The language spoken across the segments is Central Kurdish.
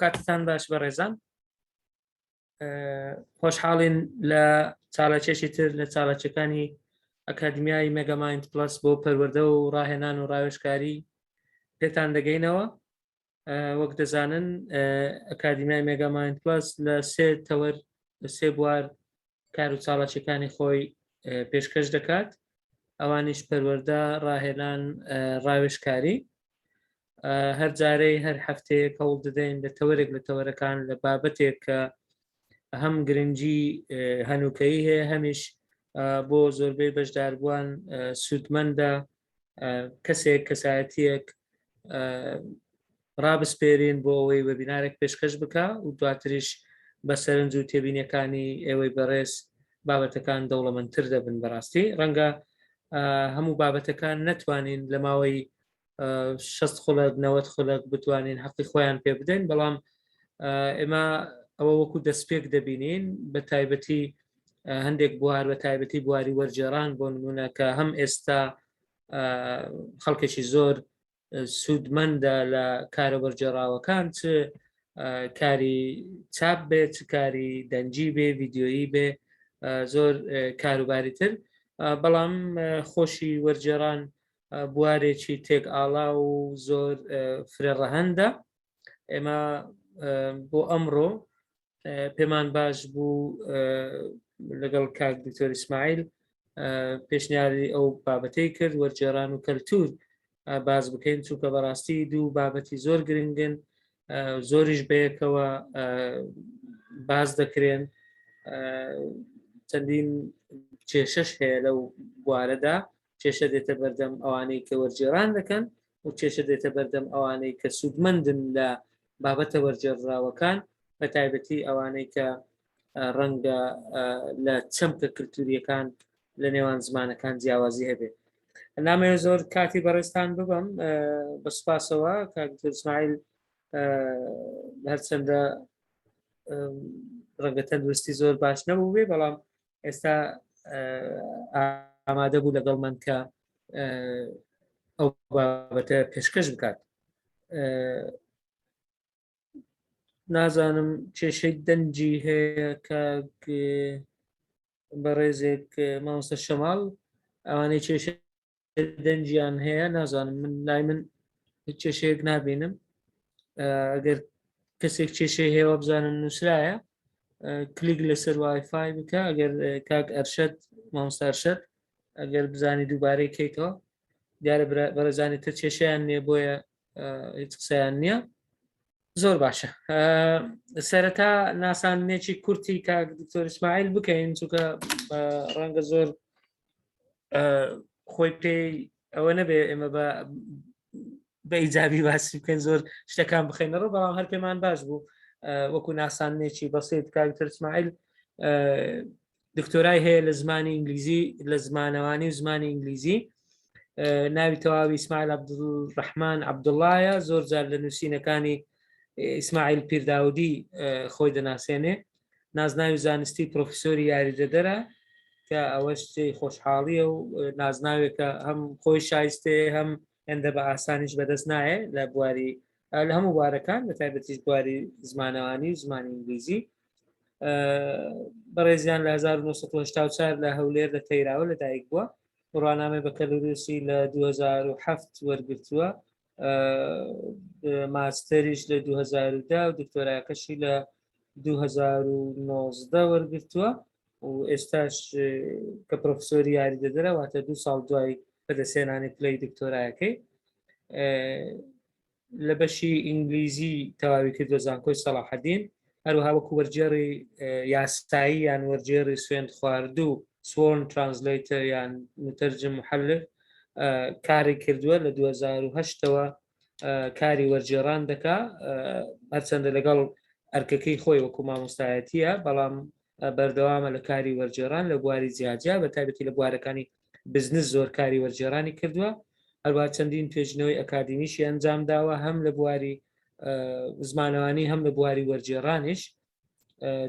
کاتتان باش بەڕێزان خۆشحاڵین لە چاڵەکێشی تر لە چاڵەکەەکانی ئەکادمیای مێگامایند پلس بۆ پەروەردە و ڕاهێنان و ڕاوێژکاری پێتان دەگەینەوە. وەک دەزانن ئەکادمیای مێگامایند پلس لە سێ تەوەر لە سێ بوار کار و چاڵەکەەکانی خۆی پێشکەش دەکات، ئەوانیش پەروەردە، ڕاهێنان، ڕاوێژکاری. هەر جارەی هەر هەفتەیەک هەوڵ دەدەین لە تەوەرێک لە تەوەرەکان لە بابەتێک کە هەم گرنگی هەنووکەی هەیە هەمیش بۆ زۆربەی بەشداربووان سوودمەندە کەسێک کەسایەتیەک ڕابسپێرین بۆ ئەوەی وەبینارێک پێشکەش بکە و دواتریش بە سەرنج و تێبینیەکانی ئێوەی بەڕێز بابەتەکان دەوڵەمەندتر دەبن. بەڕاستی ڕەنگە هەموو بابەتەکان نەتوانین لە ماوەی 60 خولەک 90 خولەک بتوانین حەقی خۆیان پێ بدەین، بەڵام ئێمە ئەوە وەکو دەستپێک دەبینین بە تایبەتی هەندێک بوار بە تایبەتی بواری وەرجێڕان بۆ نمونە کە هەم ئێستا خەڵکێکی زۆر سوودمەندە لە کارە وەرجێڕاوەکان، چ کاری چاپ بێ چ کاری دەنجی بێ ڤیددیۆیی بێ زۆر کاروباری تر، بەڵام خۆشی وەرجێڕان بوارێکی تێک ئاڵا و زۆر فرێڕەهەندە. ئێمە بۆ ئەمڕۆ پێمان باش بوو لەگەڵ کاک دکتۆر ئیسماعیل پێشنیاری ئەو بابەتەی کرد وەرجێڕان و کەلتور باز بکەین، چونکە بەڕاستی دوو بابەتی زۆر گرنگن، زۆریش بەیەکەوە باز دەکرێن. چەندین کێشەش هەیە لەو بوارەدا، کێشە دێتە بەردەم ئەوانەی کە وەرجێڕان دەکەن و کێشە دێتە بەردەم ئەوانەی کە سوودمەندن لە بابەتە وەرجێڕاوەکان، بە تایبەتی ئەوانەی کە ڕەنگە لە چەمکە کللتوریەکان لە نێوان زمانەکان جیاوازی هەبێت. نامەوێت زۆر کاتی بەڕێستان ببەم، بە سوپاسەوە کاک دکتۆر ئیسماعیل هەرچەندە ڕەنگە تەندروستی زۆر باش نەبوو بێ، بەڵام ئێستا ئامادە بوو لەگەڵ من کە ئەو بابەتە پێشکەش بکات. نازانم کێشەی دەنجی هەیە کە بەڕێزێک مامۆستا شەماڵ ئەوانەی کێشە دەنجیان هەیە، نازانم من لای من هیچ کێشەیەک نابینم. ئەگەر کەسێک کێشەی هەیە بزانن نووسرایە کلیک لەسەر وایفای بکە، ئەگەر کاک ئەرشەد مامۆستا ئەرشەد ئەگەر بزانی دووبارەی کەیتەوە دیارە بەڕێزانی تر کێشەیان نییە، بۆیە هیچ قسەیان نییە. زۆر باشە، سەرەتا ناسانێکی کورتی کاک دکتۆر ئیسماعیل بکەین، چونکە ڕەنگە زۆر خۆی پێی ئەوە نەبێ ئێمە بە ئیجابی باسی بکەین زۆر شتەکان بخەینەڕۆ، بەڵام هەر پێمان باش بوو وەکو ناسانێکی بەسیط. کاک دکتۆر ئیسماعیل دکتۆرای هەیە لە زمانی ئینگلیزی، لە زمانەوانی و زمانی ئینگلیزی، ناوی تەواوی ئیسماعیل عەبدوڕەحمان عەبدوڵڵایە، زۆر جار لە نووسینەکانی ئیسماعیل پیرداودی خۆی دەناسێنێ. نازناوی زانستی پرۆفیسۆری یاریدەدەرە کە ئەوە شتێی خۆشحاڵیە و نازناوێکە هەم خۆی شایستەیە هەم هێندە بە ئاسانیش بەدەست نایە لە بواری لە هەموو بوارەکان، بە تایبەتیش بواری زمانەوانی و زمانی ئینگلیزی. بەڕێزیان لە 1984 لە هەولێر لە تەیراوە لەدایک بووە، ڕوانامەی بەکەلوروسی لە 2007 وەرگرتووە، ماستەریش لە 2010 و دکتۆرایەکەشی لە 2019 وەرگرتووە و ئێستاش کە پرۆفیسۆری یاریدەدەرە، واتە 2 ساڵ دوای بەدەستێنانی پلەی دکتۆرایەکەی. لە بەشی ئینگلیزی تەواوی کردووە زانکۆی سەلاحەدین، هەروەها وەکو وەرجێڕی یاسایی یان وەرجێڕی سوێند خواردوو سوۆرن ترانسلیتەر یان متەرجم محەلل کاری کردووە. لە 2008ەوە کاری وەرجێڕان دەکا، هەرچەندە لەگەڵ ئەرکەکەی خۆی وەکو مامۆستایەتیە، بەڵام بەردەوامە لە کاری وەرجێڕان لە بواری جیاجیا، بە تایبەتی لە بوارەکانی بزنس زۆر کاری وەرجێڕانی کردووە. هەروە چەندین توێژنەوەی ئەکادمیشی ئەنجام داوە، هەم لە بواری زمانەوانی هەم لە بواری وەرجێڕانیش.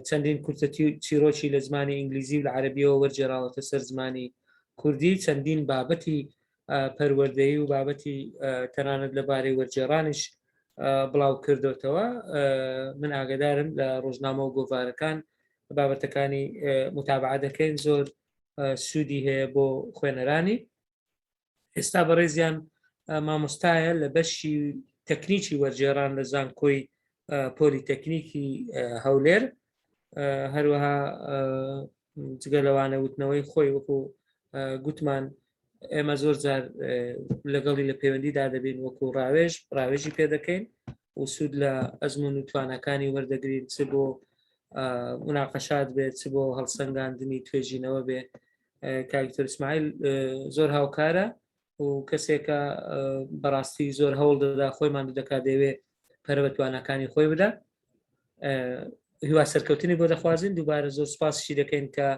چەندین کورتە چیرۆکی لە زمانی ئینگلیزی و لە عەرەبیەوە وەرجێڕاوەتە سەر زمانی کوردی، چەندین بابەتی پەروەردەیی و بابەتی تەنانەت لەبارەی وەرجێڕانیش بڵاو کردوتەوە من ئاگدارم لە ڕۆژنامە و گۆڤارەکان بابەتەکانی متابعە دەکەین زۆر سوودی هەیە بۆ خوێنەرانی ئێستا بەڕێزیان مامۆستایە لە بەشی تەکنیکی وەرجێڕان لە زانکۆی پۆلیتەکنیکی هەولێر هەروەها جگە لەوانە وتنەوەی خۆی وەکو گوتمان ئێمە زۆر جار لەگەڵی لە پەیوەندیدا دەبین وەکو ڕاوێژی پێ دەکەین و سوود لە ئەزمون و توانەکانی وەردەگرین چ بۆ مناقەشات بێت چ بۆ هەڵسەنگاندنی توێژینەوە بێ کاکتۆر ئیسماعیل زۆر هاوکارە و کەسێکە بەڕاستی زۆر هەوڵ دەدا خۆیمان دەکات دەوێ پەرە بە توانەکانی خۆی بدە هیوا سەرکەوتنی بۆ دەخوازین دووبارە زۆر سپاسشی دەکەین کە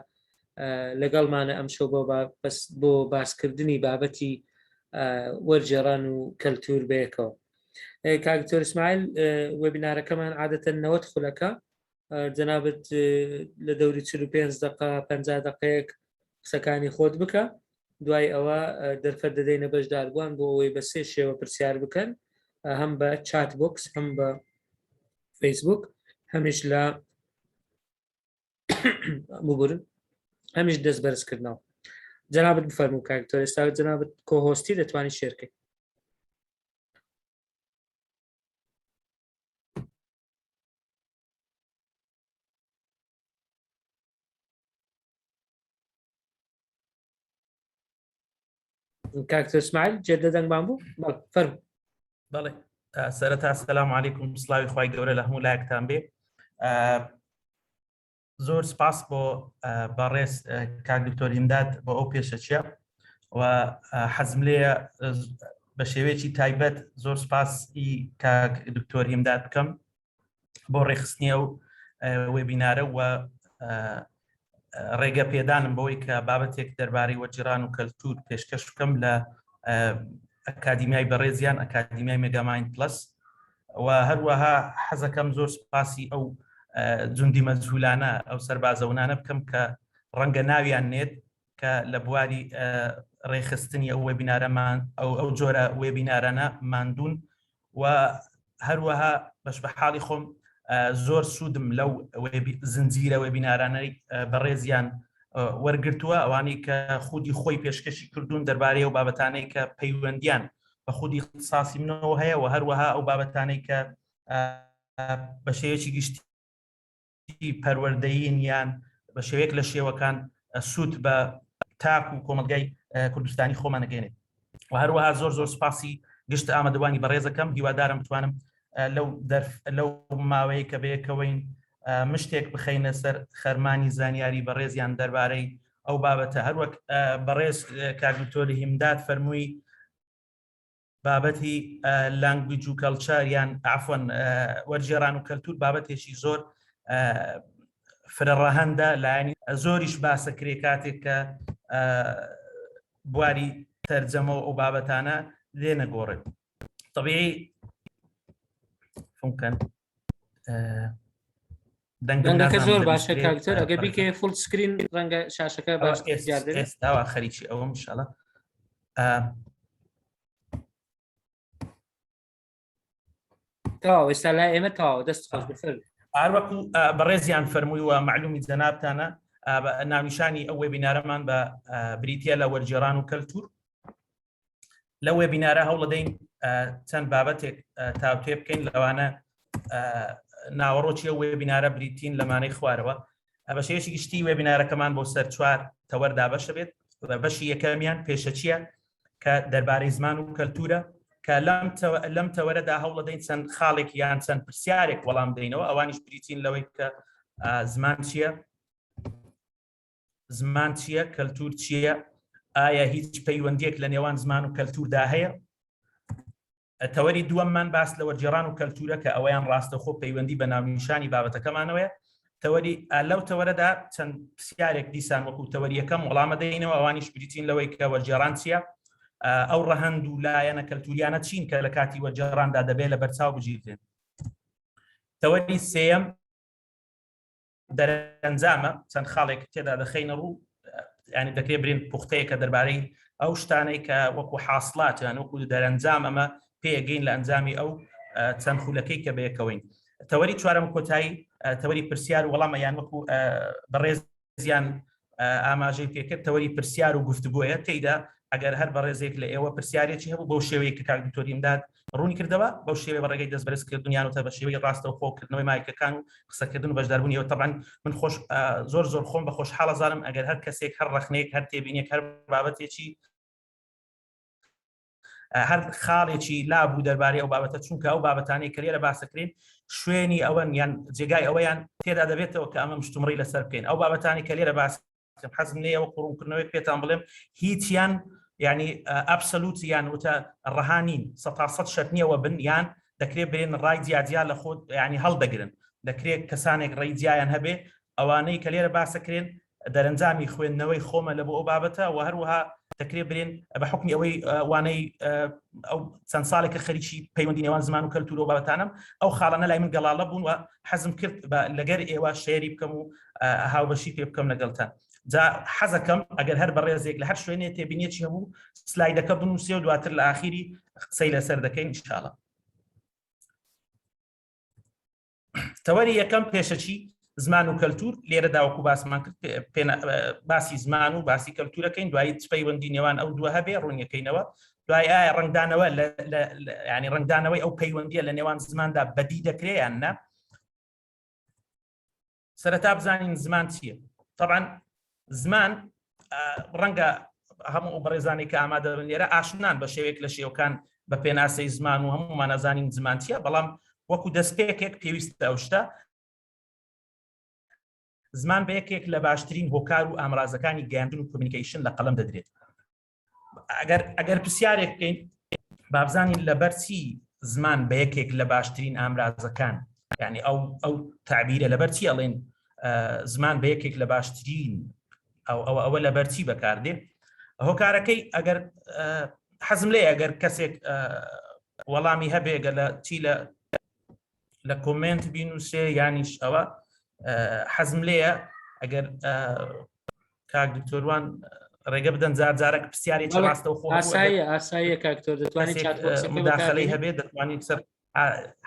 لەگەڵمانە ئەم شەو بۆ باسکردنی بابەتی وەرجێڕان و کەلتور بەیەکەوە کاکتۆر ئیسماعیل وێبینارەکەمان عادەتەن 90 خولەکە جەنابەت لە دەوری 45 دقە 50 دقەیەک قسەکانی خۆت بکە دوای ئەوە دەرفەت دەدەینە بەشداربووان بۆ ئەوەی بە سێ شێوە پرسیار بکەن هەم بە چات بۆکس هەم بە فەیسبوک هەمیش لە ببورن هەمیش دەست بەرزکردنەوە جەنابەت بفەرموو کاکتۆر ئێستا جەنابەت کۆهۆستی دەتوانی شێرکەی کاکتۆر ئیسماعیل جێدە دەنگمان بوو فەرموو بەڵێ سەرەتا سەلام عەلەیکوم سڵاوی خوای گەورە لە هەموو لایەکتان بێ زۆر سپاس بۆ بەڕێز کاک دکتۆر هیمداد بۆ ئەو پێشەچیە و حەزم لێیە بە شێوەیەکی تایبەت زۆر سپاسی کاک دکتۆر هیمداد بکەم بۆ ڕێخستنیە و وێبینارە و ڕێگە پێدانم بەوەی کە بابەتێک دەربارەی وەرجێڕان و کەلتور پێشکەش بکەم لە ئەکادیمیای بەڕێزیان ئەکادیمیای مێگاماین پلس و هەروەها حەزەکەم زۆر سپاسی ئەو جوندی مەجهولانە ئەو سەربازەونانە بکەم کە ڕەنگە ناویان نێت کە لە بواری ڕێخستنی ئەو وێبینارەمان ئەو جۆرە وێبینارانە ماندوون و هەروەها بەش بە حاڵی خۆم زۆر سوودم لەو زنجیرە وێبینارانەی بەڕێزیان وەرگرتووە ئەوانەی کە خودی خۆی پێشکەشی کردوون دەربارەی ئەو بابەتانەی کە پەیوەندیان بە خودی اختصاصی منەوە هەیە و هەروەها ئەو بابەتانەی کە بە شێوەیەکی گشتی پەروەردەیین یان بە شێوەیەک لە شێوەکان سوود بە تاک و کۆمەلگای کوردستانی خۆمان نەگەێنێت و هەروەها زۆر زۆر سپاسی گشت ئامادەوانی بەڕێزەکەم هیوادارم بتوانم لەو ماوەیە کە بەیەکەوەین مشتێک بخەینە سەر خەرمانی زانیاری بەڕێزیان دەربارەی ئەو بابەتە هەروەک بەڕێز کاک دکتۆر هیمداد فەرمووی بابەتی لانگویج و کەڵچەر یان عەفوەن وەرجێڕان و کەلتور بابەتێکی زۆر فرەڕەهەندە لایەنی زۆریش باسە کرێ کاتێک کە بواری تەرجەمە ئەو بابەتانە لێ نەگۆڕێت طبیعی فونکەن دەنگەکە زۆر باشە کاکتۆر ئەگە بیکە فول سکرین ڕەنگە شاشەکە باش ئێستاوە خەریکی ئەوە انشاءالله تەواو ئێستا لای ئێمە تەواو دەست خۆش بفەرموو هەروەکو بەڕێزیان فەرمووی و معلومی جەنابتانە ناونیشانی ئەو وێبینارەمان بە بریتیە لە وەرجێڕان و کەلتور لە وێبینارە هەوڵ دەدەین چەند بابەتێک تاوتێ بکەین لەوانە ناوەڕۆکی ئەو وێبینارە بریتین لەمانەی خوارەوە بە شێوەیەکی گشتی وێبینارەکەمان بۆ سەر 4 تەوەردا بەشە بێت بەشی یەکەمیان پێشەچیە کە دەربارەی زمان و کەلتورە کە لەم تەوەرەدا هەوڵ دەدەین چەند خاڵێک یان چەند پرسیارێک وەڵام دەینەوە ئەوانیش بریتین لەوەی کە زمان چییە کەلتور چییە ئایا هیچ پەیوەندیەک لە نێوان زمان و کەلتوردا هەیە تەوەری دووەممان باس لە وەرجێڕان و کەلتورە کە ئەوەیان ڕاستەخۆ پەیوەندی بە ناونیشانی بابەتەکەمانەوەیە تەوەری لەو تەوەرەدا چەند پرسیارێک دیسان وەکو تەوەری یەکەم وەڵامە دەینەوە ئەوانیش بریتین لەوەی کە وەرجێڕان چییە ئەو ڕەهەند و لایەنە کەلتوریانە چین کە لە کاتی وەرجێڕاندا دەبێت لە بەرچاو بگیرێن تەوەری سێیەم دەرەنجامە چەند خاڵێک تێدا دەخەینە ڕوو ینی دەکرێت برین پوختەیە کە دەربارەی ئەو شتانەی کە وەکو حاصلات یان وەکو دەرەنجام ئەمە پێگەین لە ئەنجامی ئەو چەند خولەکەی کە بەیەکەوەین. تەوەری چوارەم کۆتایی تەوەری پرسیار و وەڵامە یان وەکو بەڕێزیان ئاماژەی پێکرد تەوەری پرسیار و گفتگوۆیە تێیدا ئەگەر هەر بەڕێزێک لە ئێوە پرسیارێکی هەبوو بەو شێوەیە کە کاک دکتۆری ئیمداد ڕوونی کردەوە بەو شێوەیە بەڕێگەی دەستبەرزکردنیان و تا بە شێوەی ڕاستەوخۆکردنەوەی مایکەکان و قسەکردن و بەشداربوونیەوە تەبعاً من زۆر خۆم بە خۆشحاڵەزانم ئەگەر هەر کەسێک هەر ڕەخنەیەک هەر تێبینێک هەر بابەتێکی هەر خاڵێکی لابوو دەربارەی ئەو بابەتە چونکە ئەو بابەتانەی کە لێرە باسەکرێن شوێنی ئەوەن یان جێگای ئەوەیان تێدا دەبێتەوە کە ئەمە مشتومڕی لەسەر بکەین ئەو بابەتانی کە لێرە باس حەزم لێ ئەوە قڕوونکردنەوەی پێتان بڵێم هیچیان ینی ئەبسەلوت یان وتە ڕەهانین 100% شەرت نییەوە بن یان دەکرێت برێن ڕای جیاجیا لە خۆت ینی هەڵدەگرن دەکرێت کەسانێک ڕێی جیایان هەبێ ئەوانەی کە لێرە باسەکرێن دەرەنجامی خوێندنەوەی خۆمە لە بۆ ئەو بابەتە و هەروەها دەکرێت برێن بە حکمی ئەوەی وانەی ئەو چەند ساڵێکە خەریکی پەیوەندی نێوان زمان و کەلتور و بابەتانم ئەو خاڵانە لای من گەڵاڵە بوون و حەزم کرد لەگەر ئێوە شێری بکەم و هاوبەشی پێ بکەم لەگەڵتان جا حەزەکەم ئەگەر هەر بەڕێزێک لە هەر شوێنێ تێبینێکی هەبوو سلایدەکە بنووسێ و دواتر لە ئاخیری قسەی لەسەر دەکەین ئینشاءڵڵا. تەوەری یەکەم پێشەچی زمان و کەلتور لێرە داوەکو باسمان کرد باسی زمان و باسی کەلتورەکەین دوایی پەیوەندی نێوان ئەو دووە هەبێ ڕوونیەکەینەوە دوای ئایا ڕنگدانەوە ینی ڕنگدانەوەی ئەو پەیوەندیە لە نێوان زماندا بەدی دەکرێت یان نە. سەرەتا بزانین زمان چییە. طبعاً زمان ڕەنگە هەموو بەڕێزانی کە ئامادە بن لێرە ئاشنان بە شێوەیەک لە شێوەکان بە پێناسەی زمان و هەموومان نەزانین زمان چییە بەڵام وەکو دەستپێکێک پێویستە ئەو شتە زمان بە یەکێک لە باشترین هۆکار و ئامرازەکانی گەیاندن و کۆمیونیکیشن لە قەڵەم دەدرێت. ئەگەر پرسیارێک بکەین بابزانین لەبەرچی زمان بە یەکێک لە باشترین ئامرازەکان یعنی ئەو تعبیرە لەبەرچی ئەڵێن زمان بە یەکێک لە باشترین ئەوە لەبەرچی بەکاردێن هۆکارەکەی ئەگەر حەزم لێ ئەگەر کەسێک وەڵامی هەبێگە لە چی لە کۆمنت بینوسێ یانیش ئەوە حەزم لێیە ئەگەر کاک دکتۆروان ڕێگە بدەن جارێک پرسیارێکی ڕاستەوخۆ ئاساییە کاکتۆر دەتوانیت مداخلەی هەبێت دەتوانیت سەر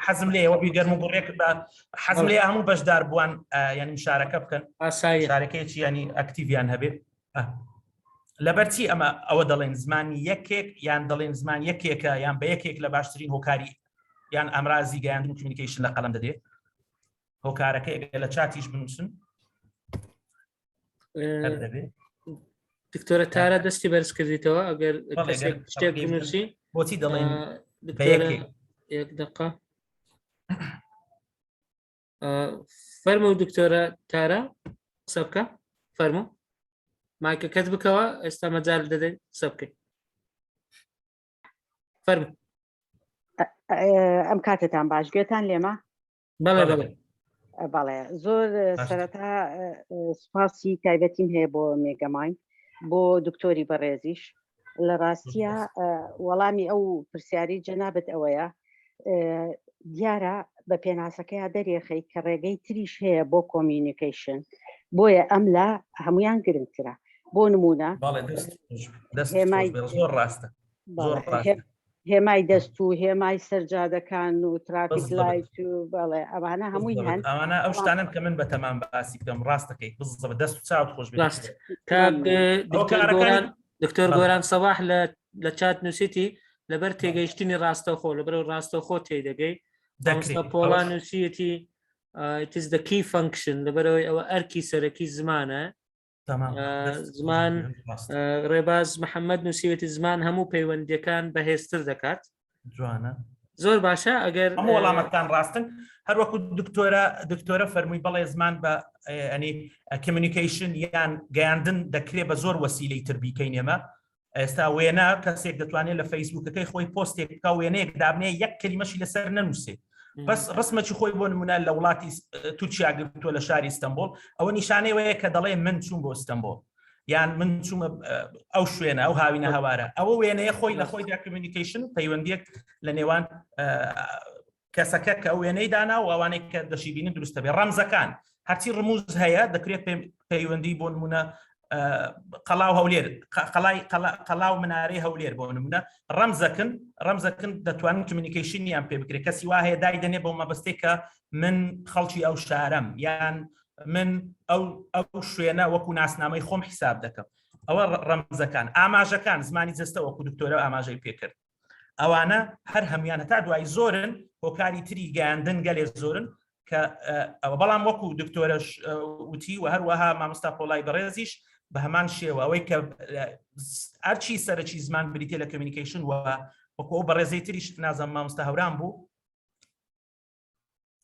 حەزم لێ ئەوە بیگەرم و بڕێک حەزم لێ هەموو بەشدار بووان ینی مشارەکە بکەن شارەکەیکی ینی ئەکتیڤیان هەبێت لەبەرچی ئەمە ئەوە دەڵێن زمانی یەکێک یان دەڵێن زمان یەکێکە یان بە یەکێک لە باشترین هۆکاری یان ئەمرازی گەیاندن و کۆمیونیکیشن لە قەڵەم دەدێت هۆکارەکە لە چاتیش بنووسن. دکتۆرە تارە دەستی بەرز کردیتەوە ئەگەر شتێک بنووسی بۆچی دەڵێن یەک دقە فەرموو دکتۆرە تارە قسە بکە فەرموو مایکەکەت بکەوە ئێستا مەجال دەدەین قسە بکەین فەرموو. ئەم کاتتان باش گوێتان لێمە؟ بەڵێ زۆر سەرەتا سوپاسی تایبەتیم هەیە بۆ مێگەماین بۆ دکتۆری بەڕێزیش لە ڕاستیە وەڵامی ئەو پرسیاری جەنابەت ئەوەیە دیارە بە پێناسەکەی دەرێخی کە ڕێگەی تریش هەیە بۆ کۆمیونیکیشن بۆیە ئەم لە هەمویان گرنگترە بۆ نمونە هێمای دەست و هێمای سەرجادەکان و ترافیک لایت و بەڵێ ئەوانە هەمووی هەن ئەوانە ئەو شتانن کە من بە تەمام باسی بکەم ڕاستەکەی بزە بە دەست و چاوت خۆش دکتۆر گۆران سەباح لە چات نووسیتی لەبەر تێگەیشتنی ڕاستەوخۆ لەبەر ڕاستەوخۆ تێدەگەی پۆڵان نووسیەتی it is the key function لەبەرەوەی ئەوە ئەرکی سەرەکی زمانە زمان ڕێباز محەممەد نووسیوێتی زمان هەموو پەیوەندیەکان بەهێزتر دەکات جوانە زۆر باشە ئەگەر هەموو وەڵامەکان ڕاستن هەروەکو دکتۆرە فەرمووی بەڵێ زمان بە ئەنی کۆمیونیکیشن یان گەیاندن دەکرێت بە زۆر وەسیلەی تر بیکەین ئێمە ئێستا وێنە کەسێک دەتوانێت لە فەیسبووکەکەی خۆی پۆستێک بکە وێنەیەک دابنێ یەک کەلیمەشی لەسەر نەنووسێ بەس ڕسمەکی خۆی بۆ نمونە لە وڵاتی تورکیا گرتووە لە شاری ئیستەنبۆڵ ئەوە نیشانەیەوەیە کە دەڵێ من چوون بۆ ئیستەنبۆڵ یان من چوومە ئەو شوێنە ئەو هاوینە هەوارە ئەوە وێنەیە خۆی لە خۆیدا کۆمیونیکیشن پەیوەندیەک لە نێوان کەسەکە کە ئەو وێنەی دانا و ئەوانەی کە دەشی بینن دروستە بێ ڕەمزەکان هەرچی ڕموز هەیە دەکرێت پەیوەندی بۆ نمونە قەڵاو هەولێر قەڵاو منارەی هەولێر بۆ نمونە ڕەمزەکن دەتوانن کمیونیکیشنیان پێ بکرێت کەسی وا هەیە دایدەنێ بۆ مەبەستێک کە من خەڵکی ئەو شارەم یان من ئەو شوێنە وەکو ناسنامەی خۆم حساب دەکەم ئەوە ڕەمزەکان. ئاماژەکان زمانی جەستە وەکو دکتۆرە ئاماژەی پێکرد ئەوانە هەر هەمویان هەتا دوای زۆرن هۆکاری تری گەیاندن گەلێ زۆرن کە ئەوە بەڵام وەکو دکتۆرەش وتی و هەروەها مامۆستا پۆڵای بەڕێزیش بە هەمان شێوە ئەوەی کە ئەرچی سەرەکی زمان بریتێ لە کمیونیکیشن وەکو ئەو بەڕێزەی تریش نازەم مامۆستا هەوران بوو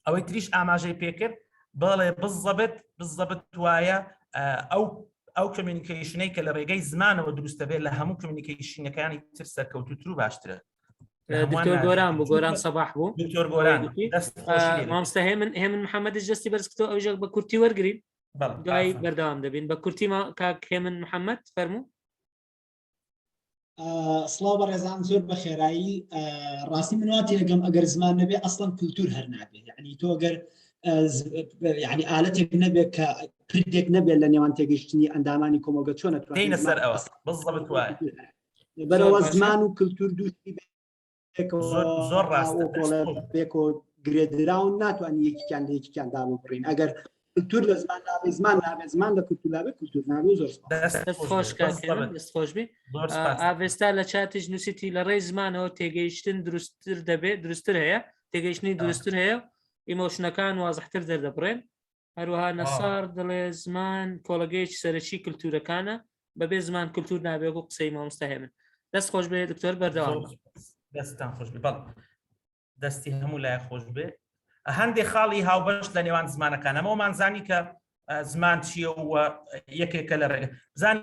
ئەوەی تریش ئاماژەی پێکرد بەڵێ بزەبت وایە ئەو کمیونیکیشنەی کە لە ڕێگەی زمانەوە دروستە بێت لە هەموو کمیونیکیشنەکانی تر سەرکەوتوتر و باشترە. دکتۆر گۆران بوو گۆران سەباح بوو دکتۆر گۆران مامۆستا هێمن محەممەدش دەستی بەرزکتۆ ئەوژێک بە کورتی وەرگین دوای بەردەوام دەبین بە کورتی کاک هێمن محەممەد فەرموو. سڵاو بە ڕێزان زۆر بە خێرایی ڕاستی منواتی لەگەم ئەگەر زمان نەبێ ئەسڵەن کولتور هەر نابێ یعنی تۆ ئەگەر یعنی ئالەتێک نەبێت کە پردێک نەبێت لە نێوان تێگەشتنی ئەندامانی کۆمەڵگە چۆن دێنە سەر ئەوە بزەبت وایە بەرەوە زمان و کولتور دووشی زۆر ڕاستە بێک و گرێدراون ناتوانانی یەکیان لە یەکیان دابوو بڕین ئەگەر کولتور لە زمان نابێ زمان نابێت زمان لە کولتور نابێت کولتور نابێت زۆر خۆشبی ئاوێستا لە چاتش نووسیتی لە ڕێی زمانەوە تێگەیشتن دروستتر دەبێت دروستتر هەیە تێگەیشتنی دروستتر هەیە ئیمۆشنەکان وازەحتر دەردەبڕێن هەروەها نەسار دەڵێ زمان کۆڵگەیەکی سەرەکی کولتورەکانە بەبێ زمان کولتور نابێت و قسەی مامۆستا هێمن دەست خۆش بێ دکتۆر بەردەوام دەستان خۆش بێ بەڵ دەستی هەموو لای خۆش بێ هەندێک خاڵی هاوبەش لە نێوان زمانەکان ئەمەوەمان زانی کە زمان چییە و یەکێکە لە ڕێگە زان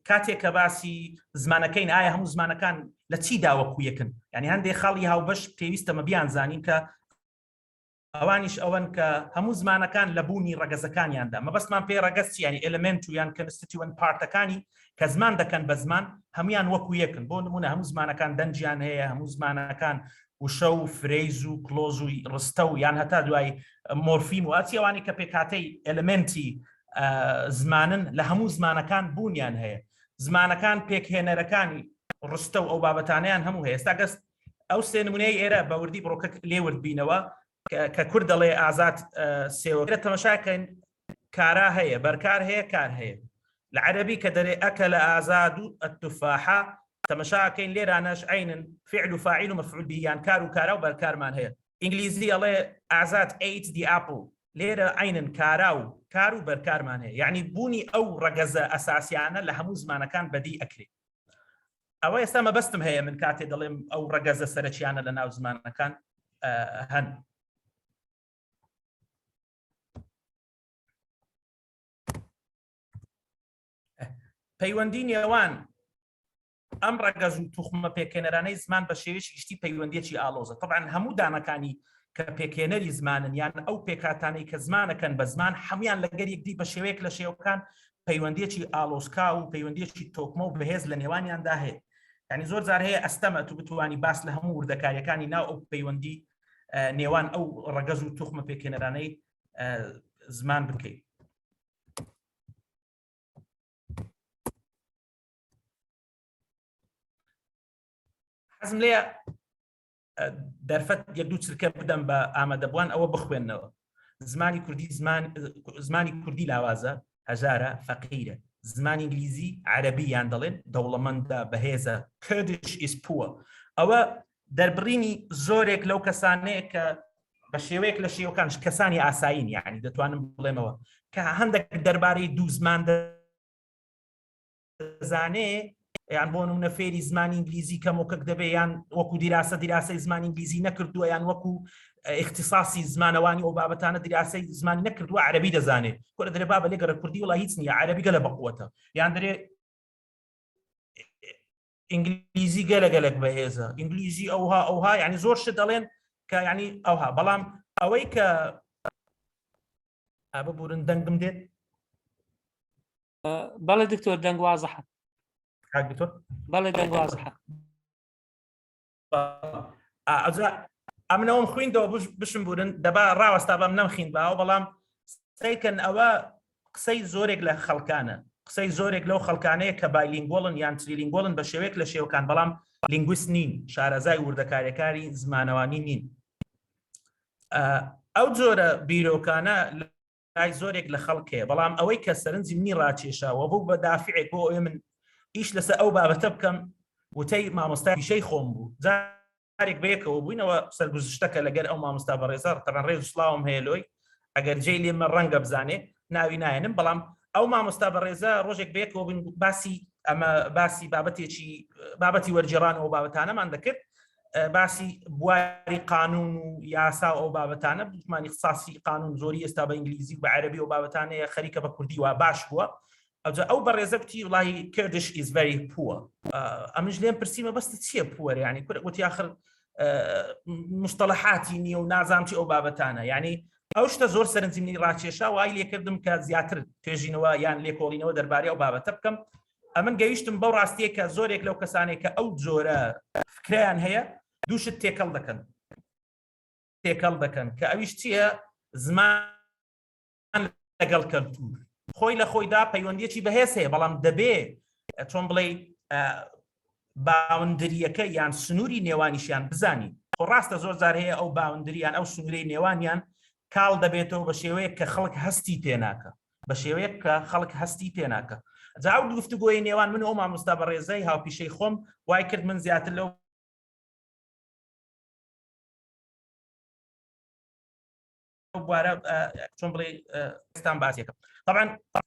کاتێک کە باسی زمانەکەین ئایا هەموو زمانەکان لە چی داوەکو یەکن یعنی هەندێک خاڵی هاوبەش پێویستەمە بیان زانین کە ئەوانیش ئەوەن کە هەموو زمانەکان لە بوونی ڕەگەزەکانیاندا مەبەستمان پێ ڕەگەست ینی ئێلمنت و یان کەنستیتیوەنت پارتەکانی کە زمان دەکەن بە زمان هەمویان وەکو یەکن بۆ نمونە هەموو زمانەکان دەنجیان هەیە هەموو زمانەکان وشە و فرەیز و کلۆز و ڕستە و یان هەتا دوای مۆرفیم و ئەچیەوانی کە پێکاتەی ئێلمنتی زمانن لە هەموو زمانەکان بوونیان هەیە زمانەکان پێکهێنەرەکانی ڕستە و ئەو بابەتانیان هەموو هەیە ئێستا گەست ئەو سێ نمونەی ئێرە بە وردی بڕۆکە لێورد بینەوە کە کورد دەڵێ ئازاد سێوەگرە تەمەشاکەین کارا هەیە بەرکار هەیە کار هەیە لە عەرەبی کە دەرێ ئەکە لە ئازاد و ئەتوفاحە تەمەشاکەین لێرانەش عینن فعل و فاعیل و مەفعول به یان کار و کارا و بەرکارمان هەیە ئینگلیزی ئەڵێ ئازاد ate the apple لێرە عینن کارا و کار و بەرکارمان هەیە یعنی بوونی ئەو ڕەگەزە ئەساسیانە لە هەموو زمانەکان بەدی ئەکرێت ئەوە ئێستا مەبەستم هەیە من کاتێ دەڵێم ئەو ڕەگەزە سەرەکیانە لە ناو زمانەکان هەن پەیوەندی نێوان ئەم ڕەگەز و توخمە پێکێنەرانەی زمان بە شێوەیەکی گشتی پەیوەندیەکی ئالۆزە طبعاً هەموو دانەکانی کە پێکێنەری زمانن یان ئەو پێکاتانەی کە زمانەکەن بە زمان هەمویان لەگەر یەکدی بە شێوەیەک لە شێوەکان پەیوەندیەکی ئالۆسکا و پەیوەندیەکی تۆکمە و بەهێز لە نێوانیاندا هەیە یعنی زۆر جار هەیە ئەستەمە تو بتوانی باس لە هەموو وردەکاریەکانی ناو ئەو پەیوەندی نێوان ئەو ڕەگەز و توخمە پێکێنەرانەی زمان بکەیت حەزم لێ دەرفەت یەک دوو چرکە بدەم بە ئامادەبووان ئەوە بخوێنەوە زمانی کوردی زمانی کوردی لاوازە هەژارە فەقیرە زمانی ئینگلیزی عەرەبی یان دەڵێن دەوڵەمەندە بەهێزە Kurdish is poor ئەوە دەربڕینی زۆرێک لەو کەسانەیە کە بە شێوەیەک لە شێوەکان کەسانی ئاسایین یعنی دەتوانم بڵێمەوە کە هەندێک دەربارەی دوو زمان دەزانێ یان بۆ نمونە فێری زمانی ئینگلیزی کەمۆکەک دەبێ یان وەکو دیراسەی زمانی ئینگلیزی نەکردووە یان وەکو اختصاصی زمانەوانی ئەو بابەتانە دیراسی زمانی نەکردووە عەرەبی دەزانێت کۆرە دەرێ بابە لێگەرە کوردی وڵا هیچ نییە عەرەبی گەلە بەقووەتە یان دەرێ ئینگلیزی گەلەگەلێک بەهێزە ئینگلیزی ئەوها یعنی زۆر شت دەڵێن کە یعنی ئەوها بەڵام ئەوەی کە ببورن دەنگم دێت بەڵێ دکتۆر دەنگ وازەحە بەڵێ دەنگ وازەحە ئەمنەوەم خوێندەوە بشم بورن دەبا ڕاوەستا بەم نەمخین باوە بەڵام سیکەن ئەوە قسەی زۆرێک لە خەڵکانە قسەی زۆرێک لەو خەڵکانەیە کە بایلینگۆڵن یان تریلینگۆڵن بە شێوەیەک لە شێوەکان بەڵام لینگویست نین شارەزای وردەکاریەکاری زمانەوانی نین ئەو جۆرە بیرۆکانە لای زۆرێک لە خەڵکەیە بەڵام ئەوەی کە سەرنجی منی ڕاکێشاوە بوو بە دافعێک بۆ ئەوێ من ئیش لەسەر ئەو بابەتە بکەم وتەی مامۆستا پیشەی خۆم بوو جارێک بەیەکەوە بووینەوە سەرگوزشتەکە لەگەر ئەو مامۆستا بەڕێزە تەنان ڕێز و سڵاوم هەیە لۆی ئەگەر جێی لێمە ڕەنگە بزانێ ناوی نایەنم بەڵام ئەو مامۆستا بەڕێزە ڕۆژێک بەیەکەوە بووین باسی ئەمە باسی بابەتی وەرجێڕانەوە بابەتانەمان دەکرد باسی بواری قانون و یاسا ئەو بابەتانە بتمانی اختصاصی قانون زۆری ئێستا بە ئینگلیزی و بە عەرەبی ئەو بابەتانەیە خەریکە بە کوردی و باش بووە ئەو بەڕێزە بتی وڵی Kurdish is very poor ئەمش لێم پرسیمە بەستە چییە پوەر ینی وتی آخر مستەڵەحاتی نییە و نازانم ئەو بابەتانە یعنی ئەو شتە زۆر سەرنجی منی ڕاکێشا وای لێکردم کە زیاتر توێژینەوە یان لێکۆڵینەوە دەربارەی ئەو بابەتە بکەم ئەمن گەیشتم بەو ڕاستیە کە زۆرێک لەو کەسانێک کە ئەو جۆرە فکریان هەیە دووشت تێکەڵ دەکەن کە ئەویش چییە زمان لەگەڵ کەلتور خۆی لە خۆیدا پەیوەندیەکی بەهێز هەیە بەڵام دەبێ چۆن بڵێ باوندریەکە یان سنووری نێوانیشیان بزانی خۆ ڕاستە زۆر جار هەیە ئەو باوندریان ئەو سنوورەی نێوانیان کاڵ دەبێتەوە بە شێوەیە کە خەڵک هەستی پێناکە بە شێوەیە کە خەڵک هەستی پێناکە جا ئەو گفتوگۆی نێوان من ئەو مامۆستا بەڕێزەی هاوپیشەی خۆم وای کرد من زیاتر لەو بوارە چۆن بڵێ ئێستان باسیەکەم طبعا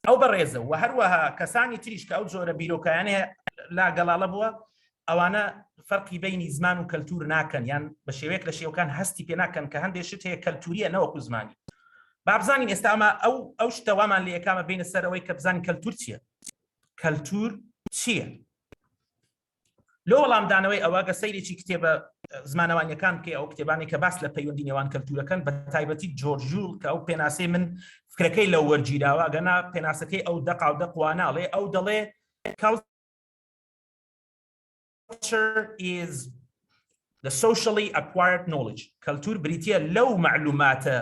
ئەو بەڕێزە و هەروەها کەسانی تریش کە ئەو جۆرە بیرۆکایانەیە لا گەڵاڵە بووە ئەوانە فەرقی بینی زمان و کەلتور ناکەن یان بە شێوەیەک لە شێوەکان هەستی پێ ناکەن کە هەندێک شت هەیە کەلتوریە نەوەکو زمانی با بزانین ئێستا ئەمە ئەو شتەوامان لە یەکامە بینە سەر ئەوەی کە بزانین کەلتور چییە لۆ وەڵامدانەوەی ئەوە گە سەیرێکی کتێبە زمانەوانیەکان کە ئەو کتێبانی کە باس لە پەیوەندی نێوان کەلتورەکەن بە تایبەتی جۆرج ژول کە ئەو پێناسەی من فکرەکەی لەو وەرگیراوە گەنا پێناسەکەی ئەو دەق واناڵێ ئەو دەڵێ culture is the socially acquired knowledge کەلتور بریتیە لەو معلوماتە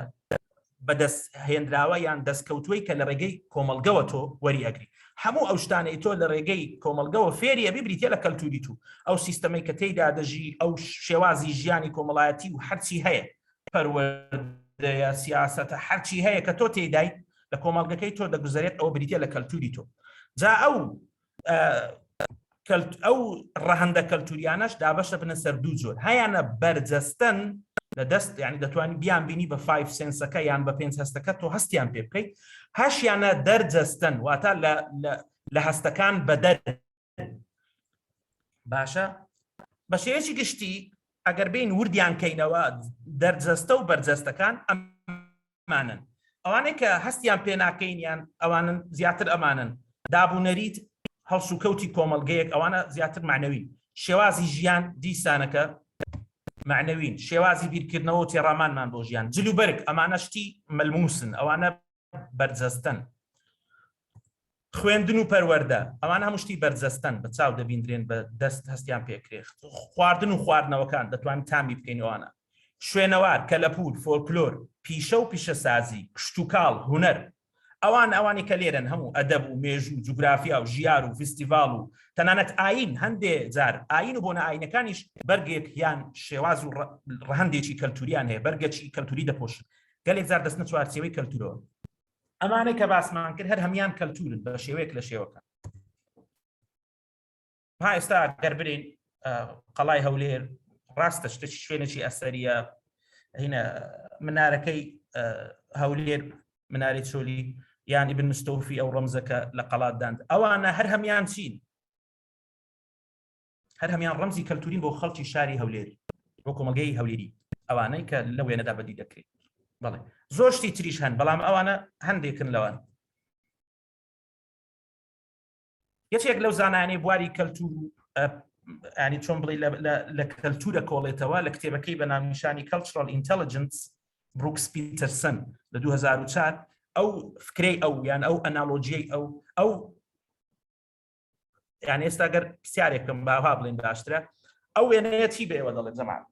بەدەست هێنراوە یان دەستکەوتووی کە لە ڕێگەی کۆمەڵگەوە تۆ وەری ئەگری هەموو ئەو شتانەی تۆ لە ڕێگەی کۆمەڵگەوە فێریە ببریتە لە کەلتوری تو ئەو سیستەمەی کە تێیدا دەژی ئەو شێوازی ژیانی کۆمەڵایەتی و هەرچی هەیە پەروەردەیە سیاسەتە هەرچی هەیە کە تۆ تێدای لە کۆمەڵگەکەی تۆ دەگوزارێت ئەوە بریتە لە کەلتوری تۆ جا ئەو ڕەهەندە کەلتوریانەش دابەشە بنە سەر دوو جۆر هەیانە بەرجەستن لە دەست یعنی دەتوانانی بیان بینی بە 5 سنسەکە یان بە 5 هەستەکە تۆ هەستیان پێ بکەیت هەشیانە دەرجەستن واتە لە هەستەکان بە دەر باشە بە شێوەیەکی گشتی ئەگەر بین وردیان کەینەوە دەرجەستە و بەرجەستەکان ئەمانن ئەوانەی کە هەستیان پێ ناکەین یان ئەوانن زیاتر ئەمانن دابوونەریت هەڵس و کەوتی کۆمەڵگەیەک ئەوانە زیاتر معنەوی شێوازی ژیان دیسانەکە معنەوین شێوازی بیرکردنەوە تێڕامانمان بۆ ژیان جلوبەرگ ئەمانە شتی مەلموسن ئەوانە بەرجەستن خوێندن و پەروەردە ئەوانە هەموو شتی بەرجەستن بە چاو دەبیندرێن بە دەست هەستیان پێکرێت خواردن و خواردنەوەکان دەتوانین تامی بکەینەوەوانە شوێنەوار کەلەپور فۆلکلۆر پیشە و پیشەسازی کشتتوکاڵ هونەر ئەوانی کە لێرن هەموو ئەدەب و مێژوو و جوگرافیا و ژیار و فستیڤال و تەنانەت ئاین هەندێ جار ئاین و بۆنە ئاینەکانیش بەرگێک یان شێواز و ڕەهەندێکی کەلتوریان هەیە بەرگەکی کەلتوری دەپۆشن گەلێک جار دەستنە چوارچێوەی کەلتورەوە ئەمانەی کە باسمان کرد هەر هەمیان کەلتورن بە شێوەیەک لە شێوەکان ها ئێستا گەر برین قەڵای هەولێر ڕاستە شتێکی شوێنێکی ئەسەریە هینە منارەکەی هەولێر مناری چۆلی یان ئیبن مستەوفی ئەو ڕەمزەکە لە قەڵاتدان ئەوانە هەر هەمیان چین هەر هەمیان ڕەمزی کەلتورین بۆ خەڵکی شاری هەولێری بۆ کۆمەلگەی هەولێری ئەوانەی کە لە وێنەدا بەدی دەکرێت بەڵێ زۆر شتی تریش هەن بەڵام ئەوانە هەندێکن لەوان یەکێک لەو زانانەی بواری کەلتور ینی چۆن بڵێ لە کەلتورە کۆڵێتەوە لە کتێبەکەی بە ناونیشانی Cultural Intelligence بروکس پیتەرسن لە 2004 ئەو فکرەی ئەو یان ئەو ئەنالۆجیەی ئەو یان ئێستا گەر پرسیارێکم باها بڵێن باشترە ئەو وێنەیە چی بە ئێوە دەڵێت جەماعەت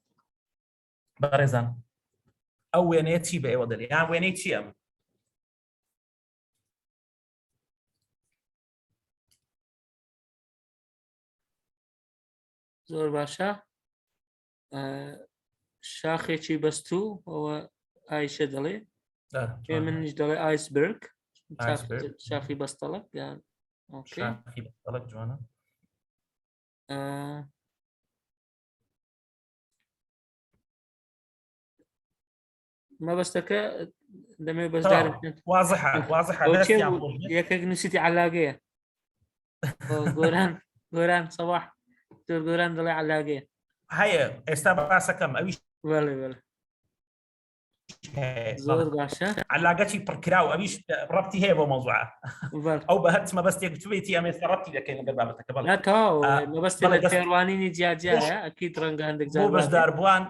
بەڕێزان ئەو وێنەیە چی بە ئێوە دەڵێت یان وێنەی چییە زۆر باشە شاخێکی بەستوو ئەوە ئایشە دەڵێ پێ منیش دەڵێ ئایسبرگ شاخی بەستەڵک یان جوانە مەبەستەکە دەمێ بەشدارم یەکێک نووسیتی علاگەیە گۆران سەواح دکتۆر گۆران دەڵێ علاگەیە هەیە ئێستا باسەکەم ئەویش زۆر باشە علاگەی پڕکرا و ئەویش ڕەبتی هەیە بۆ مەوزوعە ئەو بە هەرچ مەبەستێک بچێتی ئەمێ ڕەبتی دەکەین لەگەڵ بابەتەکە مەبەستی لە پێڕوانینی جیاجیایە ئەکید ڕەنگە هەندێک بۆ بەشداربووان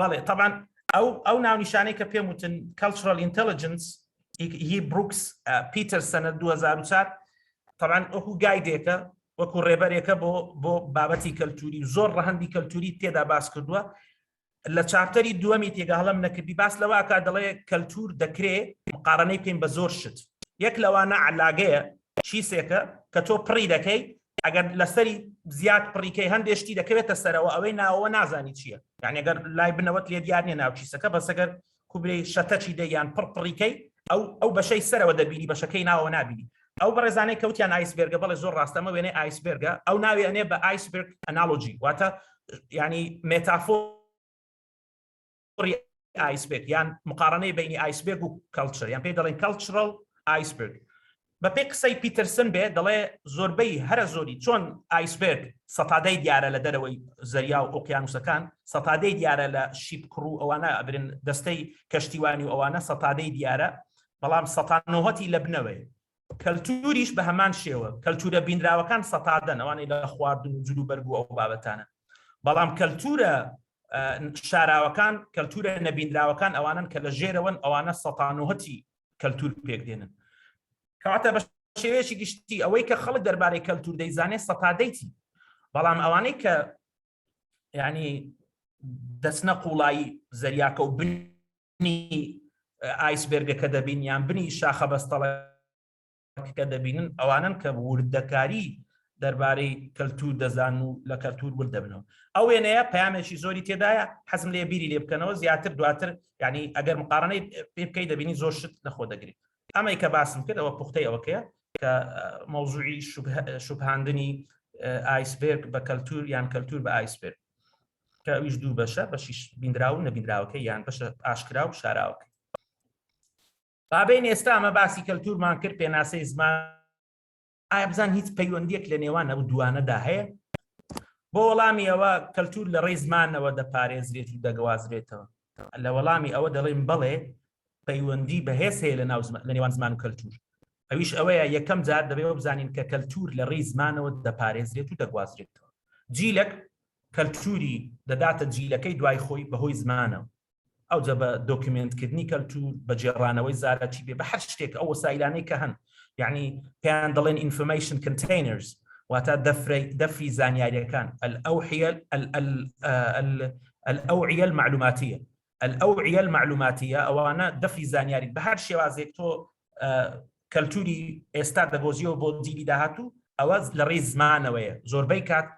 بەڵێ طبعا ئەو ناونیشانەی کە پێم وتن cultural intelligence هی بروکس پیترسەنە 2004 طبعا وەکو گایدێکە وەکو ڕێبەرێکە بۆ بابەتی کەلتوری زۆر ڕەهەندی کەلتوری تێدا باس کردووە لە چارتەری دووەمی تێگەهەڵەم نەکردی باس لەوەکە دەڵێ کەلتور دەکرێت مقارنەی بکەین بە زۆر شت یەک لەوانە علاگەیە چیسێکە کە تۆ پڕی دەکەی ئەگەر لەسەری زیاد پڕیکەی هەندێشتی دەکەوێتە سەرەوە ئەوەی ناوەوە نازانی چییە یعنی ئەگەر لای بنەوەت لێ دیار نیە ناو چیسەکە بەسەگەر کوبرەی شەتەچی دەیان پڕیکەی ئەو بەشەی سەرەوە دەبینی بەشەکەی ناوەوە نابینی ئەو بەڕێزانەی کەوتیان ئایسبێرگە بەڵێ زۆر ڕاستەمە وێنێ ئایسبێرگە ئەو ناوی ئەنێ بە ئایسبێرگ ئەنالۆجی واتە ینی مێتافۆری ئایسبێرگ یان مقارنەی بینی ئایسبێرگ و کەلچر یان پێی دەڵێن کەلچرەل ئایسبێرگ بە پێی قسەی پیترسن بێ دەڵێ زۆربەی هەرە زۆری چۆن ئایسبێرگ سەتادەی دیارە لە دەرەوەی زەریا و ئۆقیانوسەکان سەتادەی دیارە لە شیب کڕوو ئەوانە ئەبرن دەستەی کەشتیوانی و ئەوانە سەتادەی دیارە بەڵام سەتانەوەتی لە بنەوەی کەلتوریش بە هەمان شێوە کەلتورە بینراوەکان سەتادەن ئەوانەی لە خواردن و جلو بەرگ و ئەو بابەتانە بەڵام کەلتورە شاراوەکان کەلتورە نەبینراوەکان ئەوانن کە لە ژێرەوەن ئەوانە سەتانەوەتی کەلتور پێک دێنن کەواتە بە شێوەیەکی گشتی ئەوەی کە خەڵک دەربارەی کەلتور دەیزانێت سەتادەیتی بەڵام ئەوانەی کە یعنی دەچنە قوڵایی زەریاکە و بنی ئایسبێرگەکە دەبین یان بنی شاخە بەستەڵەکە دەبینن ئەوانن کە وردەکاری دەربارەی کەلتور دەزان و لە کەلتور وردەبنەوە ئەو وێنەیە پەیامێکی زۆری تێدایە حەزم لێ بیری لێ بکەنەوە زیاتر دواتر یعنی ئەگەر مقارنەی پێ بکەی دەبینی زۆر شت لەخۆ دەگریت ئەمەی کە باسم کرد ئەوە پوختەی ئەوەکەیە کە مەوزوعی شوبهاندنی ئایسبێرگ بە کەلتور یان کەلتور بە ئایسبێرگ کە ئەویش دوو بەشە بەشیش بینراو و نەبینراوەکەی یان بەشە ئاشکرا و شاراوەکە بابین ئێستا ئەمە باسی کەلتورمان کرد پێناسەی زمان ئایا بزان هیچ پەیوەندیەک لە نێوان ئەو دوانەدا هەیە بۆ وەڵامی ئەوە کەلتور لە ڕێی زمانەوە دەپارێزرێت و دەگەوازرێتەوە لە وەڵامی ئەوە دەڵێن بەڵێ پەیوەندی بەهێز هەیە لە نێوان زمان و کەلتور ئەویش ئەوەیە یەکەم جار دەبێت بزانین کە کەلتور لە ڕێی زمانەوە دەپارێزرێت و دەگوازرێتەوە جیلێک کەلتوری دەداتە جیلەکەی دوای خۆی بەهۆی زمانەوە ئەو جە بە دۆکیمنتکردنی کەلتور بە جێڕانەوەی زارەکی بێ بە هەر شتێک ئەو وەسایلانەی کە هەن یعنی پێیان دەڵێن information containers واتە دەفری زانیاریەکان الأوعية المعلوماتية الأوعية المعلوماتية ئەوانە دەفری زانیاری بە هەر شێوازێک تۆ کەلتوری ئێستا دەگۆزیەوە بۆ جیلی داهاتوو ئەوە لە ڕێی زمانەوەیە زۆربەی کات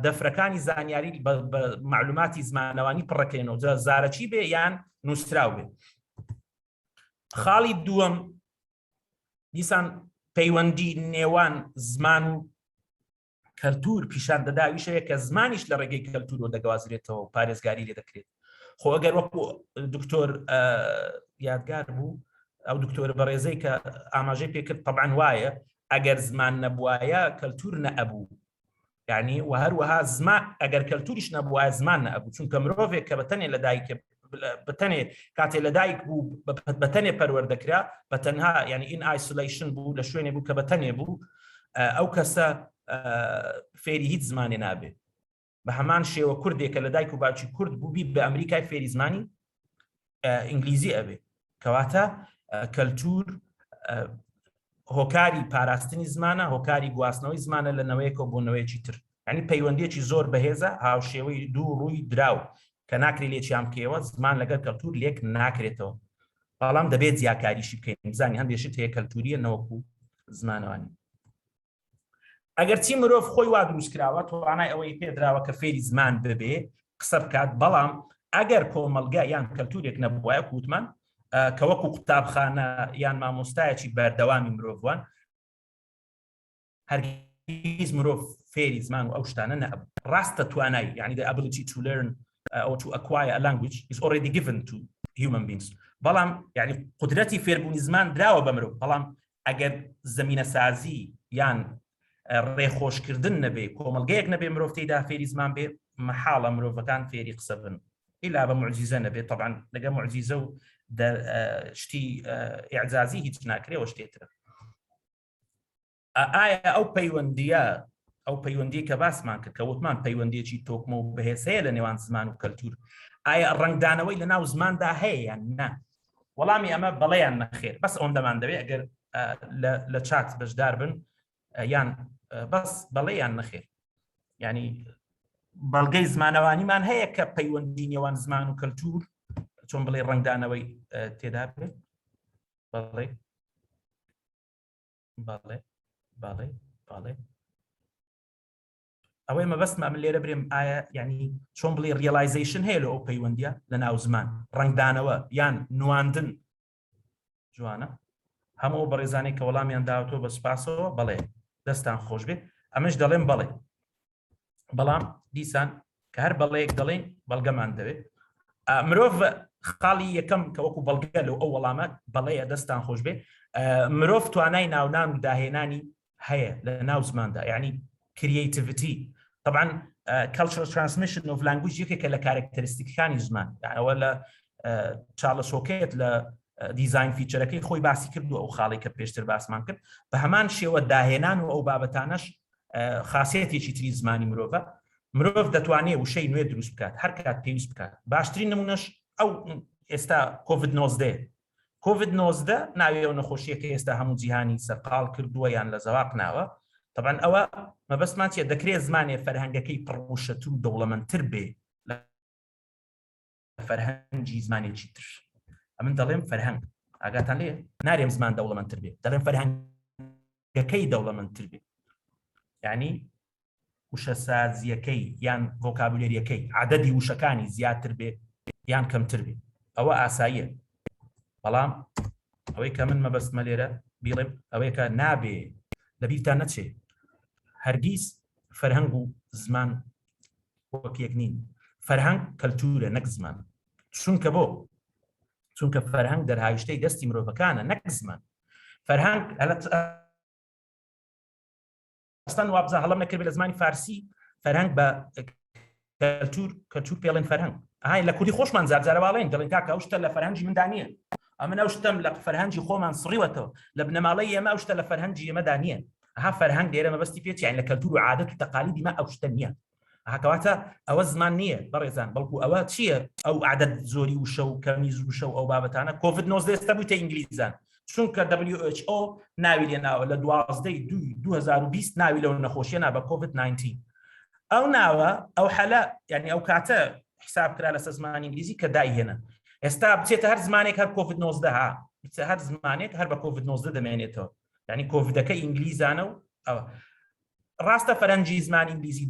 دەفرەکانی زانیاری بە معلوماتی زمانەوانی پڕەکەینەوە زارەکی بێ یان نووسراو بێ خاڵی دووەم دیسان پەیوەندی نێوان زمان و کەلتور پیشان دەداویشەیە کە زمانیش لە ڕێگەی کەلتورەوە دەگوازرێتەوە و پارێزگاری لێ دەکرێت خۆ ئەگەر وەکو دکتۆر یادگار بوو ئەو دکتۆر بەڕێزەی کە ئاماژەی پێکرد طبعاً وایە ئەگەر زمان نەبوایە کەلتور نەئەبوو یعنی و هەروەها زمان ئەگەر کەلتوریش نەبووایە زمان نەئەبوو چونکە مرۆڤێک کە بەتەنێ لەدایکە بەتەنێ کاتێ لەدایک بوو بەتەنێ پەروەردەکرا بەتەنها یعنی ئین ئایسۆلیشن بوو لە شوێنێ بوو کە بەتەنێ بوو ئەو کەسە فێری هیچ زمانێ نابێت بە هەمان شێوە کوردێکە لەدایک و باوکی کورد بوو بی بە ئەمریکای فێری زمانی ئینگلیزی ئەبێ کەواتە کەلتور هۆکاری پاراستنی زمانە هۆکاری گواستنەوەی زمانە لە نەوەیەکەوە بۆ نەوەیەکی تر یعنی پەیوەندیەکی زۆر بەهێزە هاوشێوەی دوو ڕووی دراو کە ناکرێ لێکیان بکەوە زمان لەگەر کەلتور لێک ناکرێتەوە بەڵام دەبێت زیاکاریشی بکەین بزانین هەندێک شت هەیە کەلتوریە نەوەکو زمانەوانی ئەگەرچی مرۆڤ خۆی وا دروست کراوە توانای ئەوەی پێدراوە کە فێری زمان ببێ قسە بکات بەڵام ئەگەر کۆمەلگا یان کەلتورێک نەبووایە کووتمان کە وەکو قوتابخانە یان مامۆستایەکی بەردەوامی مرۆڤوان هەرگیز مرۆڤ فێری زمان و ئەو شتانە نەبوو ڕاستە توانای یعنی the ability to learn or to acquire a language is already given to human beings بەڵام یعنی قدرەتی فێربوونی زمان دراوە بە مرۆڤ بەڵام ئەگەر زەمینە سازی یان ڕێخۆشکردن نەبێ کۆمەلگەیەک نەبێ مرۆڤ تێیدا فێری زمان بێ مەحاڵە مرۆڤەکان فێری قسە بن ئیلا بە معجیزە نەبێت طبعا لەگە معجیزە و شتی ئیعجازی هیچ ناکرێەوە شتێترە ئایا ئەو پەیوەندی کە باسمان کرد کە وتمان پەیوەندێکی تۆکمە و بەهێزەیە لە نێوان زمان و کەلتور ئایا ڕنگدانەوەی لە ناو زماندا هەیە یان نا وەڵامی ئەمە بەڵێیان نەخێر بەس ئەوەن دەمان دەوێت ئەگەر لە چات بەشدار بن یان بەس بەڵێیان نەخێر ینی بەڵگەی زمانەوانیمان هەیە کە پەیوەندی نێوان زمان و کەلتور چۆن بڵێ ڕنگدانەوەی تێدا بێت بەڵێ بەڵێ بەڵێ بەڵێ ئەوەی مەبەستمە من لێرە برێم ئایا ینی چۆن بڵێ ریەلایزیشن هەیە لە ئەو پەیوەندیە لە ناو زمان ڕنگدانەوە یان نواندن جوانە هەموو بەڕێزانەی کە وەڵامیان داوەتەوە بە سوپاسەوە بەڵێ دەستان خۆش بێت ئەمەش دەڵێن بەڵێ بەڵام دیسان کە هەر بەڵەیەک دەڵێن بەڵگەمان دەوێت مرۆڤ خاڵی یەکەم کە وەکو بەڵگە لەو ئەو وەڵامە بەڵەیە دەستان خۆش بێ مرۆڤ توانای ناونان و داهێنانی هەیە لە ناو زماندا یعنی creativity طبعا cultural transmission of language یەکێکە لە کارکتەریستیکەکانی زمان ئەوە لە چارلز هۆکێت لە دیزاین فیچەرەکەی خۆی باسی کردو ئەو خاڵی کە پێشتر باسمان کرد بە هەمان شێوە داهێنان و ئەو بابەتانەش خاصیەتێکی تری زمانی مرۆڤە مرۆڤ دەتوانێت وشەی نوێ دروست بکات هەر کات پێویست بکات باشترین نمونەش ئەو ئێستا کۆڤید-19 ناوی ئەو نەخۆشیە کە ئێستا هەموو جیهانی سەرقاڵ کردووە یان لە زەواق ناوە طبعا ئەوە مەبەستمان چیە دەکرێت زمانێ فەرهەنگەکەی پڕوشەتر و دەوڵەمەندتر بێ لە فەرهەنگی زمانێکی تر ئەمن دەڵێم فەرهەنگ ئاگاتان لێ نارێم زمان دەوڵەمەندتر بێ دەڵێم فەرهەنگەکەی دەوڵەمەندتر بێ یعنی وشە سازیەکەی یان ڤۆکابولێریەکەی عەدەدی وشەکانی زیاتر بێ یان کەمتر بێ ئەوە ئاساییە بەڵام ئەوەی کە من مەبەستمە لێرە بیڵێم ئەوەیە کە نابێ لەبیرتان نەچێ هەرگیز فەرهەنگ و زمان وەک یەک نین فەرهەنگ کەلتورە نەک زمان چونکە فەرهەنگ دەرهاویشتەی دەستی مرۆڤەکانە نەک زمان فەرهەنگ ئەستان وابزە هەڵم نەکرد لە زمانی فارسی فەرهەنگ بە کەلتور پێڵێن فەرهەنگ ئاهای لە کوردی خۆشمان زارجارەواڵێن دەڵێن کاکە ئەو شتە لە فەرهەنگی مندا نییە ئەمن ئەو شتەم لە فەرهەنگی خۆمان سڕیوەتەوە لە بنەماڵەی ئێمە ئەو شتە لە فەرهەنگی ئێمەدا نییە ئەها فەرهەنگ لێرە مەبەستی پێچی یان لە کەلتور و عادەت و تەقالیدی مە ئەو شتە نییە ئەها ئەوە زمان نییە بەڕێزان بەڵکو ئەوە چییە ئەو عادەت زۆری وشە و کەمیز وشە و ئەو بابەتانە کۆڤید-19 ئێستا بوویتە ئینگلیزان چونکە WHO ناوی لێناوە لە 2020 ناوی لەو نەخۆشیە نا بە کۆڤید-19 ئەو ناوە ئەو حەلە یعنی ئەو کاتە حساب کرا لەسەر زمانی ئینگلیزی کە دایهێنە ئێستا بچێتە هەر زمانێک هەر کۆڤید-19 هەر زمانێک هەر بە کۆڤید-19 دەمێنێتەوە یعنی کۆڤیدەکە ئینگلیزانە و ئەوە ڕاستە فەرەنگی زمانی ئینگلیزی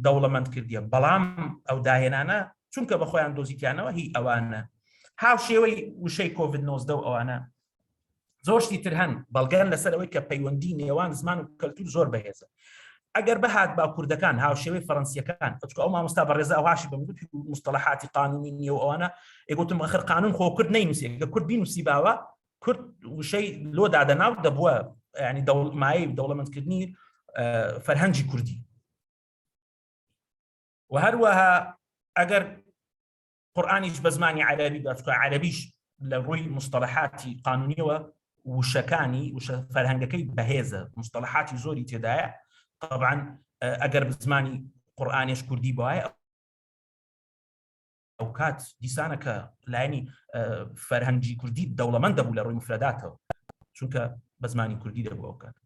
دەوڵەمەند کردیە بەڵام ئەو داهێنانە چونکە بە خۆیان دۆزیتیانەوە هی ئەوانە هاو شێوەی وشەی کۆڤید-19 و ئەوانە زۆرشتی تر هەن بەڵگەن لەسەرەوەی کە پەیوەندی نێوان زمان و کەلتور زۆر بەهێزە ئەگەر بەهات با کوردەکان هاو شێوەی فەڕەنسیەکان ئەو مامۆستا بەڕێزە ئەواشی بەمگوت مستەڵەحاتی قانونی نییە و ئەوانە ئێگوتم ئەخر قانون خۆ کورد نەینووسێ کە کورد بینووسی باوە کورد وشەی لۆ دادەناو دەبووە ینی مایەی دەوڵەمەندکردنی فەرهەنگی کوردی و هەروەها ئەگەر قورئانیش بە زمانی عەرەبی بچکە عەرەبیش لە ڕووی مستەڵەحاتی قانونیەوە وشەکانی وشە فەرهەنگەکەی بەهێزە مستەڵەحاتی زۆری تێدایە طبعا ئەگەر بزمانی قورئانیش کوردی بوایە ئەو کات دیسانە کە لایەنی فەرهەنگی کوردی دەوڵەمەند دەبوو لە ڕووی مفرەداتەوە چونکە بە زمانی کوردی دەبوو ئەو کات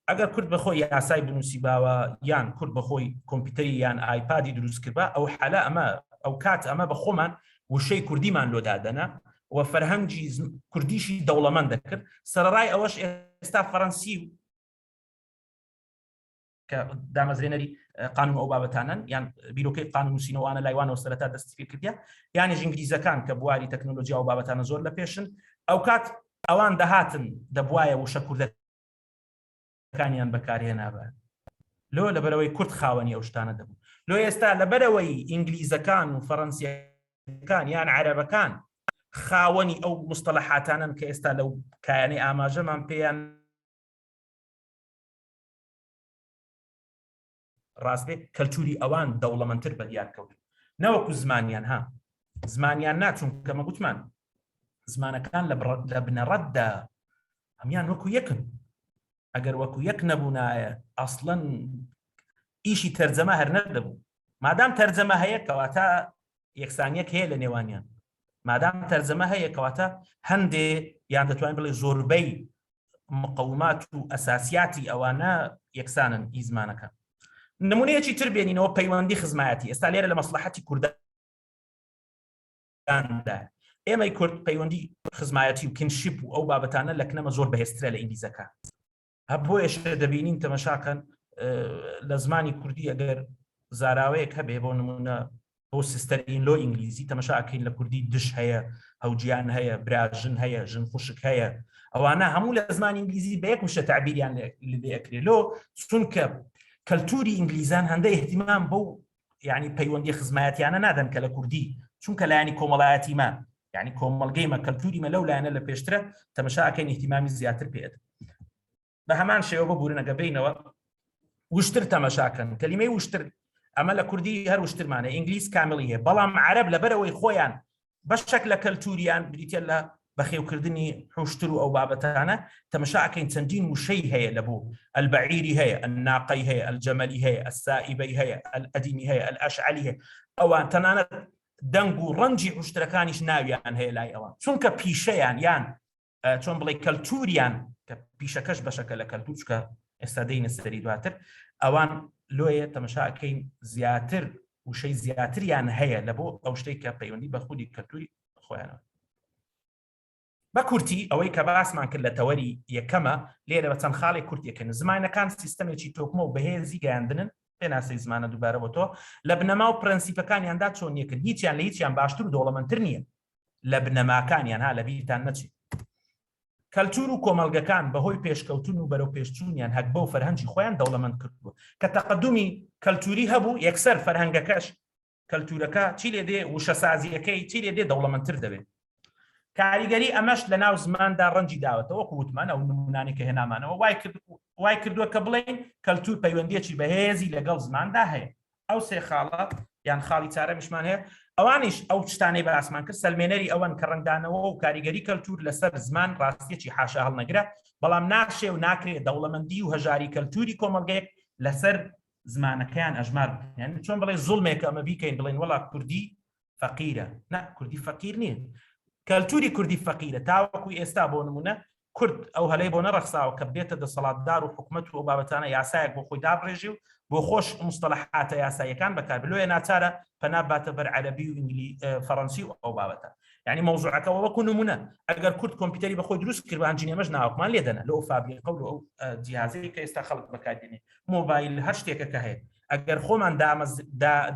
ئەگەر کورد بەخۆی یاسای بنووسی باوە یان کورد بەخۆی کۆمپیوتەری یان ئایپادی دروست کردبا ئەو حەلە ئەمە ئەو کات ئەمە بە خۆمان وشەی کوردیمان لۆ دادەنا و فەرهەنگی کوردیشی دەوڵەمەند دەکرد سەرەڕای ئەوەش ئێستا فەڕەنسی کە دامەزرێنەری قانون ئەو بابەتانن یان بیرۆکەی قانون نووسینەوەوانە لایوانەوە سەرەتا دەستی پێ کردیا یانیش ئینگلیزەکان کە بواری تەکنۆلۆژیا و بابەتانە زۆر لە پێشن ئەو کات ئەوان دەهاتن دەبوایە وشە کوردەکانیان بەکارهێنابە لۆ لەبەرەوەی کورد خاوەنی ئەو شتانە دەبوو لۆ ئێستا لەبەرەوەی ئینگلیزەکان و فەڕەنسیەکان یان عەرەبەکان خاوەنی ئەو مستەڵەحاتانن کە ئێستا لەو کایانەی ئاماژەمان پێیان ڕاستێ کەلتوری ئەوان دەوڵەمەندتر بەدیار کەوت نەوەکو زمانیان زمانیان ناچوون کەمە گوتمان زمانەکان لە بنەڕەتدا هەمیان وەکو یەکن ئەگەر وەکو یەک نەبوونایە ئەسڵەن ئیشی تەرجەمە هەر نەدەبوو مادام تەرجەمە هەیە کەواتە یەکسانیەک هەیە لە نێوانیان مادام تەرجەمە هەیە کەواتە هەندێ یان دەتوانین بڵێ زۆربەی مقەومات و ئەساسیاتی ئەوانە یەکسانن ئی زمانەکە نمونەیەکی تر بێنینەوە پەیوەندی خزمایەتی ئێستا لێرە لە مەسلحەتی کورداندا ئێمەی کورد پەیوەندی خزمایەتی و کنشیپ و ئەو بابەتانە لە کنەمە زۆر بەهێزترە لە ئینگلیزەکە بۆیە دەبینین تەمەشاکەن لە زمانی کوردی ئەگەر زاراوەیەک هەبێ بۆ نمونە بۆ سیستەر ئینلۆ ئینگلیزی تەمەشاکەین لە کوردی دش هەیە هەوجیان هەیە براژن هەیە ژن خوشک هەیە ئەوانە هەموو لە زمانی ئینگلیزی بە یەک وشە تعبیریان لێکرێ لۆ چونکە کەلتوری ئینگلیزان هەندەی احتیمام بەو یعنی پەیوەندی خزمایەتیانە نادەن کە لە کوردی چونکە لایانی کۆمەڵایەتیمان یعنی کۆمەڵگەیمە کەلتوریمە لەو لایەنە لە پێشترە تەمەشاکەین احتیمامی زیاتر پێێت بە هەمان شێوە ببوورنەگە بینەوە وشتر تەمەشاکەن کەلیمەی وشتر ئەمە لە کوردی هەر وشترمانە ئینگلیز کاملی هەیە بەڵام عەرەب لەبەرەوەی خۆیان بەشێک لە کەلتوریان بریتە لە بەخێوکردنی حوشتر و ئەو بابەتانە تەمەشاکەین چەندین وشەی هەیە لەبوو البەعیری هەیە الناقەی هەیە الجەمەلی هەیە السائیبەی هەیە الئەدیمی هەیە الئەشعەلی هەیە ئەوان تەنانەت دەنگ و ڕەنجی حوشترەکانیش ناویان هەیە لای ئەوان چونکە پیشەیان یان چۆن بڵێ کەلتوریان کە پیشەکەش بەشەکە لە کەلتور چکە ئێستا دەینە سەری دواتر ئەوان لۆیە تەمەشاکەین زیاتر وشەی زیاتریان هەیە لە بۆ ئەو شتێک کە پەیوەندی بە خودی کەلتوری خۆیانەوە بە کورتی ئەوەی کە باسمان کرد لە تەوەری یەکەمە لێرە بە چەند خاڵێک کورتیەکەن زمانەکان سیستەمێکی تۆکمە و بەهێزی گەیاندنن پێناسی زمانە دووبارەوە تۆ لە بنەما و پرەنسیپەکانیاندا چۆن یەکن هیچیان لە هیچیان باشتر و دەوڵەمەندتر نییە لە بنەماکانیان ها لە بیرتان نەچێت کەلتور و کۆمەڵگەکان بەهۆی پێشکەوتن و بەرەو پێشچوونیان هەک بەو فەرهەنگی خۆیان دەوڵەمەند کردبووە کە تەقەدومی کەلتوری هەبوو یەکسەر فەرهەنگەکەش کەلتورەکە چی لێ دێ وشەسازیەکەی چی لێ دێ دەوڵەمەندتر دەبێت کاریگەری ئەمەش لە ناو زماندا ڕەنجی داوەتەوە وتمان ئەو نمونانی کە هێنامانەوە وای کردووە کە بڵێن کەلتور پەیوەندیەکی بەهێزی لەگەڵ زماندا هەیە ئەو سێ خاڵە یان خاڵی چارەمیشمان هەیە ئەوانیش ئەو شتانەی باسمان کرد سەلمێنەری ئەوەن کە ڕنگدانەوە و کاریگەری کەلتور لەسەر زمان ڕاستیەکی حاشا هەڵنەگرە بەڵام ناشێ و ناکرێت دەوڵەمەندی و هەژاری کەلتوری کۆمەڵگەیەک لەسەر زمانەکەیان ئەژمار یعنی چۆن بڵێ زوڵمێک ئەمە بیکەین بڵێن وەڵا کوردی فەقیرە نا کوردی فەقیر نییە کەلتوری کوردی فەقیرە تاوەکو ئێستا بۆ نمونە کورد ئەو هەلەی بۆ نەڕەخساوە کە بێتە دەسەڵاتدار و حکومەت و بابەتانە یاسایەک بۆ خۆی دابڕێژی و بۆ خۆش مستەڵەحاتە یاساییەکان بەکار بلوێ ناچارە پەنا باتە بەر عەرەبی و فەڕەنسی و ئەو بابەتە یعنی مەوزوعەکەەوە وەکو نمونە ئەگەر کورد کۆمپیوتەری بە خۆی دروست کرد ئەنجینێمەش ناوەکمان لێدەنە لەو فابریکە و ئەو جیهازەی کە ئێستا خەڵک بەکاردێنێ مۆبایل هەر شتێکە کە هەیە ئەگەر خۆمان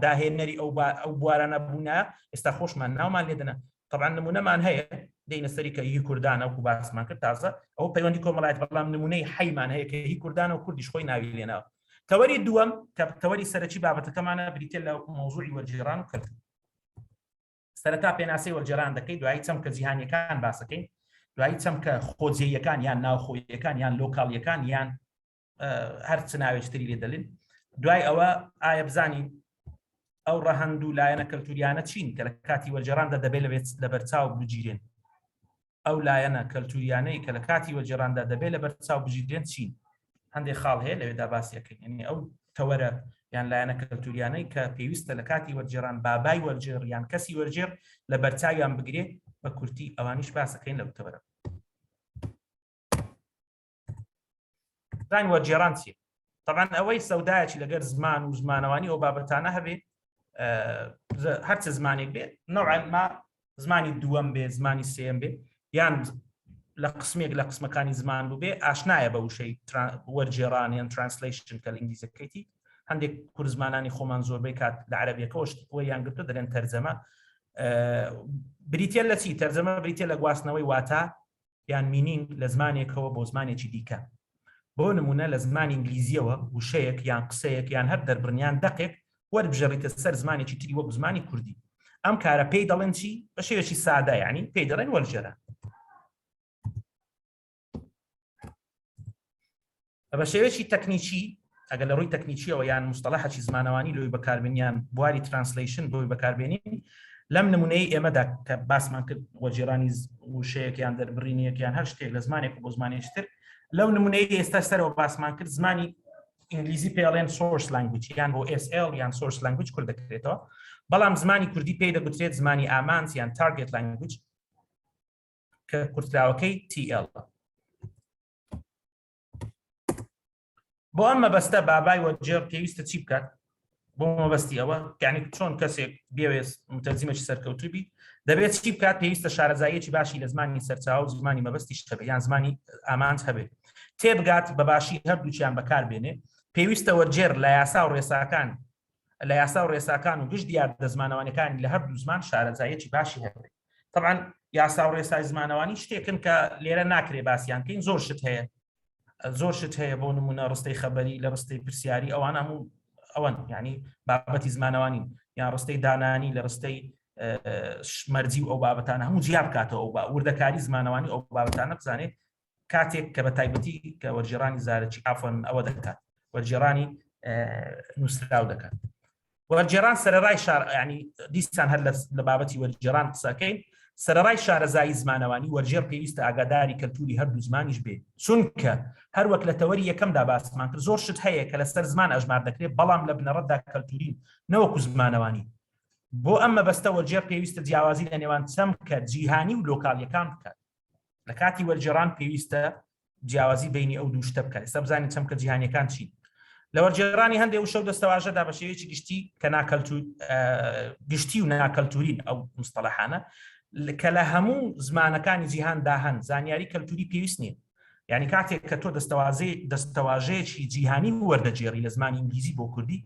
داهێنەری ئەو بوارانە بوونە ئێستا خۆشمان ناومان لێدەنە طبعا نمونەمان هەیە دەینە سەری کە هی کوردانە وەکو باسمان کرد تازە ئەو پەیوەندی کۆمەڵایەت بەڵام نمونەی حەیمان هەیە کە هی کوردانە و کوردیش خۆی ناوی لێنەوە تەوەری دووەم کە تەوەری سەرەکی بابەتەکەمانە بریتێ لە مۆزوعی وەرجێڕان و کەلتور سەرەتا پێناسەی وەرجێڕان دەکەی دوایی چەمکە جیهانیەکان باسەکەین دوایی چەمکە خۆجێیەکان یان ناوخۆیەکان یان لۆکاڵیەکان یان هەر چ ناوێشتری لێ دەڵێن دوای ئەوە ئایا بزانین ئەو ڕەهەند و لایەنە کەلتوریانە چین کە لە کاتی وەرجێڕاندا دەبێت لە بەرچاو بگیرێن ئەو لایەنە کەلتوریانەی کە لە کاتی وەرجێڕاندا دەبێت لە بەرچاو بگیرێن چین هەندێک خاڵ هەیە لەوێدا باسیەکەین یعنی ئەو تەوەرە یان لایەنە کەلتوریانەی کە پێویستە لە کاتی وەرجێڕان بابای وەرجێڕ یان کەسی وەرجێڕ لە بەرچاویان بگرێت بە کورتی ئەوانیش باسەکەین لەو تەوەرە زان وەرجێڕان چیە طبعا ئەوەی سەودایەکی لەگەر زمان و زمانەوانی ئەو بابەتانە هەبێت هەرچە زمانێک بێت نەوعا ما زمانی دووەم بێ زمانی سێم بێ یان لە قسمێک لە قسمەکانی زمان بوو بێ ئاشنایە بە وشەی وەرجێڕانیان ترانسلیشن کە ئینگلیزیەکەیتی هەندێک کورزمانانی خۆمان زۆربەی کات لە عەرەبیەکەوە وەیان گرتو دەرێن تەرجەمە بریتە لە چی تەرجەمە بریتە لە گواستنەوەی واتە یان مینینگ لە زمانێکەوە بۆ زمانێکی دیکە بۆ نمونە لە زمانی ئینگلیزیەوە وشەیەک یان قسەیەک یان هەر دەربڕنیان دەقێک وەربژەڕیتە سەر زمانێکی تری وەک زمانی کوردی ئەم کارە پێی دەڵێن چی بە شێوەیەکی سادە یعنی پێی دەڵێن وەرجێران بە شێوەیەکی تەکنیکی ئەگەر لە ڕووی تەکنیکیەوە یان مستەڵەحێکی زمانەوانی لۆی بەکاربێنیان بواری ترانسلیشن بۆی بەکاربێنین لەم نمونەی ئێمەدا کە باسمان کرد وەرجێڕانی وشەیەک یان دەربڕینیەک یان هەر شتێک لە زمانێک بۆ زمانێکتر لەو نمونەی ئێستا سەرەوە باسمان کرد زمانی ئینگلیزی پێڵێن سۆرس لانگویج یان بۆ SL یان سۆرس لانگویج کورد دەکرێتەوە بەڵام زمانی کوردی پێی دەگوترێت زمانی ئامانج یان تارگێت لانگویج کە کورتراوەکەی TL بۆ ئەم مەبەستە بابای وەرجێڕ پێویستە چی بکات بۆ مەبەستی ئەوە یعنی چۆن کەسێک بێوێت متەرجمێکی سەرکەوتوو بیت دەبێت چی بکات پێویستە شارەزاییەکی باشی لە زمانی سەرچاو و زمانی مەبەستی هەبێت یان زمانی ئامانج هەبێت تێبگات بە باشی هەردووچیان بەکاربێنێ پێویستە وەرجێڕ لە یاسا و ڕێساکان و گشت دیار دەزمانەوانەکانی لە هەردوو زمان شارەزاییەکی باشی هەبێت طبعا یاسا و ڕێسای زمانەوانی شتێکن کە لێرە ناکرێ باسییان کەین زۆر شت هەیە بۆ نمونە ڕستەی خەبەری لە ڕستەی پرسیاری ئەوان هەموو ئەوەن یعنی بابەتی زمانەوانی یان ڕستەی دانانی لە ڕستەی مەرجی و ئەو بابەتانە هەموو جیا بکاتەوە بە وردەکاری زمانەوانی ئەو بابەتانە بزانێت کاتێک کە بە تایبەتی کە وەرجێڕانی زارەکی ئافۆن ئەوە دەکات وەرجێڕانی نووسراو دەکات وەرجێڕان سەرەڕای ینی دیسان هەر لە بابەتی وەرجێڕان قسەکەین سەرەڕای شارەزایی زمانەوانی وەرجێڕ پێویستە ئاگاداری کەلتوری هەردوو زمانیش بێت چونکە هەروەک لە تەوەری یەکەمدا باسمان کرد زۆر شت هەیە کە لەسەر زمان ئەژمار دەکرێت بەڵام لە بنەڕەتدا کەلتورین نەوەکو زمانەوانی بۆ ئەم مەبەستە وەرجێڕ پێویستە جیاوازی لە نێوان چەمکە جیهانی و لۆکاڵیەکان بکات لە کاتی وەرجێڕان پێویستە جیاوازی بینی ئەو دوو شتە بکات ئێستا بزانین چەمکە جیهانیەکان چین لە وەرجێڕانی هەندێک وشە و دەستەواژەدا بە شێوەیەکی گشتی و ناکەلتورین ئەو مستەڵەحانە کە لە هەموو زمانەکانی جیهاندا هەن زانیاری کەلتوری پێویست نیە یعنی کاتێک کە تۆ دەستەواژەیەکی جیهانی وەردەجێڕی لە زمانی ئینگلیزی بۆ کوردی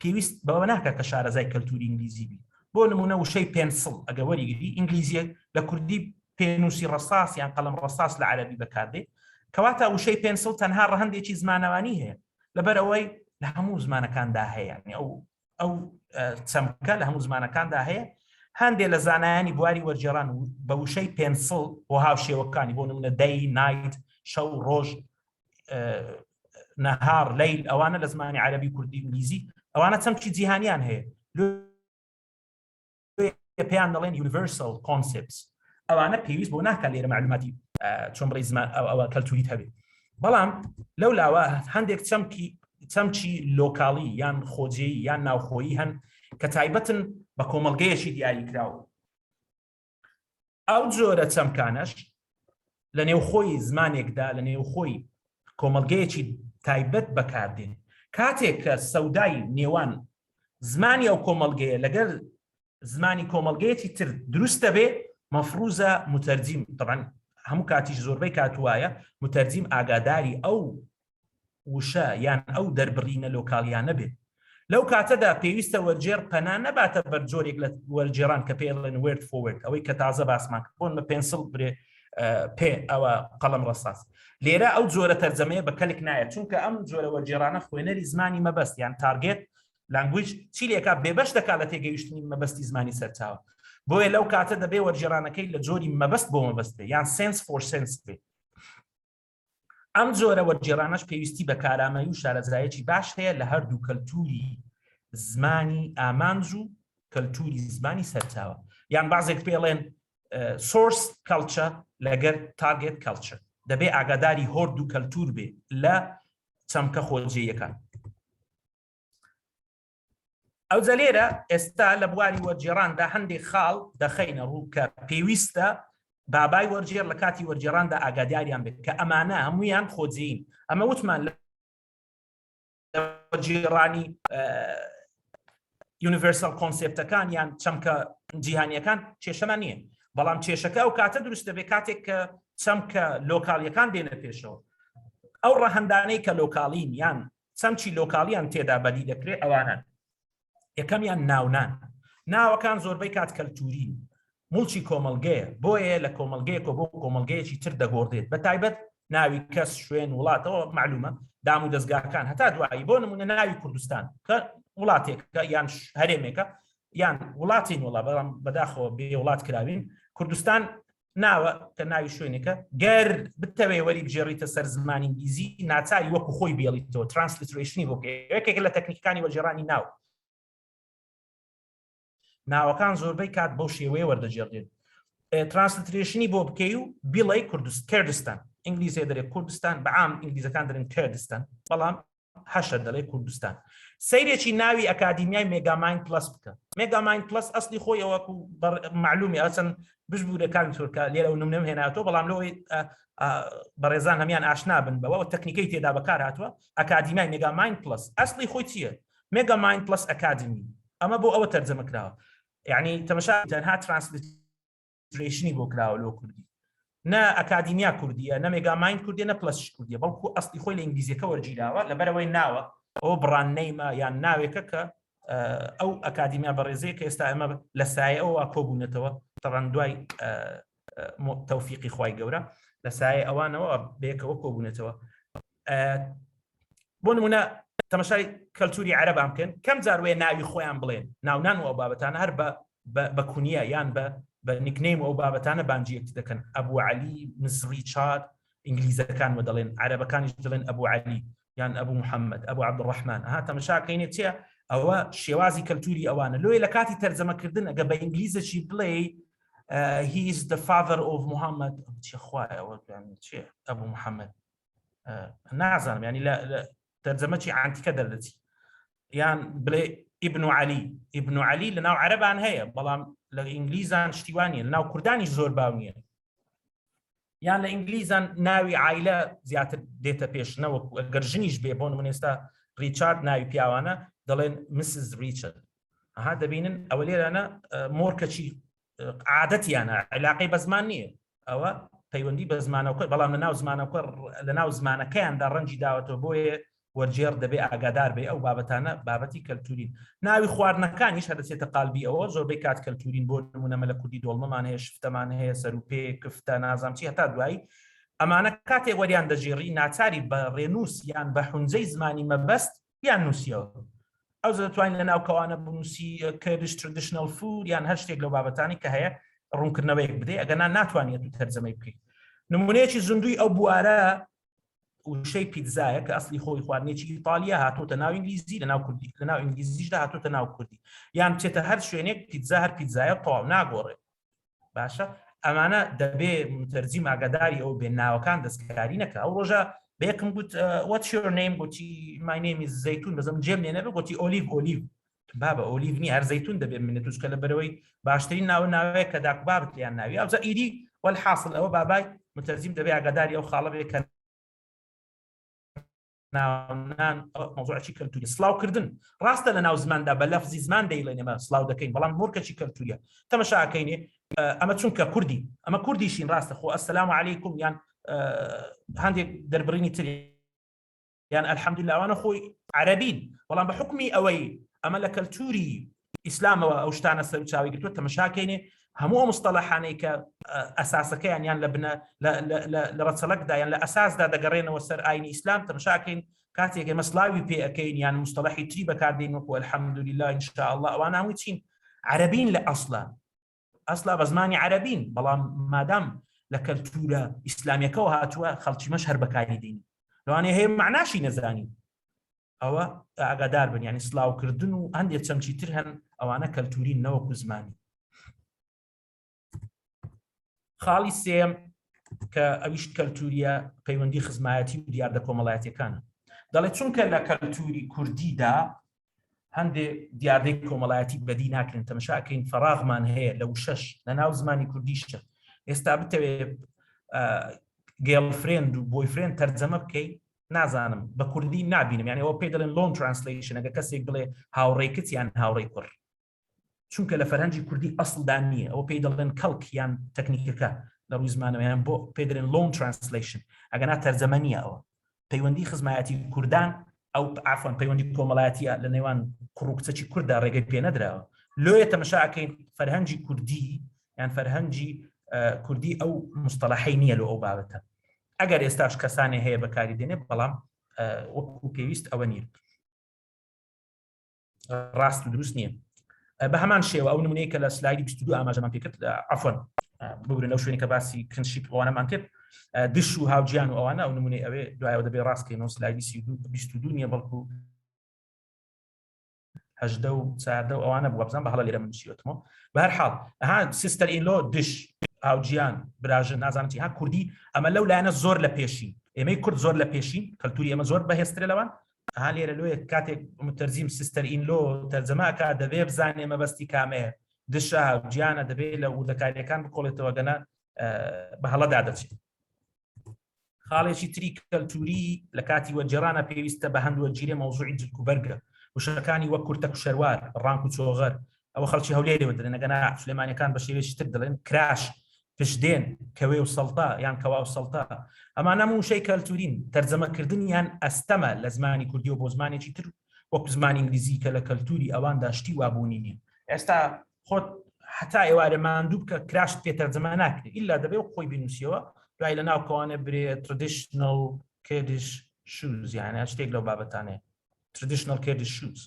پێویست بەوە ناکە کە شارەزای کەلتوری ئینگلیزی بی بۆ نمونە وشەی پێنسڵ ئەگە وەریگری ئینگلیزیە لە کوردی پێنووسی ڕەساس یان قەڵەم ڕەساس لە عەرەبی بەکاردێت کەواتە وشەی پێنسڵ تەنها ڕەهەندێکی زمانەوانی هەیە لەبەر ئەوەی لە هەموو زمانەکاندا هەیە ئەو چەمکە لە هەموو زمانەکاندا هەیە هەندێک لە زانایانی بواری وەرجێڕان بە وشەی پێنسڵ بۆ هاوشێوەکانی بۆ نمونە دەی نایت شەو ڕۆژ نەهار لەیل ئەوانە لە زمانی عەرەبی کوردی ئینگلیزی ئەوانە چەمکی جیهانیان هەیە پێیان دەڵێن یونیڤەرسەل کۆنسێپتس ئەوانە پێویست بۆ ناکات لێرە معلوماتی چۆن بڕی زمان ئەوە کەلتوریت هەبێت بەڵام لەو لاوە هەندێک چەمکی لۆکاڵی یان خۆجێی یان ناوخۆیی هەن کە تایبەتن بە کۆمەڵگەیەکی دیاری کراوە ئەو جۆرە چەمکانەش لە نێوخۆی زمانێکدا لە نێوخۆی کۆمەڵگەیەکی تایبەت بەکاردێن کاتێک کە سەودای نێوان زمانی ئەو کۆمەڵگەیە لەگەڵ زمانی کۆمەڵگەیەکی تر دروستە بێ مەفروزە متەرجیم طبعا هەموو کاتیش زۆربەی کاتوایە متەرجیم ئاگاداری ئەو وشە یان ئەو دەربڕینە لۆکاڵیانە بێت لەو کاتەدا پێویستە وەرجێڕ پەنا نەباتە بەر جۆرێک لە وەرجێڕان کە پێڵێن وێرد فۆرد ئەوەی کە تازە باسمان بۆن بە پێنسڵ برێ پێ ئەوە قەڵەم ڕەساس لێرە ئەو جۆرە تەرجەمەیە بە کەلێک نایە چونکە ئەم جۆرە وەرجێڕانە خوێنەری زمانی مەبەست یان تارگێت لانگویج چی لێکا بێبەش دەکات لە تێگەیشتنی مەبەستی زمانی سەرچاوە بۆیە لەو کاتە دەبێ وەرجێڕانەکەی لە جۆری مەبەست بۆ مەبەست بێ یان سنس فۆر سنس بێ ئەم جۆرە وەرجێڕانەش پێویستی بە کارامەیی و شارەزایەکی باش هەیە لە هەردوو کەلتوری زمانی ئامانج و کەلتوری زمانی سەرچاوە یان بازێک پێڵێن سۆرس کەلچەر لەگەر تارگێت کەلچەر دەبێ ئاگاداری هۆرد و کەلتور بێ لە چەمکە خۆجێیەکان ئەو جەلێرە ئێستا لە بواری وەرجێڕاندا هەندێک خاڵ دەخەینە ڕوو کە پێویستە بابای وەرجێڕ لە کاتی وەرجێڕاندا ئاگاداریان بێت کە ئەمانە هەمویان خۆجێین ئەمە وتمان لە وەرجێڕانی یونیڤەرسەل کۆنسێپتەکان یان چەمکە جیهانیەکان کێشەمان نییە بەڵام کێشەکە ئەو کاتە دروستە بێ کاتێک کە چەمکە لۆکاڵیەکان دێنە پێشەوە ئەو ڕەهەندانەی کە لۆکاڵین یان چەمچی لۆکاڵیان تێدا بەدی دەکرێت ئەوانن یەکەمیان ناوەکان زۆربەی کات کەلتورین مڵچی کۆمەڵگەیە بۆیە لە کۆمەڵگەیەکە بۆ کۆمەڵگەیەکی تر دەگۆڕدێت بە تایبەت ناوی کەس شوێن وڵاتەوە معلومە دام و دەستگاکان هەتا دوایی بۆ نمونە ناوی کوردستان کە وڵاتێکە یان هەرێمێکە یان وڵاتین وڵا بەڵام بەداخەوە بێ وڵات کراوین کوردستان ناوە کە ناوی شوێنێکە گەر بتەوێ وەری بژێڕیتە سەر زمانی ئینگلیزی ناچاری وەکو خۆی بێڵیتەوە ترانسلیتریشنی بۆ یەکێک لە تەکنیکەکانی وەرجێڕانی ناوەکان زۆربەی کات بەو شێوەیە وەردەجێڕدێن ترانسلیتریشنی بۆ بکەی و بیڵێ کوردستان ئینگلیزی دەرێت کوردستان بەعام ئینگلیزەکان دەرێن کوردستان بەڵام هەشە دەڵێ کوردستان سەیرێکی ناوی ئەکادیمیای مێگاماین پلس بکە مێگاماین پلس ئەسلی خۆی ئەوەکو معلومی ئەچەند بژبوورەکانی تورکە لێرە و نمونەم هێناتەوە بەڵام لەوەی بەڕێزان هەمیان ئاشنا بن بەوە تەکنیکەی تێدا بەکار هاتووە ئەکادیمیای مێگاماین پلس ئەسلی خۆی چییە مێگاماین پلس ئەکادمی ئەمە بۆ ئەوە تەرجەمە کراوە یعنی تەماشا تەنها ترانسلیتریشنی بۆ کراوە لۆ کوردی نە ئەکادیمیا کوردیە نە مێگاماین کوردیە نە پلس کوردیە بەڵکو ئەسلی خۆی لە ئینگلیزیەکە وەرگیراوە لەبەرەوەی ناوە ئەو بڕاننەیمە یان ناوێکە کە ئەو ئەکادیمیا بەڕێزەیە کە ئێستا ئەمە لە سایە ئەوە کۆبوونەتەوە تەڕەن دوای تەوفیقی خوای گەورە لە سایە ئەوانەوە بەیەکەوە کۆبوونەتەوە بۆ نمونە تەماشای کەلتوری عەرەبام بکەن کەم جاروێ ناوی خۆیان بڵێن ناونان و ئەو بابەتانە هەر بە کونیە یان بە نیکنەیم و ئەو بابەتانە بانجیەک دەکەن ئەبوو عەلی مصری چاد ئینگلیزەکان وە دەڵێن عەرەبەکانیش دەڵێن ئەبوو عەلی یان ئەبوو محەممەد ئەبوو عەبدوڕەحمان تەماشاکەینێ چیە ئەوە شێوازی کەلتوری ئەوانە لۆی لە کاتی تەرجەمەکردن ئەگە بە ئینگلیزەکی بڵێ he is the father of Muhammad چی خوایە ئەوە چێ ئەبوو محەممەد نازانم ینی لە تەرجەمەکی عانتیکە دەردەچی یان بڵێ ئیبن عەلی لەناو عەرەبان هەیە بەڵام لە ئینگلیزان شتیوانیە لەناو کوردانیش زۆر باو نییە یان لە ئینگلیزان ناوی عایلە زیاتر دێتە پێشنەوە گەر ژنیش بێ بۆ نمونە ئێستا ریچارد ناوی پیاوانە دەڵێن مسز ریچارد دەبینن ئەوە لێرانە مۆرکەچی عادەتیانە علاقەی بە زمان نییە ئەوە پەیوەندی بە زمانەوە بەڵام لەناو زمانەکەیاندا ڕەنجی داوەتەوە بۆیە وەرجێڕ دەبێ ئاگادار بێ ئەو بابەتانە بابەتی کەلتورین ناوی خواردنەکانیش هەدەچێتە قالبی ئەوە زۆربەی کات کەلتورین بۆ نمونە مە لە کوردی دۆڵمەمان هەیە شفتەمان هەیە سەروپێ کفتە نازام چی هەتا دوایی ئەمانە کاتێک وەریان دەژێڕی ناچاری بە ڕێنووس یان بە حونجەی زمانی مەبەست یان نووسیەوە ئەو دەتوانین لە ناوکەوانە بنووسی کردش ترادیشنەل فود یان هەر شتێک لەو بابەتانی کە هەیە ڕوونکردنەوەیەک بدەیت ئەگەنا ناتوانێت تەرجەمەی بکەیت نمونەیەکی زوندوی ئەو بوارە وشەی پیتزایە کە ئەسلی خۆی خواردنێکی ئیتالیا هاتوۆتە ناو ئینگلیزی لەناو کوردی لەناو ئینگلیزیشدا هاتوۆتە ناو کوردی یان بچێتە هەر شوێنێک پیتزا هەر پیتزایە تەواو ناگۆڕێت باشە ئەمانە دەبێ متەرجیم ئاگاداری ئەو بێ ناوەکان دەستکاری نەکە ئەو ڕۆژە بەیەکم گوت what's your name گوتی my name is زەیتون بەزەم جێم لێ نەبێ گوتی ئۆلیڤ بابە ئۆلیڤ نی هەر زەیتون دەبێ منێت توشکە لە بەرەوەی باشترین ناوەیە کە داک بابت لیان ناوی ئەوزە ئیدی والحاصل ئەوە بابای متەرجیم دەبێ ئاگاداری ئەو خاڵە بێ کە ناونان مۆزوعی کەلتوری سڵاوکردن ڕاستە لە ناو زماندا بە لەفزی زمان دەیڵێنەمە سڵاو دەکەین بەڵام مۆرکەچی کەلتوریە تەماشاکەینێ ئەمە چونکە کوردی ئەمە کوردیشین ڕاستە خۆ ئەسەلام عەلەیکوم یان هەندێک دەربڕینی تری یان ئەلحەمدولله ئەوانە خۆی عەرەبین بەڵام بە حکمی ئەوەی ئەمە لە کەلتوری ئیسلامەوە ئەو شتانە سەر چاوی گرتووە تەماشاکەینێ هەموو مستەڵەحانەی کە ئەساسەکەیان یان لە ڕەچەڵەکدا یان لە ئەساسدا دەگەڕێنەوە سەر ئاینی ئیسلام تەماشاکەین کاتێک ئێمە سڵاوی پێ ئەەکەین یان مستەڵەحی تری بەکاردێن وەکو ئەلحەمدولله ئینشاءالله ئەوانە هەمووی چین عەرەبین لە ئەسڵا بە زمانی عەرەبین بەڵام مادام لە کەلتورە ئیسلامیەکەەوە هاتووە خەڵکیمەش هەر بەکاری دێنی لەوانەیە هەیە معناشی نەزانین ئەوە ئاگادار بن ینی سڵاوکردن و هەندێک چەمچی تر هەن ئەوانە کەلتورین نەوەکو زمانی خاڵی سێم کە ئەویش کەلتوریە پەیوەندی خزمایەتی و دیاردە کۆمەڵایەتیەکانە دەڵێت چونکە لە کەلتوری کوردیدا هەندێک دیاردەی کۆمەڵایەتی بەدی ناکرێن تەماشاکەین فەراغمان هەیە لە وشەش لە ناو زمانی کوردیشە ئێستا بتەوێت گێڵفرێند و بۆیفرێند تەرجەمە بکەیت نازانم بە کوردی نابینم یعنی ئەوە پێی دەڵێن لۆن ترانسلیشن ئەگە کەسێک بڵێ هاوڕێی کچ یان هاوڕێی کوڕ چونکە لە فەرهەنگی کوردی ئەسڵدا نییە ئەوە پێی دەڵێن کەڵک یان تەکنیکەکە لە ڕووی زمانەوەیان بۆ پێدرێن لۆنگ ترانسلیشن ئەگەنا تەرجەمە نییە ئەوە پەیوەندی خزمایەتی کوردان ئەو عفوان پەیوەندی کۆمەڵایەتیە لە نێوان کوڕ و کچەی کووردا ڕێگەی پێ نەدراوە لۆیە تەمەشاکەین فەرهەنگی کوردی یان فەرهەنگی کوردی ئەو مستەلاحەی نییە لە ئەو بابەتە ئەگەر ئێستاش کەسانێ هەیە بەکاری دێنێ بەڵام وەکو پێویست ئەوە نییە ڕاست و دروست نییە بە هەمان شێوە ئەو نمونەیە کە لە سلایدی 22 ئاماژەمان پێ کرد عفوان بگرن لەو شوێنی کە باسی کنشیپ ئەوانەمان کرد دش و هاوجیان و ئەوانە ئەو نمونەی ئەوێ دوایەوە دەبێت ڕاستکەینەوە سلایدی 22 نییە بەڵکو 18 و 14 ئەوانە بووە بزان بە هەڵە لێرە من شیوتمەوە بە هەر حاڵ ئەها سیستەر ئینلۆ دش هاوجیان براژن نازانم چی ها کوردی ئەمە لەو لایەنە زۆر لە پێشین ئێمەی کورد زۆر لە پێشین کەلتوری ئەمە زۆر بەهێزترە لەوان ها لێرە لۆیە کاتێک متەرجیم سیستەر ئینلۆ تەرجەماکە دەبێ بزانێ مەبەستی کامەیە دشە هاوجیانە دەبێت لە وردەکاریەکان بکۆڵێتەوە گەنە بە هەڵەدا دەچێت خاڵێکی تری کەلتوری لە کاتی وەرجێڕانە پێویستە بە هەندووە گیرێ مەوزوعی جلک و بەرگە وشەکانی وەک کورتەک و شەروار ڕانک و چۆغەر ئەوە خەڵکی هەولێرەوە دەڵێن ئەگەنا سلێمانیەکان بە شێوەیەکی تر دەڵێن کراش پشدێن کەوێ و سەڵتا یان کەوا و سەڵتا ئەمانە هەموو شەی کەلتورین تەرجەمەکردنیان ئەستەمە لە زمانی کوردی و بۆ زمانێکی تر وەکو زمانی ئینگلیزی کە لە کەلتوری ئەوان داشتی وابوونی نیە ئێستا خۆت هەتا ئێوارە ماندوو بکە کراشت پێ تەرجەمە ناکرێت ئیلا دەبێت خۆی بنووسیەوە دوای لە ناو کەوانە برێ traditional Kurdish shoes یانە شتێک لەو بابەتانەیە traditional Kurdish shoes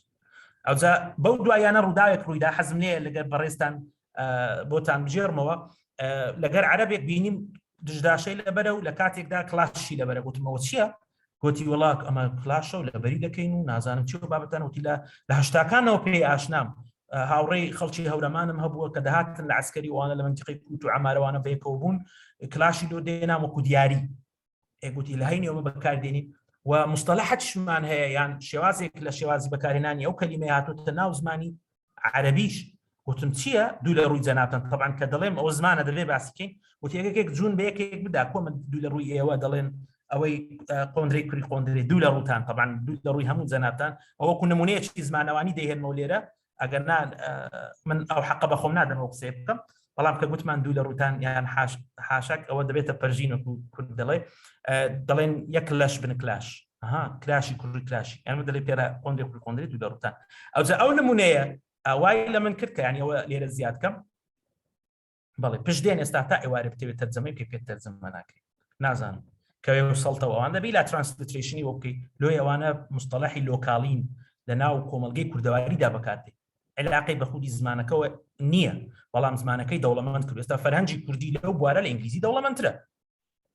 ئەوجا بەو دوایانە ڕووداوێک ڕوویدا حەزم لێیە لەگەر بەڕێستان بۆتان بژێڕمەوە لەگەر عەرەبێک بینیم دژداشەی لەبەرە و لە کاتێکدا کلاشی لەبەرە گوتمەوە چییە؟ گوتی وڵات ئەمە کلاشە و لەبەری دەکەین و نازانم چی و بابەتان وتی لە هەشتاکانەوە پێی ئاشنام هاوڕێی خەڵکی هەورەمانم هەبووە کە دەهاتن لە عسکەری وانە لە منتیقی کووت و عەمارەوانە بەیەکەوە بوون کلاشی لۆ دێنام وەکو دیاری گوتی لە هەینەوە بەکاردێنین و مستەلاحەتشمان هەیە یان شێوازێک لە شێوازی بەکارهێنانی ئەو کەلیمەی هاتووەتە ناو زمانی عەرەبیش گوتم چییە دوو لە ڕووی جەنابەتان طبعاً کە دەڵێم ئەو زمانە دەبێ باسیکەین وتی یەکێک جوون بە یەکێک بدا کۆ من دوو لە ڕووی ئێوە دەڵێن ئەوەی قۆندرەی کوری قۆندرەی دوو لە ڕووتان طبعاً دوو لە ڕووی هەموو جەنابەتان ئەوەکو نمونەیەکی زمانەوانی دەیهێنمەوە لێرە ئەگەر من ئەو حەقە بە خۆم نادەنەوە قسەی بکەم بەڵام کە گوتمان دوو لە ڕووتان یان حاشاک ئەوە دەبێتە پەرژین وەکو کورد دەڵێن یەک لەش بن کلاش کلاشی کوڕی کلاشی ئەمە دەڵێ پێرە قۆندرێک کوڕی قۆندرێک دوو لە ڕووتان ئەوجا ئەو نمونەیە وای لە من کرد کە یانی ئەوە لێرە زیاد کەم بەڵێ پشدێن ئێستا تا ئێوارە بتەوێت تەرجەمەی پێ تەرجەمە ناکرێت نازانم کەوێ و سەڵتەوە ئەوان دەبی لە ترانسلیتریشنی وە بکەیت لۆی ئەوانە مستەلاحی لۆکاڵین لە ناو کۆمەلگەی کوردەواریدا بەکاردێت علاقەی بە خودی زمانەکەەوە نییە بەڵام زمانەکەی دەوڵەمەند کرد ئێستا فەرهەنگی کوردی لەو بوارە لە ئینگلیزی دەوڵەمەندترە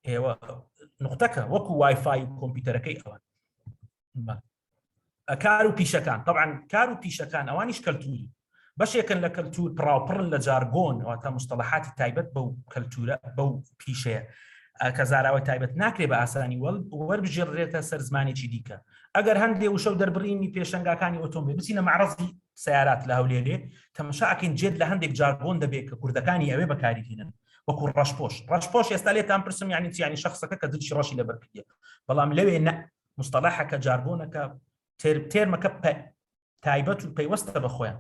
ئێوە نقطەکە وەکو وایفای کۆمپیوتەرەکەی ئەوان کار و پیشەکان طبعاً کار و پیشەکان ئەوانیش کەلتوری بەشێکن لە کەلتور پڕاوپڕن لە جارگۆن ئەواتە مستەلاحاتی تایبەت بەو کەلتورە بەو پیشەیە کە زاراوە تایبەت ناکرێت بە ئاسانی وەربژێڕێتە سەر زمانێکی دیکە ئەگەر هەندێ وشە و دەربڕینی پێشەنگاکانی ئۆتۆمبیل بچینە معرەزی سیارات لە هەولێرێ تەماشاکەین جێت لە هەندێک جارگۆن دەبێت کە کوردەکانی ئەوێ بەکاریهێنن وەکو ڕەشپۆش ئێستا لێتان پرسم یعنی چی یعنی شخصەکە کە دڵی ڕەشی لەبەر کردێت بەڵام لەوێ نە مستەلاحەکە جارگۆنەکە تێرمەکە تایبەت و پەیوەستە بە خۆیان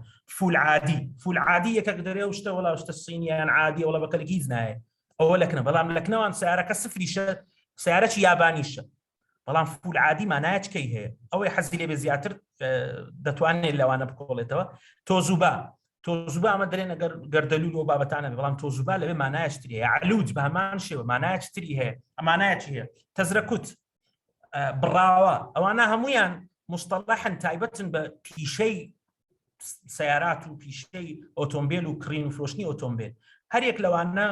فول عادی یەکێک دەرێ شتە وڵا شتە سینیان عادی وڵا بەکەلگی هیچ نایە ئەوە لەکنە بەڵام لەکنەوان سیارەکە سفریشە سیارەکی یابانیشە بەڵام فول عادی مانایەکەی هەیە ئەوەی حەزی لێ بێ زیاتر دەتوانێت لەوانە بکۆڵێتەوە تۆزوبا ئەمە دەرێنە گەردەلوول و بابەتانە بەڵام تۆزوبا لەوێ مانایەکتری هەیە علوج بە هەمان شێوە مانایەکتری هەیە ئەمانایەکی هەیە تەزرەکوت بڕاوە ئەوانە هەمویان مستەلاحن تایبەتن بە پیشەی سیارات و پیشەی ئۆتۆمبیل و کڕین و فرۆشتنی ئۆتۆمبیل هەرێک لەوانە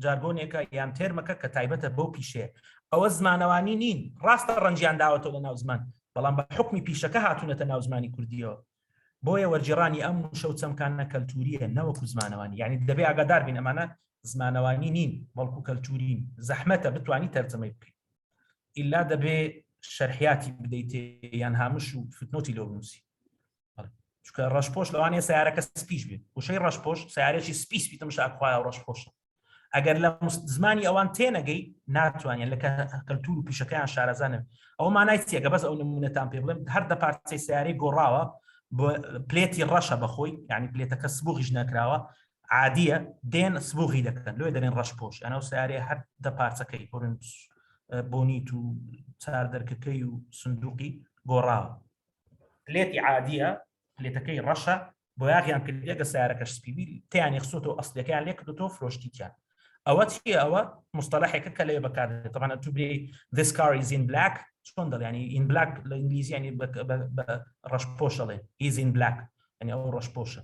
جارگۆنێکە یان تێرمەکە کە تایبەتە بەو پیشەیە ئەوە زمانەوانی نین ڕاستە ڕەنجیان داوەتەوە لە ناو زمان بەڵام بە حکمی پیشەکە هاتوونەتە ناو زمانی کوردیەوە بۆیە وەرجێڕانی ئەم شەو چەمکانە کەلتوریە نەوەکو زمانەوانی یعنی دەبێ ئاگادار بین ئەمانە زمانەوانی نین بەڵکو کەلتورین زەحمەتە بتوانی تەرجەمەی بکەیت ئیلا دەبێ شەرحیاتی بدەیت یان هامش و فتنۆتی لەو بنووسی چونکە ڕەشپۆش لەوانەیە سیارەکە سپیش بێت وشەی ڕەشپۆش سیارێکی سپیس بیتم شاخوایە و ڕەشپۆشە ئەگەر لە زمانی ئەوان تێنەگەی ناتوانین لە کەلتور و پیشەکەیان شارەزانن ئەو مانای چیەکە بەس ئەو نمونەتان پێ بڵێم هەر دە پارچەی سیارەی گۆڕاوە پلێتی ڕەشە بەخۆی یعنی پلێتەکە سبوغیش نەکراوە عادیە دێن سبوغی دەکەن لێ دەرێن ڕەشپۆش ئەنە سیارێ هەر دە پارچەکەی پڕن بۆنیت و چار دەرکەکەی و سندوقی گۆڕاوە پلێتی عادیە پلێتەکەی ڕەشە بۆ یاغیان کرد ئەگە سیارەکەش سپیبی تیان یخسۆتەوە ئەسلەکەیان لێ کردوتەوە فرۆشتیتیان ئەوە چیە ئەوە مستەلەحێکە کە لێ بەکاردێت طبعاً تو بێ this car is in black چۆن دەڵێ ینی in black لە ئینگلیزی ینی بە ڕەشپۆش دەڵێن is in black ینی ئەو ڕەشپۆشە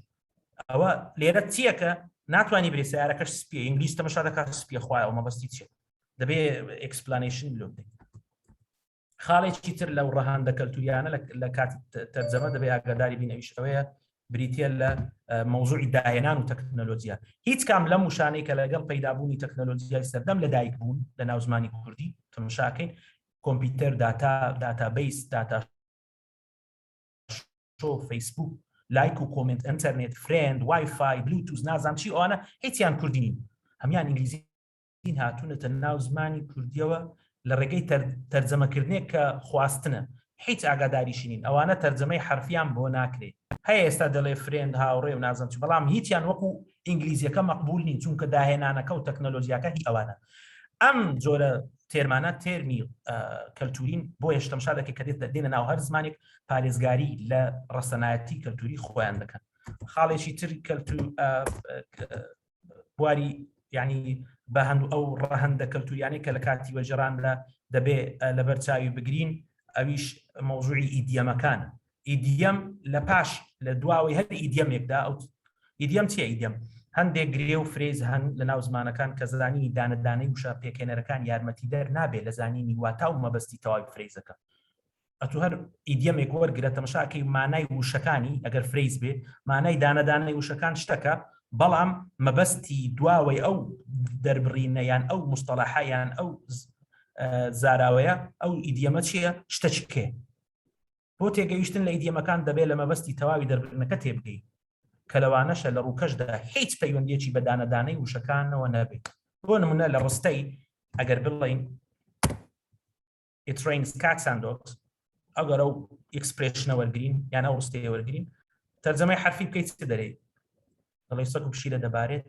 ئەوە لێرە چیەکە ناتوانانی برێ سیارەکەش سپیە ئینگلیز تەمەشا دەکات سپیە خوایە ئەو مەبەستی چێت دەبێ ئێکسپلانیشن لۆ بدەین خاڵێکی تر لەو ڕەهاندە کەلتوریانە لە کاتی تەرجەمە دەبێ ئاگاداری بینەویش ئەوەیە بریتە لە مەوزوعی داهێنان و تەکنۆلۆژیا هیچ کام لەم وشانەی کە لەگەڵ پەیدابوونی تەکنۆلۆژیای سەردەم لە دایک بوون لە ناو زمانی کوردی تەماشاکەین کۆمپیوتەر داتابیس داتا شۆ فەیسبوک لایک و کۆمنت ئینتەرنێت فرێند وایفای بلوتوز نازانم چی ئەوانە هیچیان کوردی نین هەمیان ئینگلیزین هاتوونەتە ناو زمانی کوردیەوە لە ڕێگەی تەرجەمەکردنێک کە خواستنە هیچ ئاگاداریشی نین ئەوانە تەرجەمەی حرفیان بۆ ناکرێت هەیە ئێستا دەڵێ فرێند هاوڕێ و نازانم چی بەڵام هیچیان وەکو ئینگلیزیەکە مەقبول نین چونکە داهێنانەکە و تەکنۆلۆژیاکە هی ئەوانە ئەم جۆرە تێرمانە تێرمی کەلتورین بۆ هێشتەمشا دەکەی کە دێنە ناو هەر زمانێک پارێزگاری لە ڕەسەنایەتی کەلتوری خۆیان دەکەن خاڵێکی تر بواری یعنی بە هەندوو ئەو ڕەهەندە کەلتوریانەی کە لە کاتی وەجێڕاندا دەبێ لە بەرچاوی بگرین ئەویش مەوزوعی ئیدیەمەکان ئیدیەم لە پاش لە دواوەی هەر ئیدیەمێکدا ئەو ئیدیەم چیە ئیدیەم هەندێک گرێ و فرێز هەن لە ناو زمانەکان کە زانینی دانەدانەی وشە پێکێنەرەکان یارمەتی دەر نابێت لە زانینی واتا و مەبەستی تەواوی فرێزەکە ئەتو هەر ئیدیەمێک وەرگرە تەماشاکەی مانای وشەکانی ئەگەر فرێز بێ مانای دانەدانەی وشەکان شتەکە بەڵام مەبەستی دواوەی ئەو دەربڕینەیان ئەو مستەلاحایان ئەو زاراوەیە ئەو ئیدیەمە چییە شتە چکێ بۆ تێگەیشتن لە ئیدیەمەکان دەبێت لە مەبەستی تەواوی دەربڕینەکە تێبگەی کە لەوانەشە لە ڕووکەشدا هیچ پەیوەندیەکی بە دانەدانەی وشەکانەوە نەبێت بۆ نمونە لە ڕستەی ئەگەر بڵین it rains cats and dogs ئەگەر ئەو ئەکسپرێشنە وەرگرین یان ئەو ڕستەیە وەرگرین تەرجەمەی حرفی بکەیت چ دەرێت دەڵێ سەگ و پشیلە دەبارێت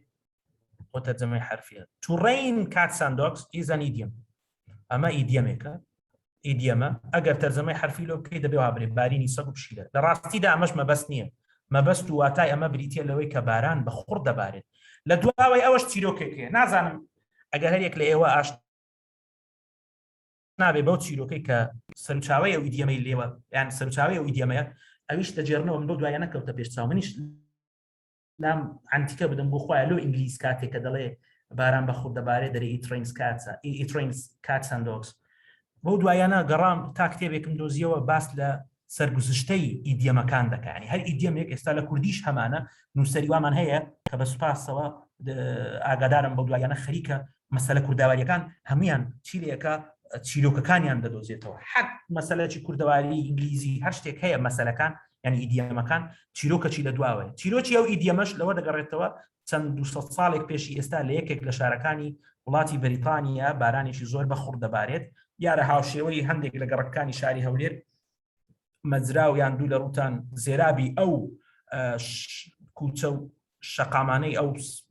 بۆ تەرجەمەی حرفیە to rain cats and dogs is an idiom ئەمە ئیدیەمێکە ئیدیەمە ئەگەر تەرجەمەی حرفی لۆ بکەیت دەبێ وابرێت بارینی سەگ و پشیلە لە ڕاستیدا ئەمەش مەبەست نییە مەبەست و واتای ئەمە بریتە لەوەی کە باران بە خوڕ دەبارێت لە دواوەی ئەوەش چیرۆکێکەیە نازانم ئەگەر هەرێک لە ئێوە ئاش نابێ بەو چیرۆکەی کە سەرچاوی ئەو ئیدیەمەی لێوە یان سەرچاوی ئەو ئیدیەمەیە ئەویش دەجێڕنەوە من بۆ دوایە نەکەوتە پێش چاو منیش لام ئەنتیکە بدەم بۆ خۆیان لۆ ئینگلیز کاتێک کە دەڵێ باران بە خوڕ دەبارێت دەرێ it rains cats and dogs بۆ دوایانە گەڕام تا کتێبێکم دۆزیەوە باس لە سەرگوزشتەی ئیدیەمەکان دەکانی هەر ئیدیەمێک ئێستا لە کوردیش هەمانە نووسەری وامان هەیە کە بە سوپاسەوە ئاگادارم بە دوایانە خەریکە مەسەلە کورداواریەکان هەمویان چیلەکە چیرۆکەکانیان دەدۆزێتەوە حەق مەسەلەی کوردەواری ئینگلیزی هەر شتێک هەیە مەسەلەکان یعنی ئیدیەمەکان چیرۆکەچی لە دواوە چیرۆکی ئەو ئیدیەمەش لەوە دەگەڕێتەوە چەند 200 ساڵێک پێشی ئێستا لە یەکێک لە شارەکانی وڵاتی بەریتانیا بارانێکی زۆر بە خوڕ دەبارێت یارە هاوشێوەی هەندێک لە گەڕەکانی شاری هەولێر مەجرا و یان دوو لە ڕوتان زێرابی ئەو کوچە و شەقامانەی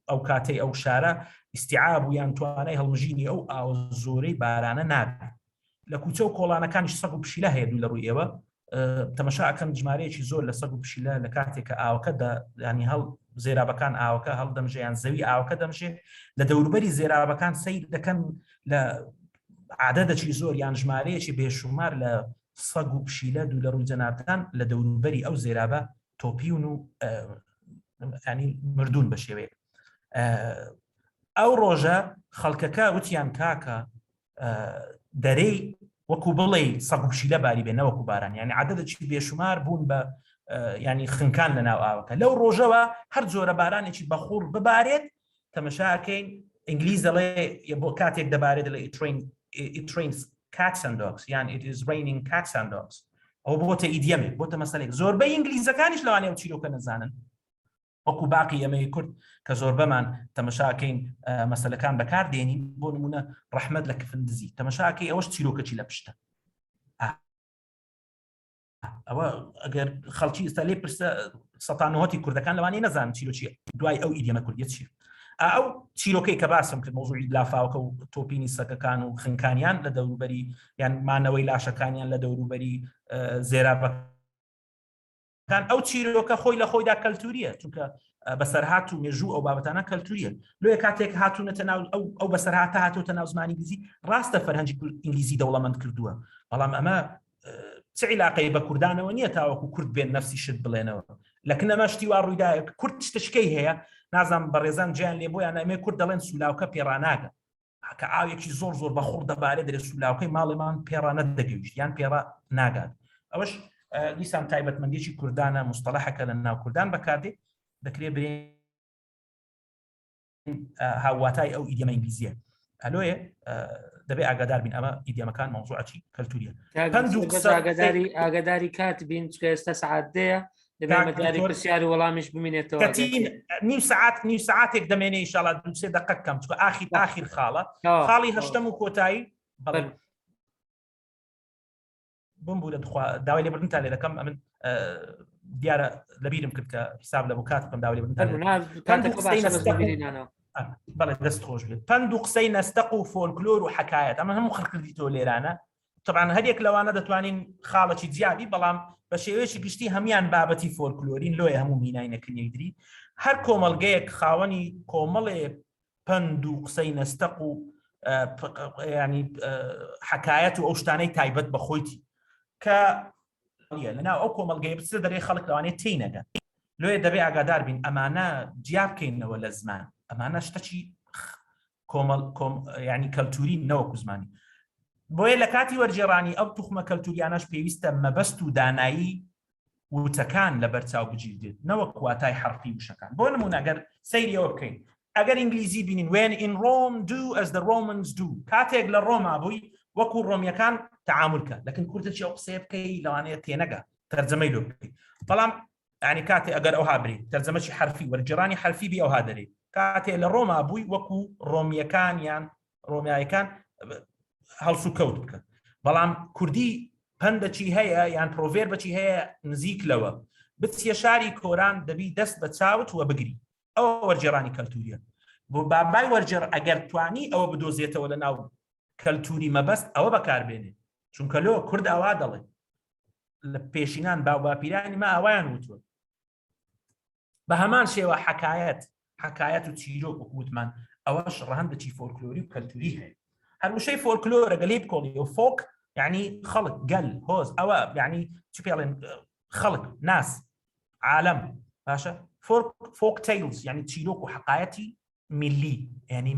ئەو کاتەی ئەو شارە ئیستیعاب و یان توانای هەڵمژینی ئەو ئاوە زۆرەی بارانە نابێت لە کوچە و کۆڵانەکانیش سەگ و پشیلە هەیە دوو لە ڕووی ئێوە تەماشا ئەکەم ژمارەیەکی زۆر لە سەگ و پشیلە لە کاتێککە ئاوەکە ینی هەڵ زێرابەکان ئاوەکە هەڵدەمژێیان زەوی ئاوەکە دەمژێ لە دەوروبەری زێرابەکان سەیر دەکەن لە عادەدەکی زۆر یان ژمارەیەکی بێشومار لە سەگ و پشیلە دوو لە ڕووی جەنابەکان لە دەوروبەری ئەو زێرابە تۆپیون و ینی مردوون بە شێوەیە ئەو ڕۆژە خەڵکەکە وتیان کاکە دەرەی وەکو بڵێ سەگ و پشیلە باری بێ نەوەکو باران یعنی عادەدەکی بێشومار بوون بە ینی خنکان لە ناو ئاوەکە لەو ڕۆژەوە هەر جۆرە بارانێکی بەخوڕ ببارێت تەمەشاکەین ئینگلیز دەڵێ بۆ کاتێک دەبارێت دەڵێ it rains cats and dogs یان it is raining cats and dogs ئەو بۆتە ئیدیەمێک بۆتە مەسەلێک زۆربەی ئینگلیزەکانیش لەوانەیە و چیرۆکە نەزانن وەکو باقی ئەمەی کورد کە زۆر بەمان تەمەشاکەین مەسەلەکان بەکاردێنین بۆ نمونە ڕەحمەت لە کفندزی تەمەشاکەی ئەوەش چیرۆکەچی لە پشتە ئەوە ئەگەر خەڵکی ئێستا لێ پرسە ١٩ کوردەکان لەوانەیە نەزانن چیرۆکی دوای ئەو ئیدیەمە کوردیە چیە. ئەو چیرۆکەی کە باسم کرد مۆزوعی لافاوکە و تۆپینی سەکەکان و خنکانیان لە دەوروبەری یان مانەوەی لاشەکانیان لە دەوروبەری زێرابەکان ئەو چیرۆکە خۆی لە خۆیدا کەلتوریە چونکە بەسەرهات و مێژوو ئەو بابەتانە کەلتوریە. لێ کاتێک هاتوونەتە ناو ئەو بەسەرهاتە هاتوتە ناو زمانی ئینگلیزی ڕاستە فەرهەنگی ئینگلیزی دەوڵەمەند کردووە بەڵام ئەمە چ عیلاقەی بە کوردانەوە نییە تاوەکو کورد بێن نەفسی شت بڵێنەوە لەکن ئەمە شتی وا ڕوویدایە کورد شتشکەی هەیە نازانم بە ڕێزان گیان لێ بۆیان ئەمێ کورد دەڵێن سولااوکە پێڕاناگە کە ئاوێکی زۆر زۆر بە خوڕ دەبارێت دەرێ سولااوکەی ماڵێمان پێڕانە دەگەویست یان پێڕ ناگات. ئەوەش دیسان تایبەتمەندێکی کوردانە مستەلاحەکە لە ناو کوردان بەکاردێت دەکرێت برێن هاواتای ئەو ئیدیەمە ئینگلیزیە. هەلۆیە دەبێ ئاگادار بین ئەمە ئیدیەمەکان مەوزوعی کەلتوریە. ئاگاداری کات بین چکە ئێستا سەعاتەیە دەبێت پرسیاری وەڵامیش بمینێتەوە نیم ساعتێک دەمێنێ ئینشاڵڵا 2-3 دقە بکەم چکە ئاخیر خاڵی هەشتەم و کۆتایی بم بوو داوای لێبردن تا لێ دەکەم ئەمن دیارە لەبیرم کرد کە حساب لە بۆ کات بکەم داوای لێبردن بەڵێ دەست خۆش بێت. پند و قسەی نەستەق و فۆلکلۆر و حکایەت ئەمە هەموو خەرکردیتەوە لێرانە طبعاً هەرێک لەوانە دەتوانین خاڵێکی جیابی بەڵام بە شێوەیەکی گشتی هەمان بابەتی فۆلکلۆرین لۆیە هەموو میناینەکردی هەر کۆمەڵگەیەک خاوەنی کۆمەڵێ پند و قسەی نەستەق و ینی حکایەت و ئەو شتانەی تایبەت بە خۆیتی کە لەناو ئەو کۆمەڵگەی بچە دەرێ خەڵک لەوانێت تێی نەگەن لۆیە دەبێ ئاگادار بین ئەمانە جیاب بکەینەوە لە زمان ئەمانە شتەکی ینی کەلتوری نەوەکو زمانی بۆیە لە کاتی وەرجێڕانی ئەو توخمە کەلتوریانەش پێویستە مەبەست و دانایی وتەکان لە بەرچاو بگیردێت نەوەک واتای حرفی وشەکان. بۆ نمونە ئەگەر سەیریەوە بکەین ئەگەر ئینگلیزی بینین when in Rome do as the Romans do کاتێک لە ڕۆما بووی وەکو ڕۆمیەکان تەعاملکە لەکن کوردەچی ئەو قسەیە بکەی لەوانەیە تێنەگە تەرجەمەی لۆ بکەی بەڵام ینی کاتێ ئەگەر ئەوها بری تەرجەمەی حرفی وەرجێڕانی حرفی بی ئەوها دەرێت کاتێ لە ڕۆما بووی وەکو ڕۆمیەکان یان ڕۆمیایەکان هەڵسو کەوت بکە بەڵام کوردی پندەچی هەیە یان پرۆڤێربەچی هەیە نزیک لەوە بچیە شاری کۆران دەبی دەست بە چاوت وە بگری ئەوە وەرجێڕانی کەلتوریە بۆ بابای وەرجێڕ ئەگەر توانی ئەوە بدۆزێتەوە لە ناو کەلتوری مەبەست ئەوە بەکاربێنێ چونکە لۆ کورد ئەوا دەڵێ لە پێشینان باوباپیرانی ما ئەویان وتوە بە هەمان شێوە حکایەت و چیرۆک وکوتمان ئەوەش ڕەهەندێکی فۆلکلۆری و کەلتوری هەیە هەروشەی فۆلکلۆرە گەلێ بکۆڵی و فۆک یعنی خەڵک گەل هۆز ئەوە یعنی چ پێڵێن خەڵک ناس عالم باشە فۆک تەیلز یعنی چیرۆک و حقایەتی میلی یعنی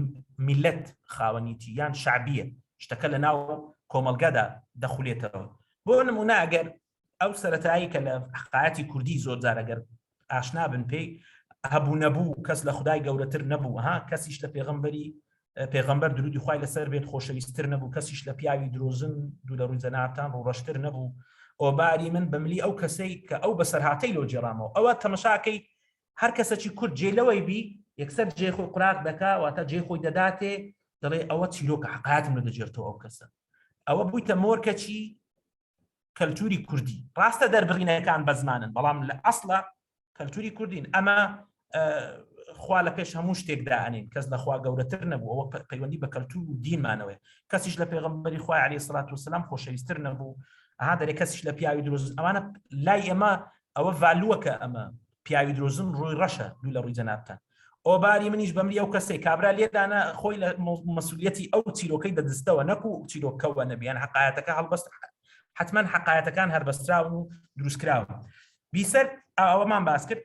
میلەت خاوەنیتی یان شعبیە شتەکە لە ناو کۆمەڵگەدا دەخولێتەوە بۆ نمونە ئەگەر ئەو سەرەتایی کە لە حقایەتی کوردی زۆر جار ئەگەر ئاشنا بن پێی هەبوو نەبوو کەس لە خودای گەورەتر نەبوو ها کەسیش لە پێغەمبەر درودی خوای لەسەر بێت خۆشەویستتر نەبوو کەسیش لە پیاوی درۆزن دوو لە ڕووی جەنابتان ڕوڕەشتر نەبوو ئۆباری من بەملی ئەو کەسەی کە ئەو بەسەرهاتەی لۆ جێڕامەوە ئەوە تەمەشاکەی هەر کەسێکی کورد جێلەوەی بی یەکسەر جێخۆی قوراک دەکا واتە جێخۆی دەداتێ دەڵێ ئەوە چیرۆکە حقایەتم لە دەجێرتەوە ئەو کەسە ئەوە بوویتە مۆرکەچی کەلتوری کوردی ڕاستە دەربڕینەکان بە زمانن بەڵام لە ئەسڵە کەلتوری کوردین ئەمە خوا لە پێش هەموو شتێکدا ئەنین کەس لەخوا گەورەتر نەبوو ئەوە پەیوەندی بە کەلتور و دینمانەوەی کەسیش لە پێغەمبەری خوای عەلەیهی سەڵات وسەلام خۆشەویستتر نەبوو ئەها دەرێ کەسیش لە پیاوی درۆزن ئەوانە لای ئێمە ئەوە ڤالووەکە ئەمە پیاوی درۆزن ڕووی ڕەشە دوو لە ڕووی جەنابتان ئۆباری منیش بەمری ئەو کەسەی کابرا لێدانە خۆی لە مەسئولیەتی ئەو چیرۆکەی دەدەستەوە نەکو چیرۆکەوە نەبیان حقایەتەکە هەڵبەست حتمما حقایەتەکان هەربەستراون و دروستکراون بیسەر ئەوەمان باس کرد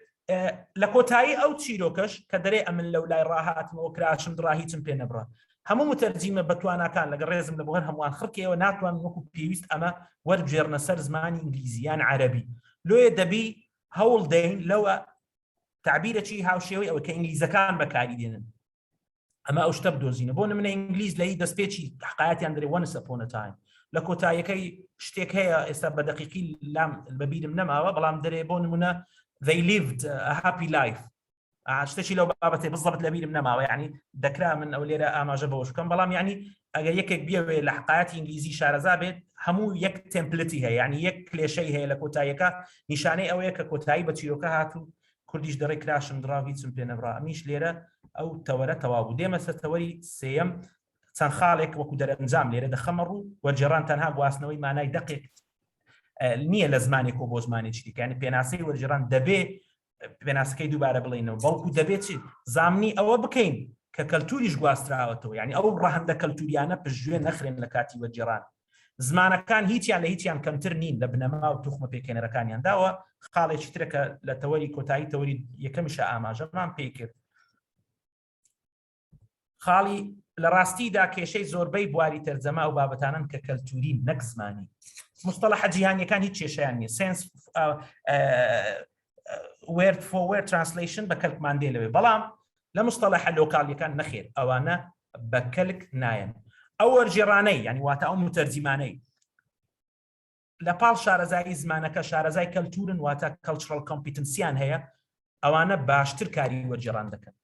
لە کۆتایی ئەو چیرۆکەش کە دەرێ ئەمن لەو لای ڕاهاتمەوە کراشم دڕا هیچم پێ نەبڕە هەموو متەرجیمە بەتوانەکان لەگە ڕێزم لە بۆ هەر هەمووان خڕکەوە ناتوان وەکو پێویست ئەمە وەربژێڕنە سەر زمانی ئینگلیزیان عەرەبی لۆیە دەبی هەوڵ دەین لەوە تعبیرەکی هاوشێوەی ئەوە کە ئینگلیزەکان بەکاری دێنن ئەمە ئەو شتە بدۆزینە بۆ نمونە ئینگلیز لە هی دەستپێکی حقایەتیان دەرێ once upon a time لە کۆتاییەکەی شتێک هەیە ئێستا بە دەقیقی لام بەبیرم نەماوە بەڵام دەرێ بۆ نمونە they lived a happy life شتێکی لەو بابەتێ بزڵت لەبیرم نەماوە یعنی دەکرا من ئەو لێرە ئاماژە بەوە بکەم بەڵام یعنی ئەگەر یەکێک بێوێ لە حقایەتی ئینگلیزی شارەزا بێت هەموو یەک تمپلتی هەیە یعنی یەک کلێشەی هەیە لە کۆتاییەکە نیشانەی ئەوەیە کە کۆتایی بە چیرۆکە هاتوو کوردیش دەڕێ کراشم دراوی چم پێ نەبرا ئەمیش لێرە ئەو تەوەرە تەواو بوو دێمە سەر تەوەری سێەم چەند خاڵێک وەکو دەرەنجام لێرە دەخەمە ڕوو وەرجێڕان تەنها گواستنەوەی مانای دقێک نییە لە زمانێک و بۆ زمانێکی دیکەیانی پێناسەی وەرجێڕان دەبێ پێناسەکەی دووبارە بڵێنەوە بەڵکو دەبێت چی زامنی ئەوە بکەین کە کەلتوریش گواستراوەتەوە یعنی ئەو ڕەهەندە کەلتوریانە پشتگوێ نەخرێن لە کاتی وەرجێڕان زمانەکان هیچیان لە هیچیان کەمتر نین لە بنەما و توخمە پێکێنەرەکانیان داوە خاڵێکی ترەکە لە تەوەری کۆتایی تەوەری یەکەمیشە ئاماژەمان پێ کرد خاڵی لە ڕاستیدا کێشەی زۆربەی بواری تەرجەمە ئەو بابەتانن کە کەلتوری نەک زمانی مستەڵەحە جیهانیەکان هیچ کێشەیان نییە سنس word for word translation بە کەلکمان دێ لەوێ بەڵام لە مستەڵەحە لۆکاڵیەکان نەخێر ئەوانە بە کەلک نایەن ئەو وەرجێڕانەی یعنی واتە ئەو متەرجیمانەی لە پاڵ شارەزایی زمانەکە شارەزای کەلتورن واتە cultural competencyیان هەیە ئەوانە باشتر کاری وەرجێڕان دەکەن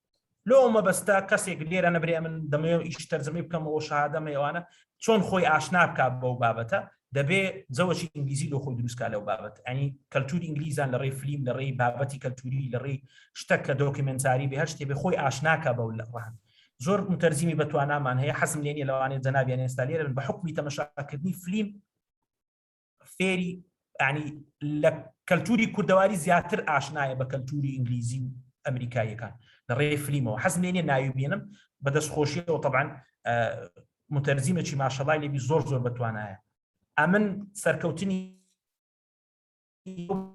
لۆ مەبەستە کەسێک لێرە نەبرێ من دەمەوێت ئیش تەرجەمەی بکەمەوە شەهادەمە ئەوانە چۆن خۆی ئاشنا بکات بەو بابەتە دەبێ جەوەشی ئینگلیزی لۆ خۆی دروستکە لەو بابەت ئەنی کەلتوری ئینگلیزان لە ڕێی فیلم لە ڕێی بابەتی کەلتوری لە ڕێی شتە کە دۆکیمنتاری بێ هەر شتێ بێ خۆی ئاشناکە بەو لە ڕەهن زۆر متەرجیمی بەتوانامان هەیە حەزم لێنێ لەوانێت جەنابیان ئێستا لێرە بن بە حکمی تەمەشاکردنی فیلم فێری ینی لە کەلتوری کوردەواری زیاتر ئاشنایە بە کەلتوری ئینگلیزی و ئەمریکاییەکان لە ڕێی فیلمەوە حەزم لێنێ ناوی بێنم بەدەستخۆشیەوە طبعاً متەرجیمێکی ماشەڵای لێبی زۆر بەتوانایە ئەمن سەرکەوتنی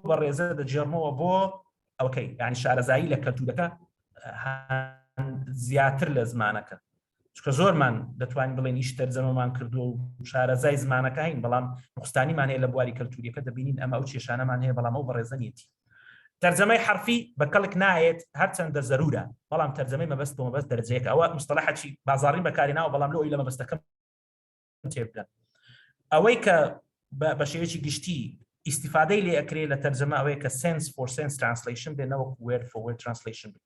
بەڕێزە دەجێڕمەوە بۆ ئەوکەی یعنی شارەزایی لە کەلتورەکە زیاتر لە زمانەکە چکە زۆرمان دەتوانین بڵێن هیچ تەرجەمەمان کردو و شارەزای زمانەکە هین بەڵام نوقستانیمان هەیە لە بواری کەلتوریەکە دەبینین ئەمە ئەو کێشانەمان هەیە بەڵام ئەو بەڕێزە نیەتی تەرجەمەی حرفی بە کەڵک نایێت هەرچەندە زەرورە بەڵام تەرجەمەی مەبەست بۆ مەبەست دەرەجەیەک ئەوە مستەڵەحێکی بازاڕی بەکارهێناوە بەڵام لەوەی لە مەبەستەکەم تێبدەن ئەوەی کە بە شێوەیەکی گشتی ئیستیفادەی لێ ئەکرێت لە تەرجەمە ئەوەیە کە sense for sense translation بێنەوە word for word translation بێت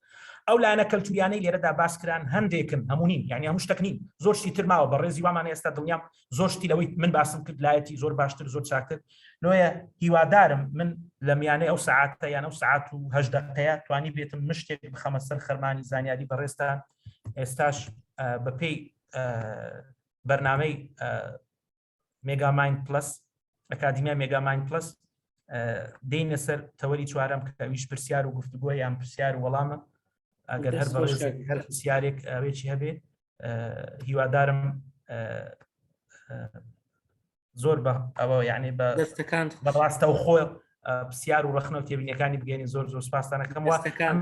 ئەو لایەنە کەلتوریانەی لێرەدا باسکران هەندێکن هەموو نین یعنی هەموو شتێک نین زۆر شتی ترماوە بە ڕێزی وامان ئێستا دڵنیام زۆر شتی لەوەی من باسم کرد لایەتی زۆر باشتر زۆر چاکتر لۆیە هیوادارم من لە میانەی ئەو سەعاتە یان ئەو سەعات و 8 دقەیە توانی بێتم مشتێک بخەمە سەر خەرمانی زانیاری بەڕێستان ئێستاش بەپێی بەرنامەی مێگاماین پلس ئەکادیمیا مێگاماین پلس دێنە سەر تەوەری چوارەم کە ئەویش پرسیار و گفتوگۆ یان پرسیار و وەڵامە ئەگەر هەر هەر پرسیارێک ئەوێکی هەبێت هیوادارم زۆر بە ئەوە یعنی بە دەستەکان بەڕاستە و خۆ پرسیار و ڕخنە و تێبینیەکانی بگەێنی زۆر سوپاسدانەکەم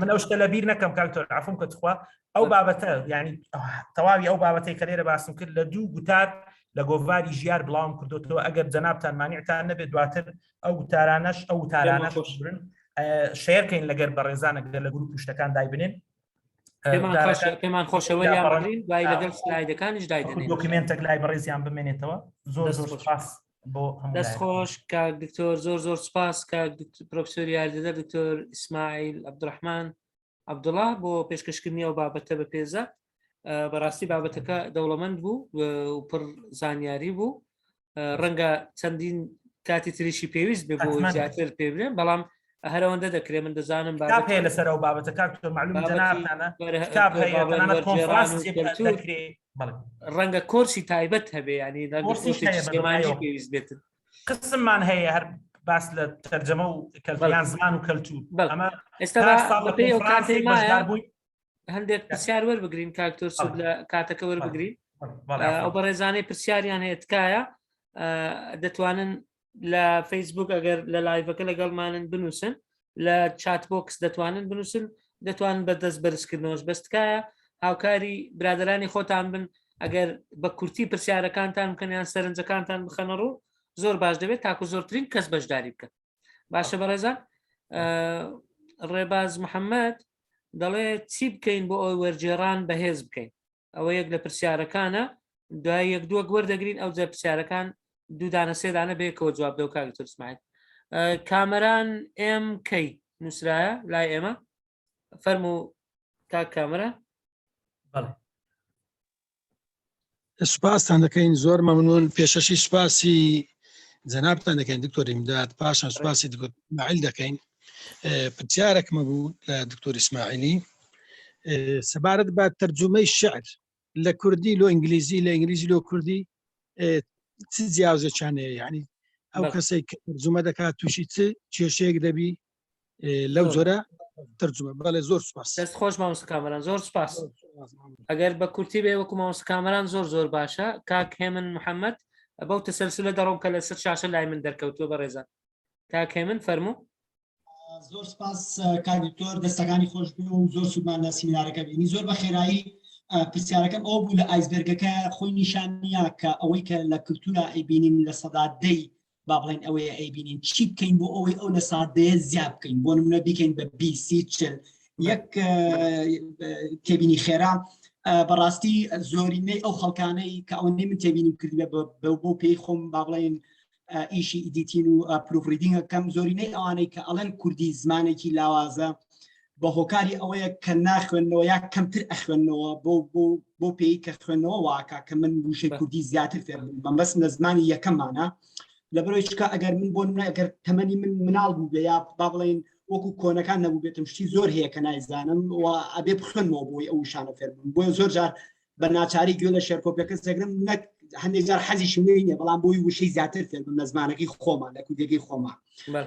من ئەو شتە لە بیر نەکەم کاکتۆر عەفوم کە تخوا ئەو بابەتە یعنی تەواوی ئەو بابەتەی کە لێرە باسم کرد لە دوو گوتار لە گۆڤاری ژیار بڵاوم کردوتەوە ئەگەر جەنابتان مانیعتان نەبێت دواتر ئەو وتارانەش ئەو وتارانەش شێرکەین لەگەر بەڕێزانە لە گروپ شتەکان دایبنێن پێمان خۆشەوە یاڕین دوای لەگەڵ سلایدەکانیش دایدنێن دۆکیمنتێک لای بەڕێزیان بمێنێتەوە زۆر سپاس بۆ دەستخۆش کاک دکتۆر زۆر سپاس کاک پرۆفسۆر یاریدەدەر دکتۆر ئیسماعیل عەبدوڕەحمان عەبدوڵڵا بۆ پێشکەشکردنی ئەو بابەتە بە پێزە بەڕاستی بابەتەکە دەوڵەمەند بوو و پڕ زانیاری بوو ڕەنگە چەندین کاتی تریشی پێویست بێ بۆ زیاتر پێ بێن بەڵام هەرەوەندە دەکرێت من دەزانم هەیە لەسەر ئەو بابەتەکە معلوم ڕەنگە کۆرسی تایبەت هەبێ ینی پێویست بێتن قسممان هەیە هەر باس لە تەرجەمە و کەلتوریان زمان و کەلتور ئێستا هەندێک پرسیار وەربگرین کاکتۆر سوود لە کاتەکە وەربگرین ئەو بەڕێزانەی پرسیاریان هەیە تکایە دەتوانن لە فەیسبوک ئەگەر لە لایڤەکە لەگەڵمانن بنووسن لە چات بۆکس دەتوانن بنووسن دەتوانن بەدەست بەرزکردنەوەش بەستکایە هاوکاری برادرانی خۆتان بن ئەگەر بە کورتی پرسیارەکانتان بکەن یان سەرنجەکانتان بخەنە ڕوو زۆر باش دەبێت تاکو زۆرترین کەس بەشداری بکەن باشە بەڕێزان ڕێباز محەممەد دەڵێ چی بکەین بۆ ئەوی وەرجێڕان بەهێز بکەین ئەوە یەک لە پرسیارەکانە دوای یەک دووە وەردەگرین ئەو جە پرسیارەکان دوودانە سێدانە بێکەوە جواب دە و کاکتۆر ئیسماعیل کامەران MK نووسرایە لای ئێمە فەرموو کاک کامرە بەڵێ سوپاسان دەکەین زۆر مەمنون پێشەشی سوپاسی جەنابتان دەکەین دکتۆر ئیمداد پاشان سوپاسی دکتۆر ئیسماعیل دەکەین پرسیارێکمە بوو لە دکتۆر ئیسماعیلی سەبارەت بە تەرجومەی شعر لە کوردی لۆ ئینگلیزی لە ئینگلیزی لۆ کوردی چ جیاوازێکیانەیە یعنی ئەو کەسێک کە تەرجومە دەکات تووشی چ کێشەیەک دەبی لەو جۆرە تەرجومە بەڵێ زۆر سوپاس دەست خۆش مامۆستا کامەران زۆر سوپاس ئەگەر بە کورتی بێ وەکو مامۆستا کامەران زۆر باشە کاک هێمن محەممەد بەو تەسەلسلە دەڕۆم کە لە سەر شاشە لای من دەرکەوتووە بەڕێزان کاک هێمن فەرموو زۆر سپاس کاندکتۆر دەستەکانی خۆش بێ و زۆر سوودمان لە سیمینارەکە بینی زۆر بە خێرایی پرسیارەکەم ئەو بوو لە ئایسبەرگەکە خۆی نیشانە کە ئەوەی کە لە کللتورە ئەیبینین لە سەدادەی با بڵێن ئەوەیە ئەیبینین چی بکەین بۆ ئەوەی ئەو لە سادەیە زیاد بکەین بۆ نمونە بیکەین بە بیسی چل یەک تێبینی خێرا بەڕاستی زۆرینەی ئەو خەڵکانەی کە ئەوەی من تێبینیم کردبێ بۆ پێی خۆم با بڵێن ئیشی ئیدیتین و پروفریدینگەکەم زۆرینەی ئەوانەی کە ئەڵەن کوردی زمانێکی لاوازە بە هۆکاری ئەوەیە کە ناخوێنەوە یا کەمتر ئەخوێنەوە بۆ پێی کە خوێنەوە واکە کە من وشەی کوردی زیاتر فێر بم بەس لە زمانی یەکەمانە لەبەرەوەی چکە ئەگەر من بۆ نمونە ئەگەر تەمەنی من مناڵ بوو بێ یا با بڵێن وەکو کۆنەکان نەبوو بێتم شتی زۆر هەیە کە نایزانم و ئەبێ بخوێنەوە بۆی ئەو شانە فێر بم بۆیە زۆر جار بە ناچاری گوێ لە شێرکۆپیەکە سەگرم نەک هەندێک جار حەزیشم نییە بەڵام بۆی وشەی زیاتر فێر بم لە زمانەکەی خۆمان لە کوردیەکەی خۆمان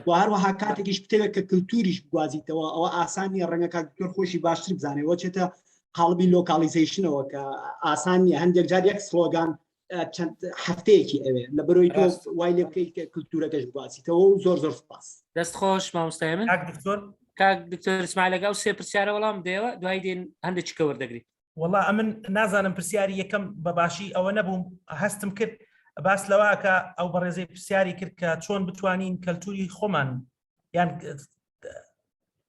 و هەروەها کاتێکیش بتەوێت کە کللتوریش بگوازیتەوە ئەوە ئاسانیە ڕەنگە کاکتۆر خۆشی باشتر بزانێەوە چێتە قاڵبی لۆکالیزیشنەوە کە ئاسانیە هەندێک جار یەک سلۆگان چەند هەفتەیەکی ئەوێ لە بەرۆی تۆ وای لێ بکەیت کە کللتورەکەش بگوازیتەوە و زۆر سپاس دەست خۆش مامۆستا هێمن کاک دکتۆر ئیسماعیل لەگەڵ سێ پرسیارە وەڵام دێوە دوای دێن هەندێکیکە وەردەگریت وەڵا ئەمن نازانم پرسیاری یەکەم بەباشی ئەوە نەبووم هەستم کرد باس لەواکە ئەو بەڕێزەی پرسیاری کرد کە چۆن بتوانین کەلتوری خۆمان یان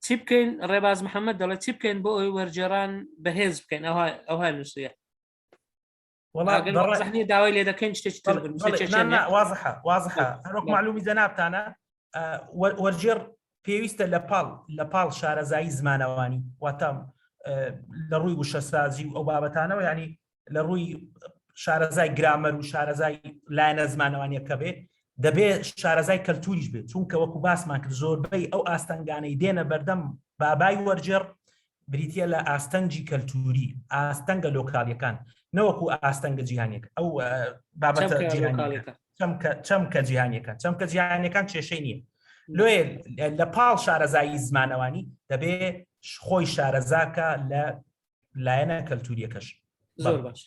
چی بکەین ڕێباز محەممەد دەڵێ چی بکەین بۆ ئەوی وەرجێڕان بەهێز بکەین ئەوها نووسە وەڵی داوای لێ دەکەین شتێکی تر وازحە هەروەک معلومی جەنابتانە وەرجێڕ پێویستە لە پاڵ شارەزایی زمانەوانی واتە لە ڕووی وشەسازی و ئەو بابەتانەوە ینی لە ڕووی شارەزای گرامەر و شارەزای لایەنە زمانەوانیەکە بێت دەبێت شارەزای کەلتوریش بێت چونکە وەکو باسمان کرد زۆربەی ئەو ئاستەنگانەی دێنە بەردەم بابای وەرجێڕ بریتە لە ئاستەنگی کەلتوری ئاستەنگە لۆکالیەکان نەوەکو ئاستەنگە جیهانیەک ئەو بابەتە چەمکە جیهانیەکان چەمکە جیهانیەکان کێشەی نییە لێ لە پاڵ شارەزایی زمانەوانی دەبێت خۆی شارەزاکە لە لایەنە کەلتوریەکەش زۆر باش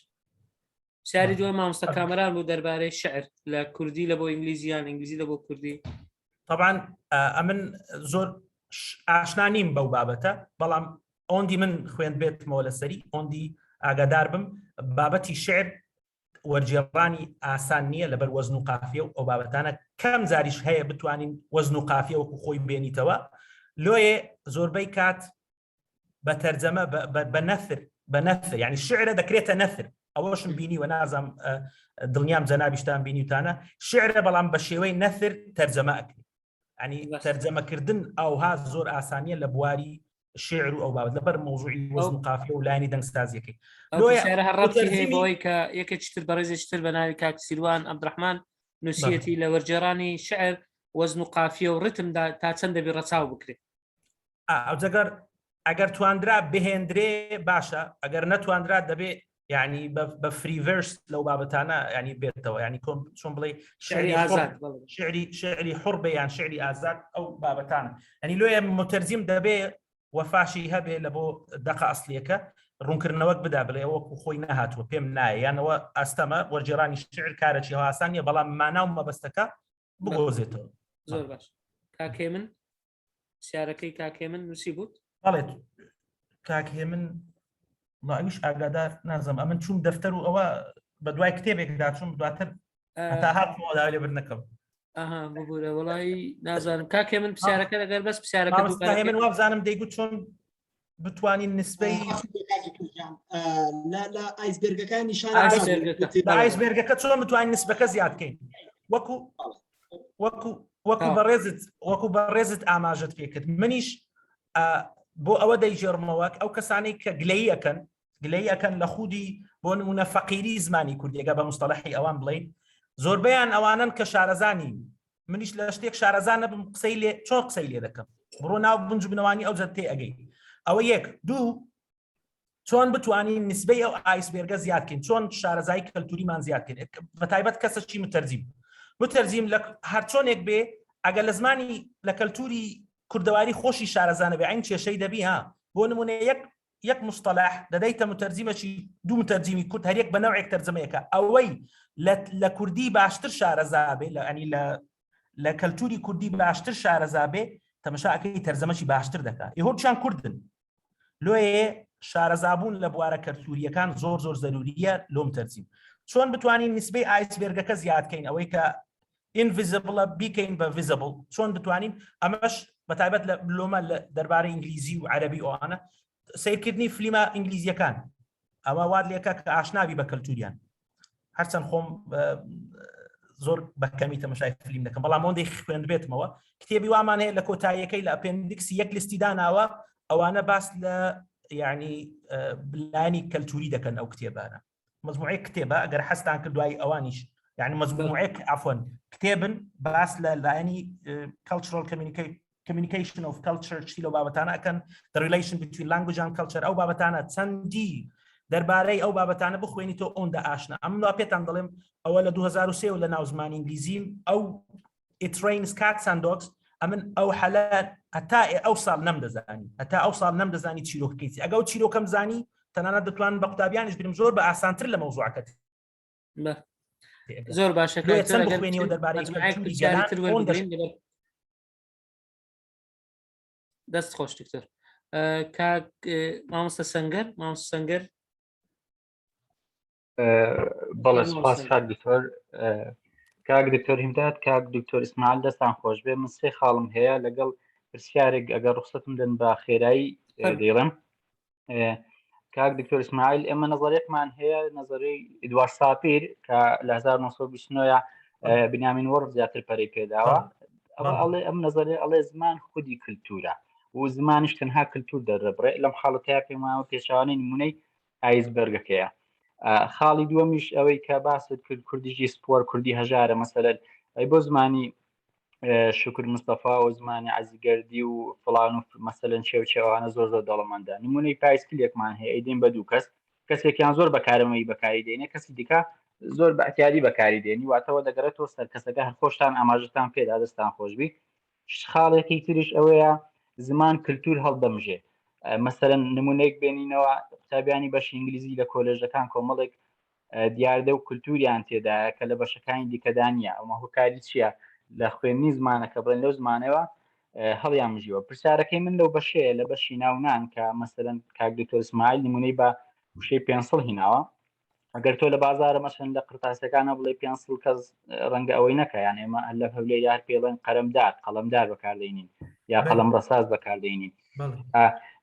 سیاری دووە مامۆستا کامەران بۆ دەربارەی شعر لە کوردی لە بۆ ئینگلیزیان ئینگلیزی لە بۆ کوردی طبعاً ئەمن زۆر ئاشنا نیم بەو بابەتە بەڵام ئۆندی من خوێند بێتمەوە لەسەری ئۆندی ئاگادار بم بابەتی شعر وەرجێڕانی ئاسان نییە لەبەر وەزن و قافیە و ئەو بابەتانە کەم جاریش هەیە بتوانین وەزن و قافیە وەکو خۆی بێنیتەوە لۆیە زۆربەی کات بە تەرجەمە بە نەثر یعنی شعرە دەکرێتە نەثر ئەوەشم بینی و نازام دڵنیام جەنابیشتان بینیوتانە شعرە بەڵام بە شێوەی نەثر تەرجەمە ئەکرێت ینی تەرجەمەکردن ئەوها زۆر ئاسانیە لە بواری شعر و ئەو بابەت لەبەر مۆزوعی وەزن و قافیە و لایەنی دەنگستازیەکەی هەڕەتی هەیە بەوەی کە یەکێکتر بەڕێزێکتر بە ناوی کاک سیروان عەبدوڕەحمان نووسیەتی لە وەرجێڕانی شعر وەزن و قافیە و ڕتمدا تا چەند دەبی ڕەچاو بکرێت ئەو ئەگەر تواندرا بهێندرێ باشە ئەگەر نەتواندرا دەبێت یعنی بە فریڤرس لەو بابەتانە ینی بێتەوە ینی چۆن بڵێ شعری حڕ بێ یان شعری ئازاد ئەو بابەتانە ینی لۆیە متەرجیم دەبێت وەفاشی هەبێ لە بۆ دەقە ئەسلیەکە ڕوونکردنەوەک بدا بڵێ وەکو خۆی نەهاتووە پێم نایە یانەوە ئەستەمە وەرجێڕانی شعر کارێکی هەواسانیە بەڵام ماناو مەبەستەکە بگۆزێتەوە زۆر باش کاکێ من سیارەکەی کاکێ من نووسی بووت بەڵێت کاکێ من ئەویش ئاگادار نازم ئەمن چوم دەفتەر و ئەوە بە دوای کتێبێکدا چوم دواتر تا هاتمەوە لێ برنەکەم ببوورە وڵی نازانم کاکێ من پرسیارەکە لەگەر بەس پرسیارەکە من وابزانم دەیگوت چۆن بتوانین نسبەی لە ئایسبێرگەکان نیشان ئایسبێرگەکە چۆن بتوانین نسبەکە زیادکەین وەکو بەڕێزت ئاماژت پێکرد منیش بۆ ئەوە دەیژێڕمەوە ئەو کەسانی کە گلەیەکەن لە خودی بۆ نمونە فەقیری زمانی کوردیەکە بە مستەلەحی ئەوان بڵین زۆربەیان ئەوانن کە شارەزانی منیش لە شتێک شارەزان نەبم قسەی لێ چۆن قسەی لێ دەکەم بڕۆ ناو بنج بنەوانی ئەو جەتێ ئەگەی ئەوە یەک دوو چۆن بتوانین نسبەی ئەو ئایسبێرگە زیادکەین چۆن شارەزایی کەلتوریمان زیادکەین بە تایبەت کەسەکی متەرجیم لە هەر چۆنێک بێ ئەگەر لە زمانی لە کەلتوری کوردەواری خۆشی شارەزانە بێ عین کێشەی دەبی ها بۆ نمونە یەک مستەلاح دەدەیتە متەرجیمەکی دوو متەرجیمی کورد هەر یەک بە نەوعێک تەرجەمەیەکە ئەوەی لە کوردی باشتر شارەزا بێ لە کەلتوری کوردی باشتر شارەزا بێ تەمەشاکەی تەرجەمەشی باشتر دەکات هۆچیان کوردن لۆیە شارەزابوون لە بوارە کەلتوریەکان زۆر زەروریە لۆم تەرجیم چۆن بتوانین نسبەی ئایسبێرگەکە زیادکەین ئەوەی کە invisible بیکەین بە visible چۆن بتوانین ئەمەش بەتایبەت لە بلۆمە لە دەربارەی ئینگلیزی و عەرەبی ئەوانە سیرکردنی فلیمە ئینگلیزیەکان ئەوە واد لێکە کە ئاشنابی بە کەلتوریان هەرچەند خۆم زۆر بەکەمی تەماشای فلیم دەکەم بەڵام ئەوەندەی خوێند بێتمەوە کتێبی وامان هەیە لە کۆتاییەکەی لە ئەپێندیکسی یەک لیستی داناوە ئەوانە باس لە یعنی بلانی کەلتوری دەکەن ئەو کتێبانە مەزموعەی کتێبە ئەگەر حەستان کرد دوای ئەوانیش يعني مجموعة عفوا كتابن بس لاني cultural communication of culture شتي لو بابتانا كان the relation between language and culture او بابتانا تسندي درباري او بابتانا بخويني تو اون دا اشنا ام لو بيتان ظلم اول 2003 ولا ناو زمان انجليزي او it rains cats and dogs امن او حالات حتى اوصل نمد زاني تشيلو كيسي اگه تشيلو كم زاني تنانا دتوان بقطابيانش بنم زور باسانتر لموضوعك زۆر باشە دەست خۆش دکتۆر کاک مامۆستا سەنگەر بەڵێ سپاس کاک دکتۆر هیمداد کاک دکتۆر ئیسماعیل دەستان خۆش بێ من سێ خاڵم هەیە لەگەڵ پرسیارێک ئەگەر ڕوخسەتم دەن بە خێرایی دەیڵێم کاک دکتۆر ئیسماعیل ئێمە نەزەرێکمان هەیە نەزەرەی ئیدوارد ساپیر کە لە 1929 بنیامین وەرف زیاتر پەرەی پێداوە ئەڵێ ئەم نەزەرێ ئەڵێ زمان خودی کلتورە و زمانیش تەنها کلتور دەرەبڕێ لەم خاڵەتەیە پێماوە پێچوانەی نمونەی ئایسبەرگەکەیە خاڵی دووەمیش ئەوەی کە باست کرد کوردیژی سپۆر کوردی هەژارە مەسەلەن ئەی بۆ زمانی شکر مستەفا و زمانی عەزیگەردی و فڵان و مەسەلەن چێوچێوانە زۆر دەوڵەمەندە نمونەی پایسکلێکمان هەیە ئەیدێن بە دوو کەس کەسێکیان زۆر بەکارەمەی بەکاری دێنێ کەسی دیکە زۆر بەئەتیادی بەکاری دێنی واتەوە دەگەڕێتەوە سەر کەسەکە هەر خۆشتان ئاماژەتان پێدا دەستان خۆشبی خاڵێکی تریش ئەوەیە زمان کلتور هەڵدەمژێ مەسەلەن نمونەیەک بێنینەوە قوتابیانی بەشی ئینگلیزی لە کۆلێژەکان کۆمەڵێک دیاردە و کلتوریان تێدایە کە لە بەشەکانی دیکەدا نییە ئەمە هۆکاری چییە لە خوێنی زمانەکە بڵێن لەو زمانەوە هەڵیان مژیوە پرسیارەکەی من لەو بەشەیە لە بەشی ناونان کە مەسەلەن کاک دکتۆر ئیسماعیل نمونەی بە وشەی پێنسڵ هیناوە ئەگەر تۆ لە بازارە مەسەلەن لە قرتاسەکانە بڵێ پێنسڵ کەس ڕەنگە ئەوەی نەکە یان ئێمە لە هەولێر یار پێڵێن قەلەمدار بەکاردێنین یا قەڵەم ڕەساز بەکاردێنین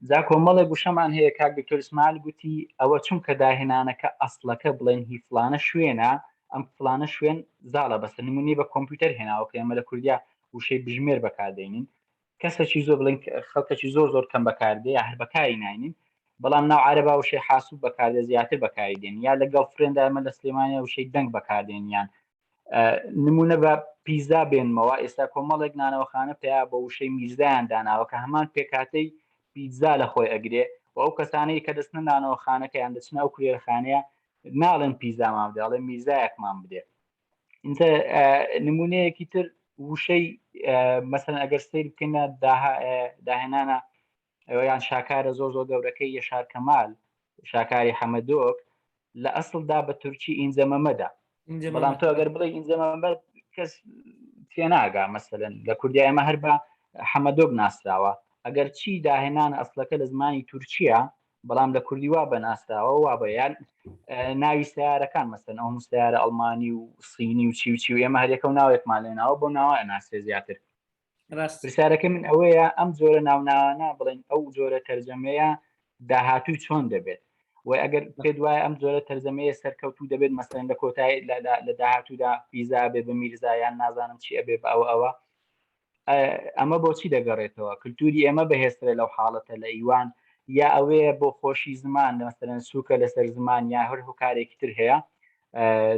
جا کۆمەڵێک گوشەمان هەیە کاک دکتۆر ئیسماعیل گوتی ئەوە چونکە داهێنانەکە ئەسڵەکە بڵێن هی فلانە شوێنە ئەم فلانە شوێن زاڵە بەسەر نمونی بە کۆمپیوتەر هێناوە کە ئێمە لە کوردیا وشەی بژمێر بەکاردێنین کەسێکی زۆر بڵێن خەڵکەکی زۆر کەم بەکاردێ یا هەر بەکاری ناینین بەڵام ناو عەرەبا وشەی حاسوب بەکاردێ زیاتر بەکاری دێن یا لەگەڵ فرێندا ئەمە لە سلێمانیا وشەی دەنگ بەکاردێنیان نمونە بە پیزا بێنمەوە ئێستا کۆمەڵێک نانەوەخانە پێیا بە وشەی میزدایان داناوە کە هەمان پێکاتەی پیزا لە خۆی ئەگرێ و ئەو کەسانەی کە دەستنە نانەوەخانەکەیان دەچنە ئەو کوێرەخانەیە ناڵێن پیزامان بدێ ئەڵێ میزایەکمان بدێ اینجا نمونەیەکی تر وشەی مەسەلەن ئەگەر سەیر بکەینە داهێنانە یان شاکارە زۆر گەورەکەی یەشار کەمال شاکاری حەمەدۆک لە ئەسڵدا بە تورکی ئینجەمەمەدا بەڵام تۆ ئەگەر بڵێ ئینجەمەمە کەس تێناگا مەسەلەن لە کوردیا ئێمە هەر بە حەمەدۆک ناسراوە ئەگەر چی داهێنانە ئەسڵەکە لە زمانی تورکیە بەڵام لە کوردی وا بەناسراوە وا بەیان ناوی سیارەکان مەسەلەن ئەو سیارە ئەڵمانی و سینی و چی و ئێمە هەرێکە و ناوێکمان لێناوە بۆ ناوە ئەناسێ زیاتر پرسیارەکە من ئەوەیە ئەم جۆرە ناوناوانە بڵێن ئەو جۆرە تەرجەمەیە داهاتووی چۆن دەبێت و ئەگەر پێ دوایە ئەم جۆرە تەرجەمەیە سەرکەوتوو دەبێت مەسەلەن لە کۆتایی لە داهاتوودا پیزا بێ بە میرزایان نازانم چی ئەبێ بە ئەوە ئەمە بۆچی دەگەڕێتەوە کللتوری ئێمە بەهێسترە لەو حاڵەتە لە ئیوان یا ئەوەیە بۆ خۆشی زمان مەسەرەن سووکە لەسەر زمان یا هەر هۆکارێکی تر هەیە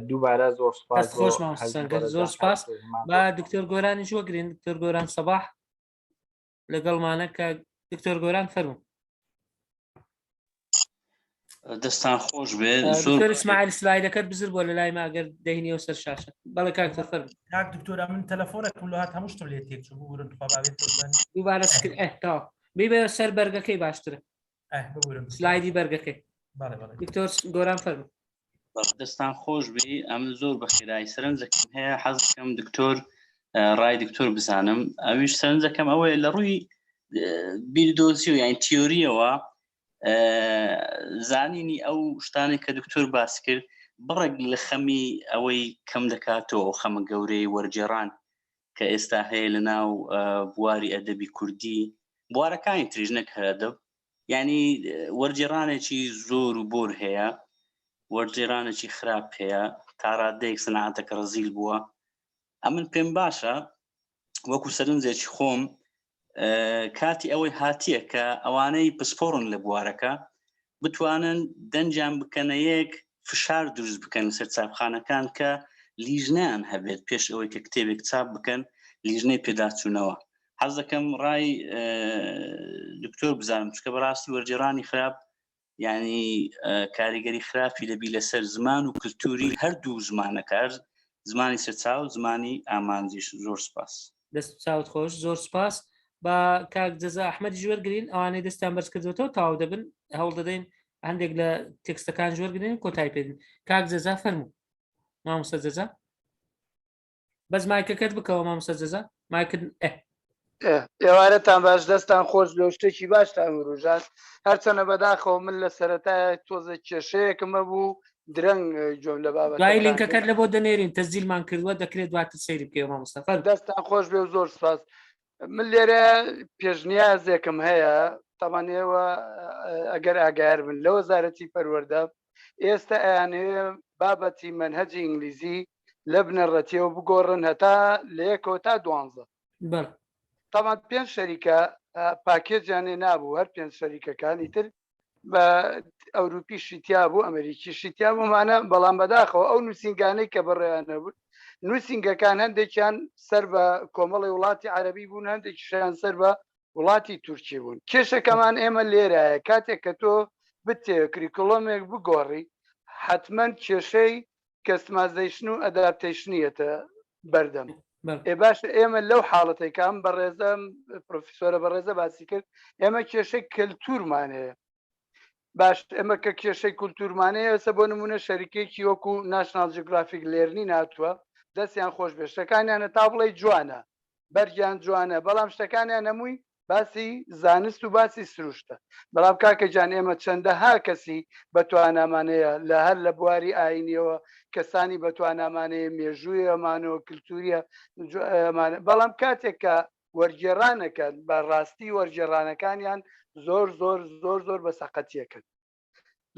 دووبارە زۆر سپاس خۆش مامۆستاگەر زۆر سپاس با دکتۆر گۆرانیش وەگرین دکتۆر گۆران سەباح لەگەڵمانە کە دکتۆر گۆران فەرموو دەستان خۆش بێت دکتۆر ئیسماعیل سلایدەکەت بزر بۆ لە لای ماگەر دەهینەوە سەر شاشە بەڵێ کاکتۆر فەرموو کاک دکتۆرە من تەلەفۆنێکم لە هات هەمووشتم لێ تێکچوو بورن خوا بابێت دووبارە تا بیبێ سەر بەرگەکەی باشترە ببورم سلایدی بەرگەکەی دکتۆر گۆران فەرموو دەستان خۆش بی ئەم زۆر بە خێرایی سەرنجەکەم هەیە حەزەکەم دکتۆر ڕای دکتۆر بزانم ئەویش سەرنجەکەم ئەوەیە لە ڕووی بیردۆزی و یان تیۆریەوە زانینی ئەو شتانی کە دکتۆر باس کرد بڕێک لە خەمی ئەوەی کەم دەکاتەوە ئەو خەمە گەورەی وەرجێڕان کە ئێستا هەیە لە ناو بواری ئەدەبی کوردی بوارەکانی تریژ نەک هەدەب ینی وەرجێڕانێکی زۆر و بۆر هەیە وەرجێڕانێکی خراپ هەیە تا ڕادەیەک سەنعاتەکە ڕەزیل بووە ئەمن پێم باشە وەکو سەرنجێکی خۆم کاتی ئەوەی هاتیە کە ئەوانەی پسپۆڕن لە بوارەکە بتوانن دەنجیان بکەنە یەک فشار دروست بکەن لەسەر چاپخانەکان کە لیژنیان هەبێت پێش ئەوەی کە کتێبێک چاپ بکەن لیژنەی پێداچوونەوە حەز دەکەم ڕای دکتۆر بزانم چکە بەڕاستی وەرجێڕانی خراپ ینی کاریگەری خراپی دەبی لەسەر زمان و کللتوری هەردوو زمانەکە زمانی سەرچاو زمانی ئامانجیش زۆر سپاس دەست چاوت خۆش زۆر سپاس با کاک جەزا ئەحمەدی ژوەرگرین ئەوانەی دەستیان بەرز کردوێتەوە تاو دەبن هەوڵ دەدەین هەندێک لە تێکستەکان ژوەرگرین کۆتای پێدن کاک جەزا فەرموو مامۆستا جەزا بەس مایکەکەت بکەوە مامۆستا جەزا مایکت ئێوارەتان باش دەستان خۆش لە شتێکی باشتان ڕۆژات هەرچەنە بەداخەوە من لە سەرەتای تۆزە کێشەیەکمە بوو درەنگ جۆم لە بابەت دوای لینکەکەت لە بۆ دەنێرین تەزیلمان کردووە دەکرێت دواتر سەیری بکەوە مامۆستا فەرموو دەستان خۆش بێ و زۆر سپاس من لێرە پێشنیازێکم هەیە تاوان ئێوە ئەگەر ئاگار بن لە وەزارەتی پەروەردە ئێستا ئەیانەیە بابەتی مەنهەجی ئینگلیزی لە بنەڕەتیەوە بگۆڕن هەتا لە 1 تا 12 تاوان 5 شەریکە پاکێجیانێ نابوو هەر 5 شەریکەکانی تر بە ئەوروپی شیتیا بوو ئەمریکی شیتیا بوومانە بەڵام بەداخەوە ئەو نووسنگانەی کە بەڕێیانە بوو نووسنگەکان هەندێکیان سەر بە کۆمەڵی وڵاتی عەرەبی بوون هەندێکیشیان سەر بە وڵاتی تورکی بوون کێشەکەمان ئێمە لێرایە کاتێک کە تۆ بتێ کریکۆڵۆمێک بگۆڕی حتمما کێشەی کەستمازیشن و ئەداپتیشنیەتە بەردەم باش ئێمە لەو حاڵەتەی کام بەڕێزە پرۆفیسۆرە بەڕێزە باسی کرد ئێمە کێشەی کللتورمانەیە باش ئەمە کە کێشەی کولتورمانەیە ئێستا بۆ نمونە شەریکێکی وەکو ناشنال جیۆگرافیک لێرنی ناتووە دەستیان خۆش بێ شتەکانیانە تا بڵێ جوانە بەرگیان جوانە بەڵام شتەکانیان هەمووی باسی زانست و باسی سروشتە بەڵام کاکە جان ئێمە چەندەها کەسی بەتوانامانەیە لە هەر لە بواری ئاینیەوە کەسانی بەتوانامانەیە مێژوویەمانەوە کللتوریە بەڵام کاتێک کە وەرگێڕانەکەن بە ڕاستی وەرگێڕانەکانیان زۆر زۆر زۆر زۆر بە سەقەتیەکەن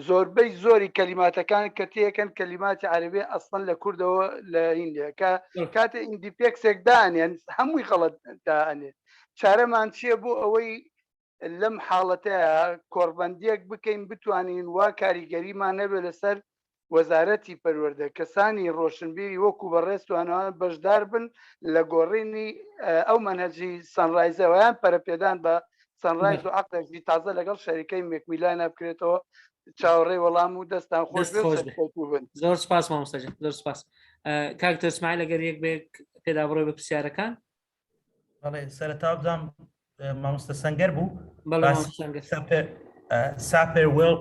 زۆربەی زۆری کەلیماتەکان کە تێکەن کەلیماتی عەرەبی ئەسڵەن لە کوردەوە لە هیندیە کە کاتێ ئیندیپێکسێک دانێن هەمووی غەڵەت دانێت چارەمان چییە بۆ ئەوەی لەم حاڵەتەیە کۆڕبەندیەک بکەین بتوانین وا کاریگەریمان نەبێت لەسەر وەزارەتی پەروەردە کەسانی ڕۆشنبیری وەکو بەڕێستوانەوە بەشدار بن لە گۆڕینی ئەو مەنهەجی سەنڕایزەوەیان پەرەپێدان بە سەنڕایز و عەقدێکی تازە لەگەڵ شەریکەی مێکمیلانە بکرێتەوە چاوەڕێی وەڵام و دەستان خۆش بن زۆر سپاس مامۆستا جان زۆر سپاس کاکتۆر ئیسماعیل ئەگەر یەک بێک پێدا بڕۆی بە پرسیارەکان بەڵێ سەرەتا بدام مامۆستا سەنگەر بوو ساپێر وێڵ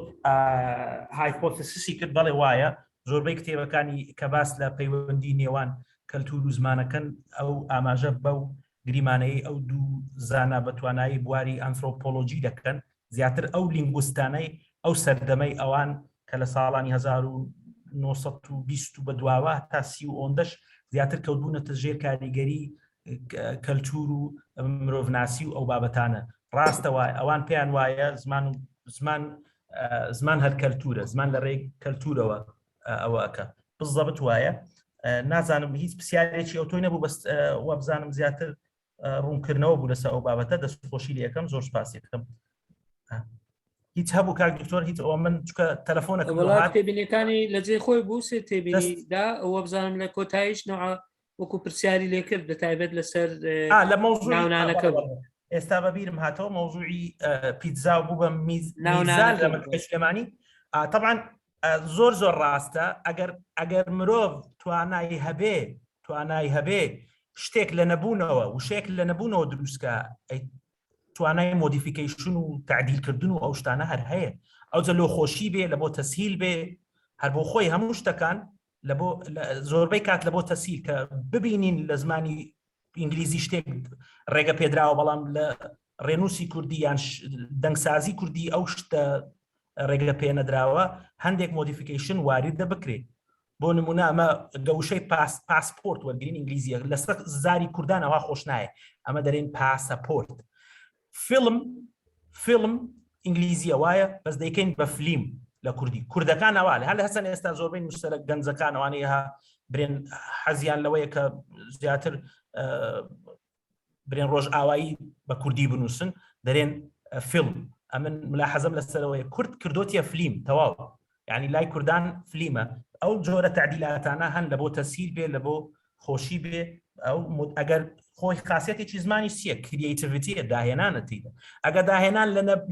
هایپۆتسیسی کرد بەڵێ وایە زۆربەی کتێبەکانی کە باس لە پەیوەندی نێوان کەلتور و زمانەکەن ئەو ئاماژە بەو گریمانەی ئەو دوو زانا بەتوانایی بواری ئەنترۆپۆلۆجی دەکەن زیاتر ئەو لینگوستانەی ئەو سەردەمەی ئەوان کە لە ساڵانی 1920 بە دواوە تا 30 زیاتر کەوتبوونەتە ژێر کاریگەری کەلتور و مرۆڤناسی و ئەو بابەتانە ڕاستەوە ئەوان پێیان وایە زمان هەر کەلتورە زمان لە ڕێی کەلتورەوە ئەوەکە بزەبت وایە نازانم هیچ پرسیارێکی ئەو تۆی نەبوو بەس وە بزانم زیاتر ڕوونکردنەوە بوو لەسەر ئەو بابەتە دەستخۆشی لە یەکەم زۆر سپاس یەکەم هیچ هەبوو کاک دکتۆر هیچ ئەوە من چکە تەلەفۆنە وڵات تێبینەکانی لە جێ خۆی بوو سێ تێبینیدا ئەوە بزانم لە کۆتاییش نوع وەکو پرسیاری لێکرد بەتایبەت لەسەر لە مۆزوع ناونانەکە ئێستا بەبیرم هاتەوە مۆزوعی پیتزا و بوو بە میزان لە مەکەشلەمانی طبعا زۆر زۆر ڕاستە ئەگەر مرۆڤ توانای هەبێ شتێک لە نەبوونەوە وشێک لە نەبوونەوە دروستکە توانای مۆدیفیکیشن و تعدیلکردن و ئەو شتانە هەر هەیە ئەو جەلۆ خۆشی بێ لە بۆ تەسهیل بێ هەر بۆ خۆی هەموو شتەکان لە بۆ زۆربەی کات لە بۆ تەسهیل کە ببینین لە زمانی ئینگلیزی شتێک ڕێگە پێدراوە بەڵام لە ڕێنووسی کوردی یان دەنگسازی کوردی ئەو شتە ڕێگە پێ نەدراوە هەندێک مۆدیفیکیشن واردە بکرێت بۆ نمونە ئەمە گەوشەی پاسپۆرت وەرگرین ئینگلیزیە لەسەر زاری کوردانەوە خۆش نایە ئەمە دەرێن پاسەپۆرت فیلم ئینگلیزیە وایە بەس دەیکەین بە فلیم لە کوردی کوردەکان ئەوە هەر لە هەسەن ئێستا زۆربەی مشتەرە گەنجەکان ئەوانەیە برێن حەزیان لەوەیە کە زیاتر برێن ڕۆژ ئاوایی بە کوردی بنووسن دەرێن فیلم ئەمن ملاحەزەم لەسەرەوەی کورد کردوتیە فلیم تەواو یعنی لای کوردان فلیمە ئەو جۆرە تعدیلاتانە هەن لە بۆ تەسهیل بێ لە بۆ خۆشی بێ ئەو ئەگەر خۆی خاصیەتێکی زمانی سیە کریتیڤیتیە داهێنانە تێدا ئەگەر داهێنان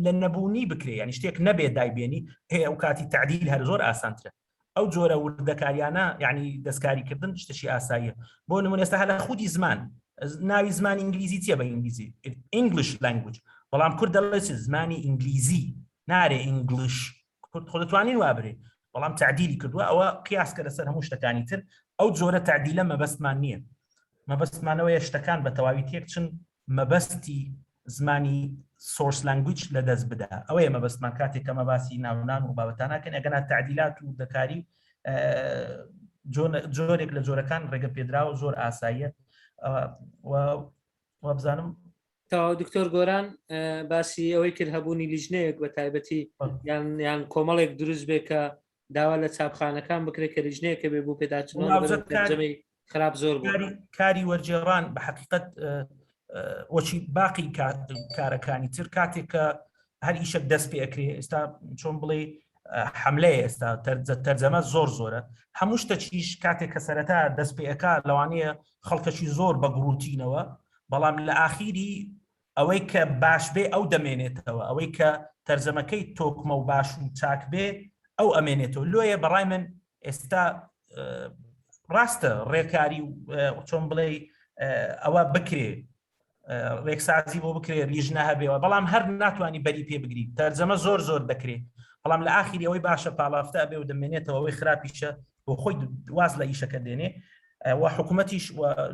لە نەبوونی بکرێ ینی شتێک نەبێت دایبێنی هەیە ئەو کاتی تعدیل هەر زۆر ئاسانترە ئەو جۆرە وردەکاریانە یعنی دەستکاریکردن شتێکی ئاساییە بۆ نمونە ئێستا هەر خودی زمان ناوی زمان ئینگلیزی چیە بە ئینگلیزی English language بەڵام کورد دەڵێت زمانی ئینگلیزی نارێ ئینگلیش کورد خۆ دەتوانین وابرێ بەڵام تعدیلی کردووە ئەوە قیاسکە لەسەر هەموو شتەکانی تر ئەو جۆرە تعدیلە مەبەستمان نییە مەبەستمانەوەیە شتەکان بە تەواوی تێکچن مەبەستی زمانی سۆرس لانگویج لە دەست بدا ئەوەیە مەبەستمان کاتێک کە مەباسی ناونان و بابەتانەکەن ئەگەنا تعدیلات و دەکاری جۆرێک لە جۆرەکان ڕێگە پێدراوە زۆر ئاساییە وابزانم تا دکتۆر گۆران باسی ئەوەی کرد هەبوونی لیژنەیەک بە تایبەتی یان کۆمەڵێک دروست بێ کە داوا لە چاپخانەکان بکرێت کە لیژنەیەکە بێ بوو پێداچنەوەی خراپ زۆر کاری وەرجێڕان بە حقیقەت وەچی باقی کارەکانی تر کاتێک کە هەر ئیشک دەست پێ ئەکرێ ئێستا چۆن بڵێ حملەیە ئێستا تەرجەمە زۆرە هەموو شتەچیش کاتێک کە سەرەتا دەست پێەکە لەوانەیە خەڵکەشی زۆر بە گروتینەوە بەڵام لە ئاخیری ئەوەی کە باش بێ ئەو دەمێنێتەوە ئەوەی کە تەرجەمەکەی تۆکمە و باش و چاک بێ ئەو ئەمێنێتەوە لۆیە بەڕای من ئێستا ڕاستە ڕێکاری چۆن بڵێ ئەوە بکرێ ڕێکسازی بۆ بکرێ لیژنە هەبێەوە بەڵام هەر ناتوانانی بەری پێ بگری تەرجەمە زۆر دەکرێت بەڵام لە ئاخیری ئەوەی باشە پاڵافتا بێ و دەمێنێتەوە ئەوەی خراپیشە بۆ خۆی واز لە ئیشەکە دێنێ و حکوومەتیش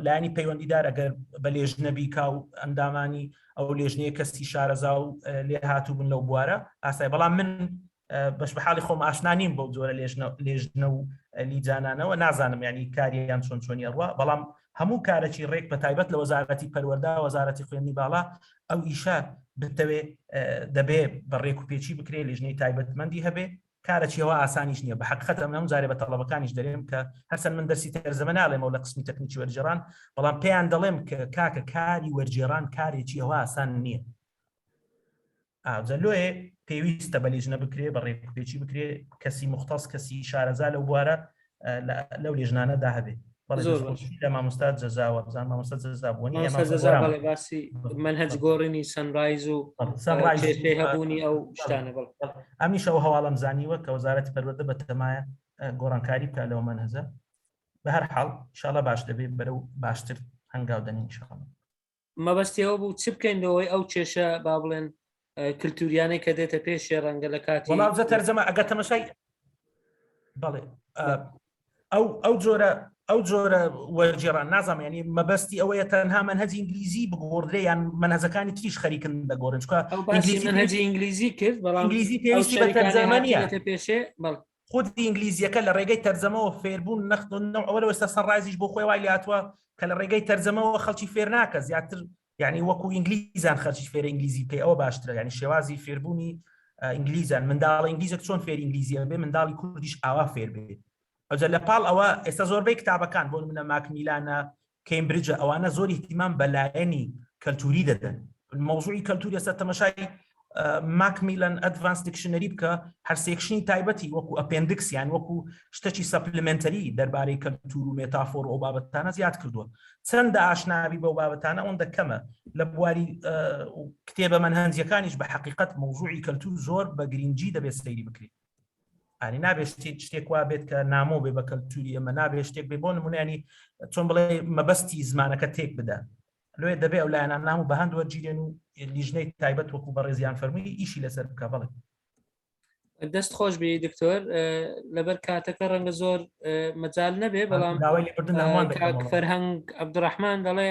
لایانی پەیوەندیدار ئەگەر بە لێژنەبی کا و ئەندامانی ئەو لێژنەیە کەسی شارەزا و لێ هاتوو بن لەو بوارە ئاسای بەڵام من بەش بە حاڵی خۆم ئاشنا نیم بەو جۆرە لێژنە و لیجانانەوە نازانم ینی کاریان چۆنی ئەڕوا بەڵام هەموو کارێکی ڕێک بە تایبەت لە وەزارەتی پەروەردا وەزارەتی خوێندنی باڵا ئەو ئیشە بتەوێ دەبێ بە ڕێک و پێچی بکرێ لێژنەی تایبەتمەندی هەبێ کارێکی ئەوە ئاسانیش نییە بە حقیقەت ئەم جارێ بە تەڵەبەکانیش دەرێم کە هەرچەند من دەرسی تەرجەمە ناڵێمەوە لە قسمی تەکنیکی وەرجێڕان بەڵام پێیان دەڵێم کە کاکە کاری وەرجێڕان کارێکی ئەوە ئاسان نییە جەلۆیە پێویستە بە لێژنە بکرێ بە ڕێک و پێچی بکرێ کەسی مختص کەسی شارەزا لەو بوارە لەو لێژنانەدا هەبێ لە مامۆستا جەزاوە بزان مامۆستا جەزابوونی باسی منهج گۆڕینی سەنرایز و هەبوونی ئەو شتانە ئەمیشەوە هەواڵەم زانیوە کە وەزارەتی پەروەردە بە تەمایە گۆڕانکاری بکە لەو منهەجە بە هەر حاڵ ئینشاڵڵا باش دەبێت بەرەو باشتر هەنگاو دەنین ئینشاڵڵا مەبەستیەوە بوو چ بکەینەوەی ئەو کێشە با بڵێن کللتوریانەی کە دێتە پێشێ ڕەنگە لە کاتی وڵاوزە تەرجەمە ئەگە تەمەشای بەڵێ ئەو جۆرە وەرجێڕان نازانم ینی مەبەستی ئەوەیە تەنها منهەجی ئینگلیزی بگۆڕدرێ یان منهەجەکانی تریش خەریکن دەگۆڕن منهەجی ئینگلیزی کرد بەڵام ئینگلیزی پێویستی بە تەرجەمە نیە پێشێ خودی ئینگلیزیەکە لە ڕێگەی تەرجەمەوە فێربوون نەخدنەوە ئەوە ئێستا سەنڕایزیش بۆ خۆی وای لاتوە کە لە ڕێگەی تەرجەمەوە خەڵکی فێر ناکە زیاتر یعنی وەکو ئینگلیزان خەرچی فێر ئینگلیزی پێ ئەوە باشترە ینی شێوازی فێربوونی ئینگلیزان منداڵ ئینگلیزێک چۆن فێر ئینگلیزیە بێ منداڵی کوردیش ئاوا فێر بێت ئەوجە لە پاڵ ئەوە ئێستا زۆربەی کتابەکان بۆ منە ماکمیلانە کەیمبریجە ئەوانە زۆر احتیمام بەلایەنی کەلتوری دەدەن مەوزوعی کەلتوری ئێستا تەماشای ماکمیلەن ئەدڤانس دیکشنەری بکە هەر سێکشنی تایبەتی وەکو ئەپێندکسیان وەکو شتێکی سەپلمنتەری دەربارەی کەلتور و مێتافۆر و ئەو بابەتانە زیاد کردووە چەندە ئاشنابی بەو بابەتانە ئەوەندە کەمە لە بواری کتێبە مەنهەنجیەکانیش بە حەقیقەت مەوزوعی کەلتور زۆر بە گرنگی دەبێت سەیری بکرێت ئەنی نابێت شتێک وا بێت کە نامۆ بێ بە کەلتوری ئەمە نابێت شتێک بێ بۆ نمونانی چۆن بڵێ مەبەستی زمانەکە تێک بدە لێ دەبێت ئەو لایەنان نام و بە هەند وەرگیرێن و لیژنەی تایبەت وەکو بەڕێزیان فەرمووی ئیشی لەسەر بکە بڵێ دەست خۆش بێ دکتۆر لەبەر کاتەکە ڕەنگە زۆر مەجال نەبێ بەڵام فەرهەنگ عەبدوڕەحمان دەڵێ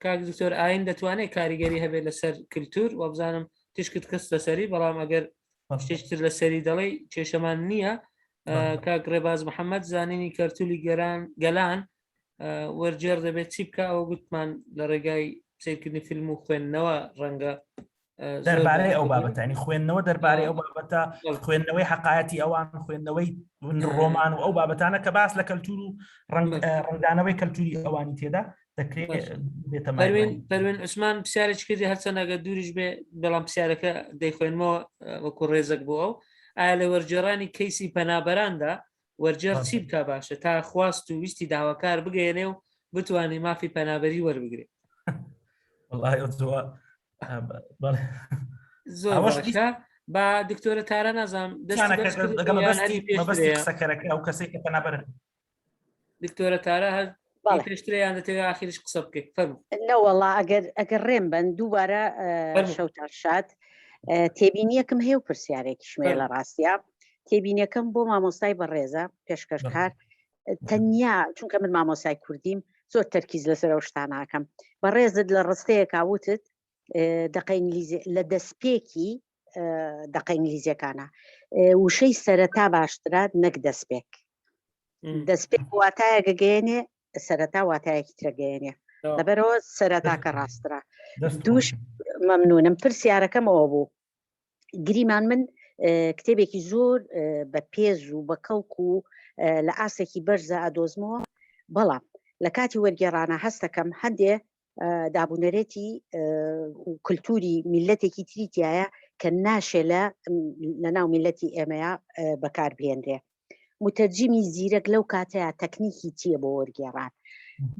کاک دکتۆر ئاین دەتوانێت کاریگەری هەبێت لەسەر کللتور و بزانم تشکت کەس لەسەری بەڵام ئەگەر شتێکتر لەسەری دەڵێ کێشەمان نییە کاک ڕێباز محەممەد زانینی کەرتولی گەلان وەرجێر دەبێت چی بکە ئەو گوتمان لە ڕێگای سیرکردنی فیلم و خوێندنەوە ڕەنگە دەربارەی ئەو بابەتانی خوێندنەوە دەربارەی ئەو بابەتە خوێندنەوەی حقایەتی ئەوان خوێندنەوەی ڕۆمان و ئەو بابەتانە کە باس لە کەلتور و ڕنگدانەوەی کەلتوری ئەوانی تێدا دەکرێت پەروێن عوسمان پرسیارێکی کردی هەرچەند ئەگەر دووریش بێ بەڵام پرسیارەکە دەیخوێنمەوە وەکو ڕێزەک بۆ ئەو ئایا لە وەرجێڕانی کەیسی پەنابەراندا وەرجێر چی بکە باشە تا خواست و ویستی داواکار بگەێنێ و بتوانێت مافی پەنابەری وەربگرێت زۆر باشە با دکتۆرە تارە نازام ئەو کەسێک کە پەنابەرن دکتۆرە تارە هەر پێشتریان دەتەوێت ئاخیرش قسە بکەیت فەرموو نەوەڵا ئەگەر ڕێم بن دووبارە شەوتار شاد تێبینیەکەم هەیە و پرسیارێکی شمێ لە ڕاستیە تێبینیەکەم بۆ مامۆستای بەڕێزە پێشکەشکار تەنیا چونکە من مامۆسای کوردیم زۆر تەرکیز لەسەر ئەو شتاناکەم بەڕێزت لە ڕستەیە کاوتت لە دەستپێکی دەقە ئینگلیزیەکانە وشەی سەرەتا باشترا نەک دەستپێک دەستپێک واتایە گەگەێنێ سەرەتا واتایەکی ترەگەێنێ لەبەرەوە سەرەتاکە ڕاسترا دووش مەمنونم پرسیارەکەمەوە بوو گریمان من کتێبێکی زۆر بە پێز و بە کەڵک و لە ئاسێکی بەرزە ئەدۆزمەوە بەڵام لە کاتی وەرگێڕانە هەستەکەم هەندێ دابوونەرێتی و کللتوری میلەتێکی تریتیایە کە ناشێ لە ناو میلەتی ئێمەیە بەکاربهێنرێ متەرجمی زیرەک لەو کاتەیە تەکنیکی چییە بۆ وەرگێڕان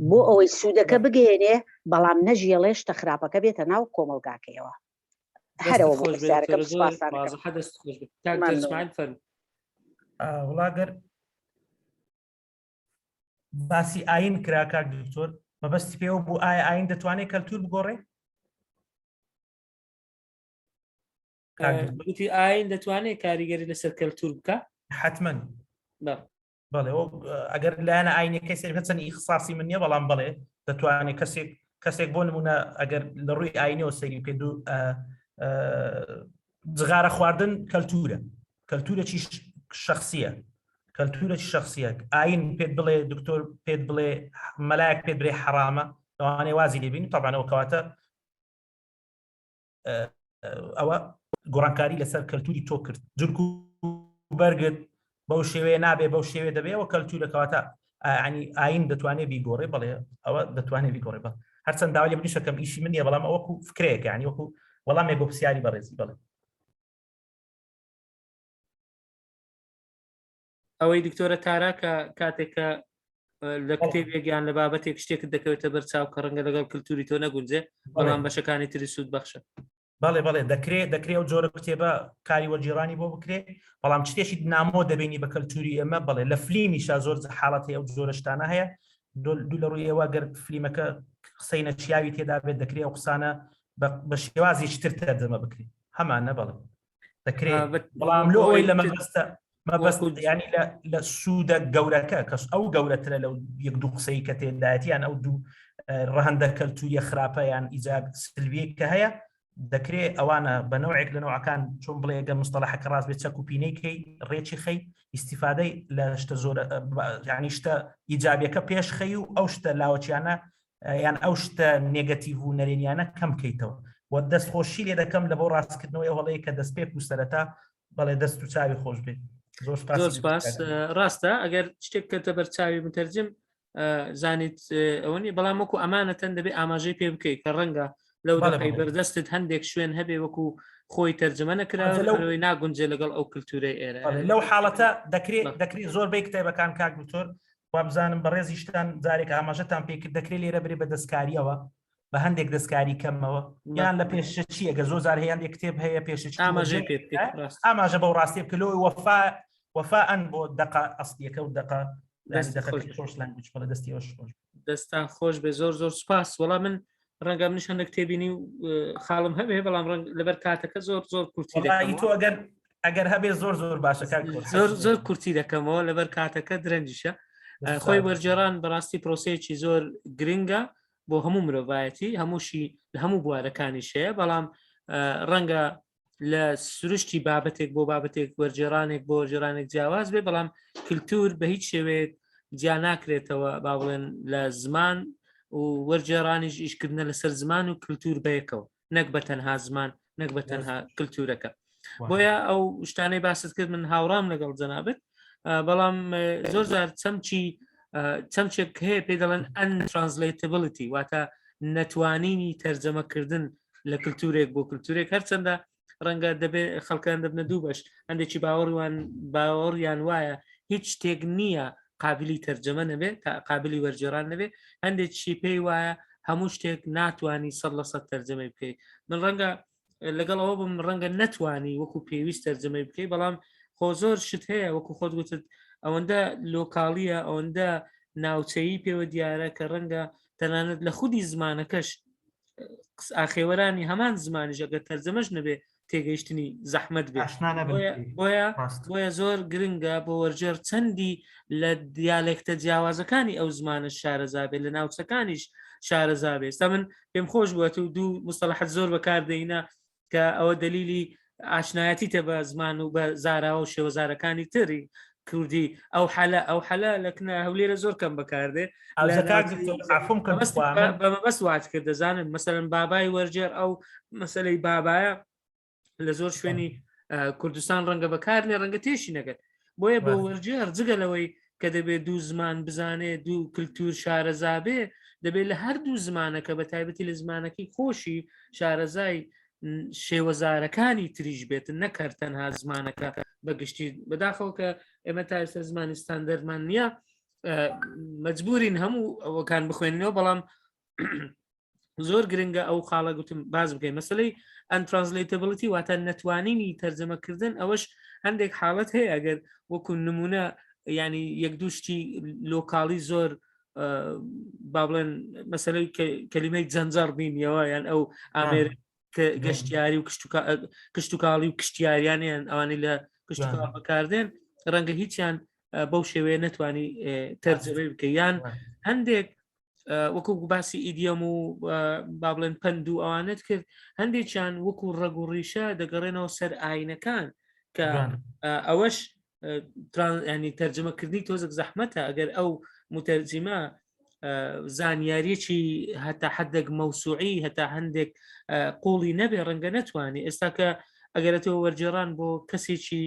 بۆ ئەوەی سوودەکە بگەێنێ بەڵام نەژیێڵێ شتە خراپەکە بێتە ناو کۆمەلگاکەیەوە هەرەوە وڵاگەر باسی ئاین کرا کاک دکتۆر مەبەستی پێوە بوو ئایا ئاین دەتوانێت کەلتور بگۆڕێ گوتی ئاین دەتوانێت کاریگەری لەسەر کەلتور بکە حتمما بەڵێ ئەگەر لایەنە ئاینەکەی سەر چەند ئیخساسی من نییە بەڵام بڵێ دەتوانێت کەسێک بۆ نمونە ئەگەر لە ڕووی ئاینەوە سەیری پێ دوو جغارە خواردن کەلتورە کەلتورێکی شخصیە کەلتورێکی شخصیە ئاین پێت بڵێ دکتۆر پێت بڵێ مەلایەک پێت بڵێ حرامە لەوانەیە وازی لێبین تاوانەوە کەواتە ئەوە گۆڕانکاری لەسەر کەلتوری تۆ کرد جورک و بەرگت بەو شێوەیە نابێ بەو شێوێ دەبێەوە کەلتورە کەواتە ینی ئاین دەتوانێت بیگۆڕێ بڵێ ئەوە دەتوانێت بیگۆڕێ بە هەرچەند داوا لێ بنیشەکەم ئیشی من نیە بەڵام ئەوەکو فکرەیەک ینی وەکو وەڵامێک بۆ پرسیاری بەڕێزی بڵێ ئەوەی دکتۆرە تاراکە کاتێکە لە کتێبێکیان لە بابەتێک شتێکت دەکەوێتە بەرچاو کە ڕەنگە لەگەڵ کللتوری تۆ نەگونجێ بەڵام بەشەکانی تری سوود بەخشە بەڵێ دەکرێت ئەو جۆرە کتێبە کاری وەرگێڕانی بۆ بکرێ بەڵام شتێکی نامۆ دەبینی بە کەلتوری ئێمە بڵێ لە فلیمیشا زۆر حاڵەتی ئەو جۆرە شتانە هەیە دوو لە ڕووی ئێوە گەر فلیمەکە قسەی نەچیاوی تێدا بێت دەکرێت ئەو قسانە بە شێوازی تر تەرجەمە بکرێت هەمانە بەڵێ دەکرێت بەڵام لۆ ئەوەی لە مەبەست ینی لە سوودە گەورەکە کەس ئەو گەورەترە لەو یەک دوو قسەی کە تێدایەتیان ئەو دوو ڕەهەندە کەلتوریە خراپە یان ئیجاب سلویەک کە هەیە دەکرێت ئەوانە بە نەوعێک لە نەوەکان چۆن بڵێ گە مستەلاحەکە ڕاست بێت چەک و پینەیکەی ڕێکی خەی ئیسیفادەی لە شتە زۆر یعنی شتە ئیجابیەکە پێش خەی و ئەو شتە لاوەچیانە یان ئەو شتە نێگەتیڤ و نەرێنیانە کەم بکەیتەوە و دەستخۆشی لێ دەکەم لە بۆ ڕاستکردنەوەی هەڵەیە کە دەستپێک و سەرەتا بەڵێ دەست و چاوی خۆش بێت زۆر سپاس ڕاستە ئەگەر شتێک کەتە بەرچاوی متەرجم زانیت ئەوەنی بەڵام وەکو ئەمانەتەن دەبێت ئاماژەی پێ بکەیت کە ڕەنگە لەو دەقەی بەردەستت هەندێک شوێن هەبێ وەکو خۆی تەرجمە نەکراوەی ناگونجێ لەگەڵ ئەو کللتورەی ئێرە لەو حاڵەتە دەکرێت زۆربەی کتێبەکان کاک دکتۆر وابزانم بەڕێزیشتان جارێک ئاماژەتان پێکرد دەکرێت لێرە برێ بە دەستکاریەوە بە هەندێک دەستکاری کەمەوە یان لە پێشچی ئەگە زۆر زار هەیەندێک کتێب هەیە پێشچی ئاماژە بەو ڕاستی بکەلەوەی وەفاءن بۆ دقە ئەسلیەکە و دقە دەستان خۆش بێ زۆر سوپاس وەڵام من ڕەنگە منش هەندێک کتێبینی و خاڵم هەبێ بەڵام لەبەر کاتەکە زۆر کورتی تۆ ئەگەر هەبێ زۆر باشە زۆر کورتی دەکەمەوە لەبەر کاتەکە درەنجیشە خۆی وەرجێڕان بەڕاستی پرۆسەیەکی زۆر گرنگە بۆ هەموو مرۆڤایەتی هەمووشی لە هەموو بوارەکانی شەیە بەڵام ڕەنگە لە سروشتی بابەتێک بۆ بابەتێک وەرجێڕانێک بۆ وەرجێڕانێک جیاواز بێ بەڵام کللتور بە هیچ شێوێت جیا ناکرێتەوە با بڵێن لە زمان و وەرجێڕانیش ئیشکردنە لەسەر زمان و کللتور بەیەکەوە نەک بە تەنها زمان نەک بە تەنها کللتورەکە بۆیە ئەو شتانەی باست کرد من هاوڕام لەگەڵ جەنابەت بەڵام زۆر زار چەمچێک هەیە پێ دەڵێن untranslatability واتە نەتوانینی تەرجەمەکردن لە کللتورێک بۆ کللتورێک هەرچەندە ڕەنگە دەبێت خەڵکان دەبنە دوو بەش هەندێکی باوەڕیان وایە هیچ شتێک نییە قابلی تەرجەمە نەبێت تا قابلی وەرجێڕان نەبێت هەندێکی پێی وایە هەموو شتێک ناتوانانی 100% تەرجەمەی بکەیت من ڕەنگە لەگەڵ ئەوە بم ڕەنگە نەتوانی وەکو پێویست تەرجەمەی بکەیت بەڵام خۆ زۆر شت هەیە وەکو خۆت گوتت ئەوەندە لۆکاڵیە ئەوەندە ناوچەیی پێوە دیارە کە ڕەنگە تەنانەت لە خودی زمانەکەش ئاخێوەرانی هەمان زمانیش ئەگەر تەرجەمەش نەبێ تێگەیشتنی زەحمەت بێ بۆیە زۆر گرنگە بۆ وەرجێر چەندی لە دیالێکتە جیاوازەکانی ئەو زمانە شارەزابێت لە ناوچەکانیش شارەزابێت ئێستا من پێم خۆش بووە و دوو مستەڵەحەت زۆر بەکاردەینە کە ئەوە دلیلی ئاشنایەتیتە بە زمان و بە زاراوە و شێوەزارەکانی تری کوردی ئەو حەلە لەکنە هەولێرە زۆر کەم بەکاردێ بەمەبەست وات کرد دەزانن مەسەرەن بابای وەرجێر ئەو مەسەلەی بابایە لە زۆر شوێنی کوردستان ڕەنگە بەکار لێ ڕەنگە تێشی نەکرد بۆیە بۆ وەرجێر جگە لەوەی کە دەبێت دوو زمان بزانێت دوو کللتور شارەزابێ دەبێت لە هەردوو زمانەکە بە تایبەتی لە زمانەکەی خۆشی شارەزای شێوەزارەکانی تریش بێتن نەکرد تەنها زمانەکە بەگشتی بەداخەوە کە ئێمە تا ئێستا زمانی ستاندەرمان نییە مەجبورین هەموو ئەوەکان بخوێنەوە بەڵام زۆر گرنگە ئەو خاڵە گوتم باز بکەین مەسلەی untranslatability واتە نەتوانینی تەرجەمەکردن ئەوەش هەندێک حاڵەت هەیە ئەگەر وەکو نمونە ینی یەک دووشتی لۆکاڵی زۆر با بڵێن مەسلەی کەلیمەی جەنجەر بینیەوە یان ئەو ئامێر گەشتیاری و کشتتوکاڵی و کشتیاریانیان ئەوانی لە کشتتوکاڵ بەکاردێن ڕەنگە هیچیان بەو شێوەیە نەتوانی تەرجەمەی بکە یان هەندێک وەکو باسی ئیدیەم و با بڵێن پند و ئەوانت کرد هەندێکیان وەکو ڕەگ و ڕیشە دەگەڕێنەوە سەر ئاینەکان کە ئەوەش ینی تەرجەمەکردنی تۆزێک زەحمەتە ئەگەر ئەو متەرجیمە زانیاریەکی هەتا حدێک مەوسوعی هەتا هەندێک قوڵی نەبێ ڕەنگە نەتوانێت ئێستا کە ئەگەرێتەوە وەرجێڕان بۆ کەسێکی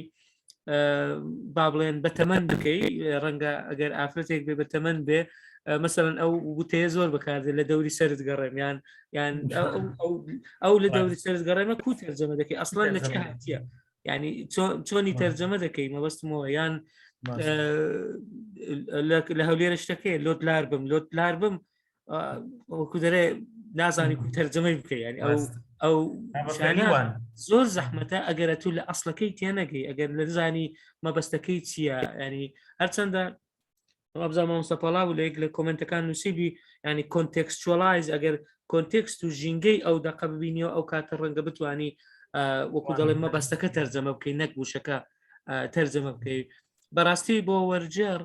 با بڵێن بەتەمەن بکەی ڕەنگە ئەگەر ئافرەتێک بێ بەتەمەن بێ مثلەن ئەو وتەیە زۆر بەکاردێت لە دەوری سەرت گەڕێم یان ئەو لە دەوری سەرت گەڕێمە کو تەرجەمە دەکەی ئەسڵەن لە چی هاتیە ینی چۆنی تەرجەمە دەکەی مەبەستمەوە یان لە هەولێرە شتەکەی لۆت لار بم وەکو دەرێ نازانی کو تەرجەمەی بکەی ینی ئەو زۆر زەحمەتە ئەگەرە تو لە ئەسڵەکەی تێنەگەی ئەگەر لەزانی مەبەستەکەی چییە ینی هەرچەندە ئەبزا مامۆستاپەڵا و لە یەک لە کۆمنتەکان نووسیبی ینی کۆنتێکستوەلایز ئەگەر کۆنتێکست و ژینگەی ئەو دەقە ببینیەوە ئەو کاتە ڕەنگە بتوانی وەکو دەڵێ مەبەستەکە تەرجەمە بکەی نەک بوشەکە تەرجەمە بکەی بەڕاستی بۆ وەرجێر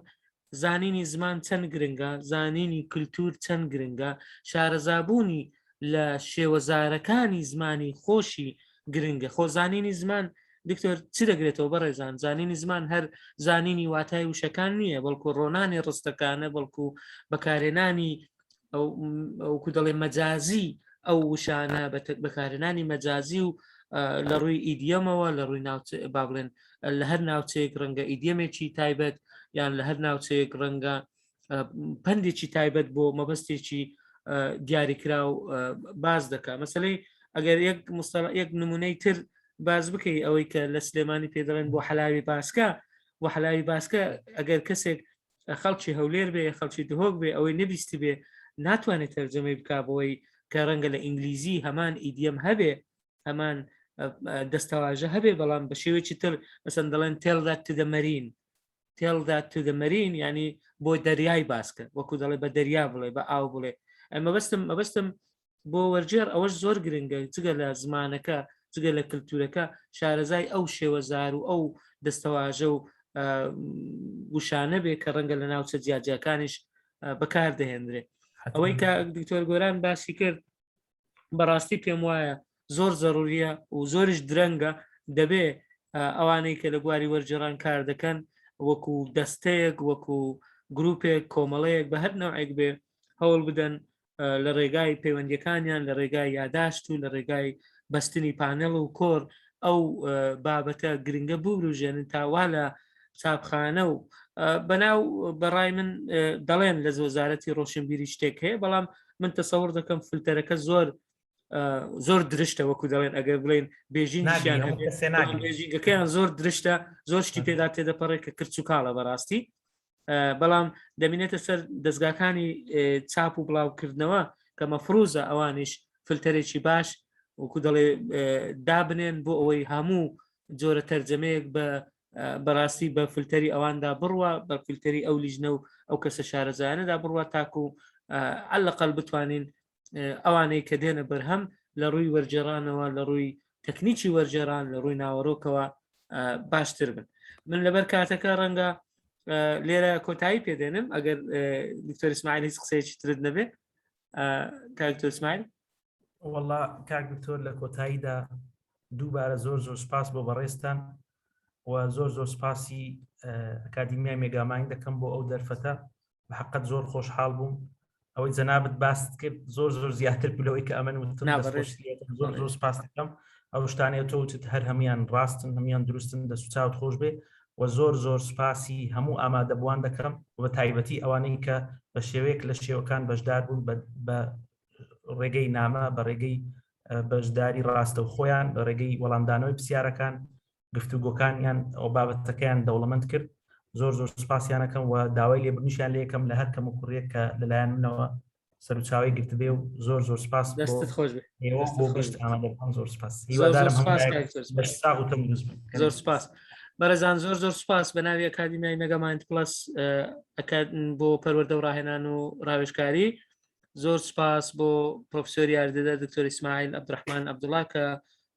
زانینی زمان چەند گرنگە زانینی کللتور چەند گرنگە شارەزابوونی لە شێوەزارەکانی زمانی خۆشی گرنگە خۆ زانینی زمان دکتۆر چی دەگرێتەوە بەڕێزان زانینی زمان هەر زانینی واتای وشەکان نییە بەڵکو ڕۆنانی ڕستەکانە بەڵکو بەکارێنانی ئەوکو دەڵێ مەجازی ئەو وشانە بەکارێنانی مەجازی و لە ڕووی ئیدیەمەوە لە ڕووی با بڵێن لە هەر ناوچەیەک ڕەنگە ئیدیەمێکی تایبەت یان لە هەر ناوچەیەک ڕەنگە پندێکی تایبەت بۆ مەبەستێکی دیاریکرا و باز دەکات مەسلەی ئەگەر یەک نمونەی تر باز بکەی ئەوەی کە لە سلێمانی پێدەڵێن بۆ حەلاوی باسکە و حەلاوی باسکە ئەگەر کەسێک خەڵکی هەولێر بێ خەڵکی دهۆک بێ ئەوەی نەبیستی بێ ناتوانێت تەرجەمەی بک بۆی کە ڕەنگە لە ئینگلیزی هەمان ئیدیم هەبێ هەمان دەستەواژە هەبێ بەڵام بە شێوەیەکی تر مەسەن دەڵێن تێڵدا تدەمەرین تێڵدا تدەمەرین ینی بۆ دەریای باسکە وەکو دەڵێ بە دەریا بڵێ بە ئاو بڵێ مەبەستم بۆ وەرجێر ئەوەش زۆر گرنگە جگە لە زمانەکە جگە لە کللتورەکە شارەزای ئەو شێوەزار و ئەو دەستەواژە و وشانە بێ کە ڕەنگە لە ناوچە جیاجیەکانیش بەکاردەهێنرێ ئەوەی کە دکتۆر گۆران باسی کرد بەڕاستی پێم وایە زۆر زەروریە و زۆریش درەنگە دەبێ ئەوانەی کە لە بواری وەرجێڕان کار دەکەن وەکو دەستەیەک وەکو گروپێک کۆمەڵەیەک بە هەر نەوعێک بێ هەوڵ بدەن لە ڕێگای پەیوەندیەکانیان لە ڕێگای یاداشت و لە ڕێگای بەستنی پانەڵ و کۆر ئەو بابەتە گرنگە بوروژێنن تاوا لە چاپخانە و بەناو بەڕای من دەڵێن لە وەزارەتی ڕۆشنبیری شتێک هەیە بەڵام من تەسەوڕ دەکەم فلتەرەکە زۆر درشتە وەکو دەڵێن ئەگەر بڵێن بێژینگەکەیان زۆر درشتە زۆر شتی پێدا تێدەپەڕێت کە کرچ و کاڵە بەڕاستی بەڵام دەمینێتە سەر دەستگاکانی چاپ و بڵاوکردنەوە کە مەفروزە ئەوانیش فلتەرێکی باش وەکو دەڵێ دابنێن بۆ ئەوەی هەموو جۆرە تەرجەمەیەک بەڕاستی بە فلتەری ئەواندا بڕوە بە فلتەری ئەو لیژنە و ئەو کەسە شارەزانەدا بڕوە تاکو عەلەقەڵ بتوانین ئەوانەی کە دێنە بەرهەم لە ڕووی وەرجێڕانەوە لە ڕووی تەکنیکی وەرجێڕان لە ڕووی ناوەڕۆکەوە باشتر بن من لەبەر کاتەکە ڕەنگە لێرە کۆتایی پێدێنم ئەگەر دکتۆر ئیسماعیل هیچ قسەیەکی ترت نەبێ دکتۆر ئیسماعیل والله کاک دکتۆر لە کۆتاییدا دووبارە زۆر سپاس بۆ بەڕێستان و زۆر سپاسی ئەکادیمیای مێگاماین دەکەم بۆ ئەو دەرفەتە بە حەقەت زۆر خۆشحاڵ بووم ئەوەی جەنابەت باست کرد زۆر زیاتر بلەوەی کە ئەمن وتم زۆر سپاس دەکەم ئەو شتانەیە تۆ وتت هەر هەمویان ڕاستن هەمویان دروستن دەست و چاوت خۆش بێ و زۆر سپاسی هەموو ئامادەبووان دەکەم و بە تایبەتی ئەوانەی کە بە شێوەیەک لە شێوەکان بەشدار بوون بە ڕێگەی نامە بە ڕێگەی بەشداری ڕاستە و خۆیان بە ڕێگەی وەڵامدانەوەی پرسیارەکان گفتوگۆکانیان ئەو بابەتەکەیان دەوڵەمەند کرد زۆر سپاسیانەکەم و داوای لێبوردنیشیان لێ یەکەم لە هەر کەم و کوڕێک کە لەلایەن منەوە سەر و چاوی گرتبێ و زۆر سپاس دەستت خۆش بێ بۆ گشت ئامادەکەم زۆر سپاس زۆر سپاس بەرەزان زۆر سپاس بە ناوی ئەکادیمیای مێگاماین پلەس بۆ پەروەردە و ڕاهێنان و ڕاوێژکاری زۆر سپاس بۆ پرۆفسۆری یاردەدەر دکتۆر ئیسماعیل عەبدوڕەحمان عەبدوڵڵا کە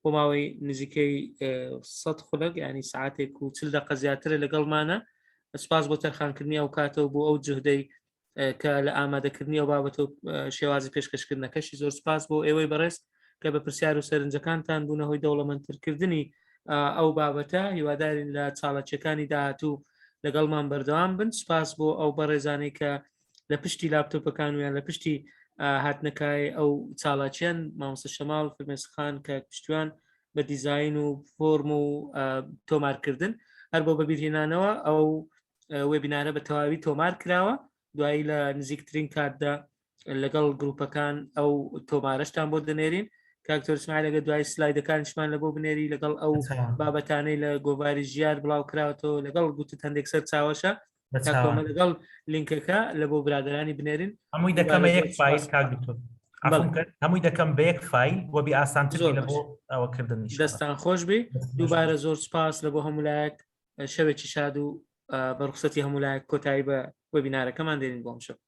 بۆ ماوەی نزیکەی 100 خولەک ینی ساعتێک و 40 دقیقە زیاترە لەگەڵمانە سپاس بۆ تەرخانکردنی ئەو کاتەوە بۆ ئەو جهدەی کە لە ئامادەکردنی ئەو بابەتە و شێوازی پێشکەشکردنەکەشی زۆر سپاس بۆ ئێوەی بەڕێز کە بە پرسیار و سەرنجەکانتان بوونەهۆی دەوڵەمەندترکردنی ئەو بابەتە هیوادارین لە چاڵەچەکانی داهاتوو لەگەڵمان بەردەوام بن سپاس بۆ ئەو بەڕێزانەی کە لە پشتی لاپتۆپەکان ویان لە پشتی هاتنەکای ئەو چاڵاچیان مامۆستا شەماڵ فرمێسخان کە پشتیوان بە دیزاین و فۆرم و تۆمارکردن هەر بۆ بەبیرهێنانەوە ئەو وێبینارە بە تەواوی تۆمار کراوە دوایی لە نزیکترین کاتدا لەگەڵ گروپەکان ئەو تۆمارەشتان بۆ دەنێرین کاکتۆر ئیسماعیل لەگە دوای سلایدەکانشمان لە بۆ بنێری لەگەڵ ئەو بابەتانەی لە گۆڤاری ژیار بڵاو کراوەتەوە لەگەڵ گوتت هەندێک سەر چاوەشە لەگەڵ لینکەکە لە بۆ برادرانی بنێرین هەمووی دەکەم یەک فایل کاک دکتۆر هەمووی دەکەم بە یەک فایل بۆ بی ئاسانتر لە بۆ ئەوەکردن دەستان خۆش بێ دووبارە زۆر سپاس لە بۆ هەمولایەک شەوێکی شاد و بە ڕوخسەتی هەمولایەک کۆتایی بە وەبینارەکەمان دێنین بۆم شەو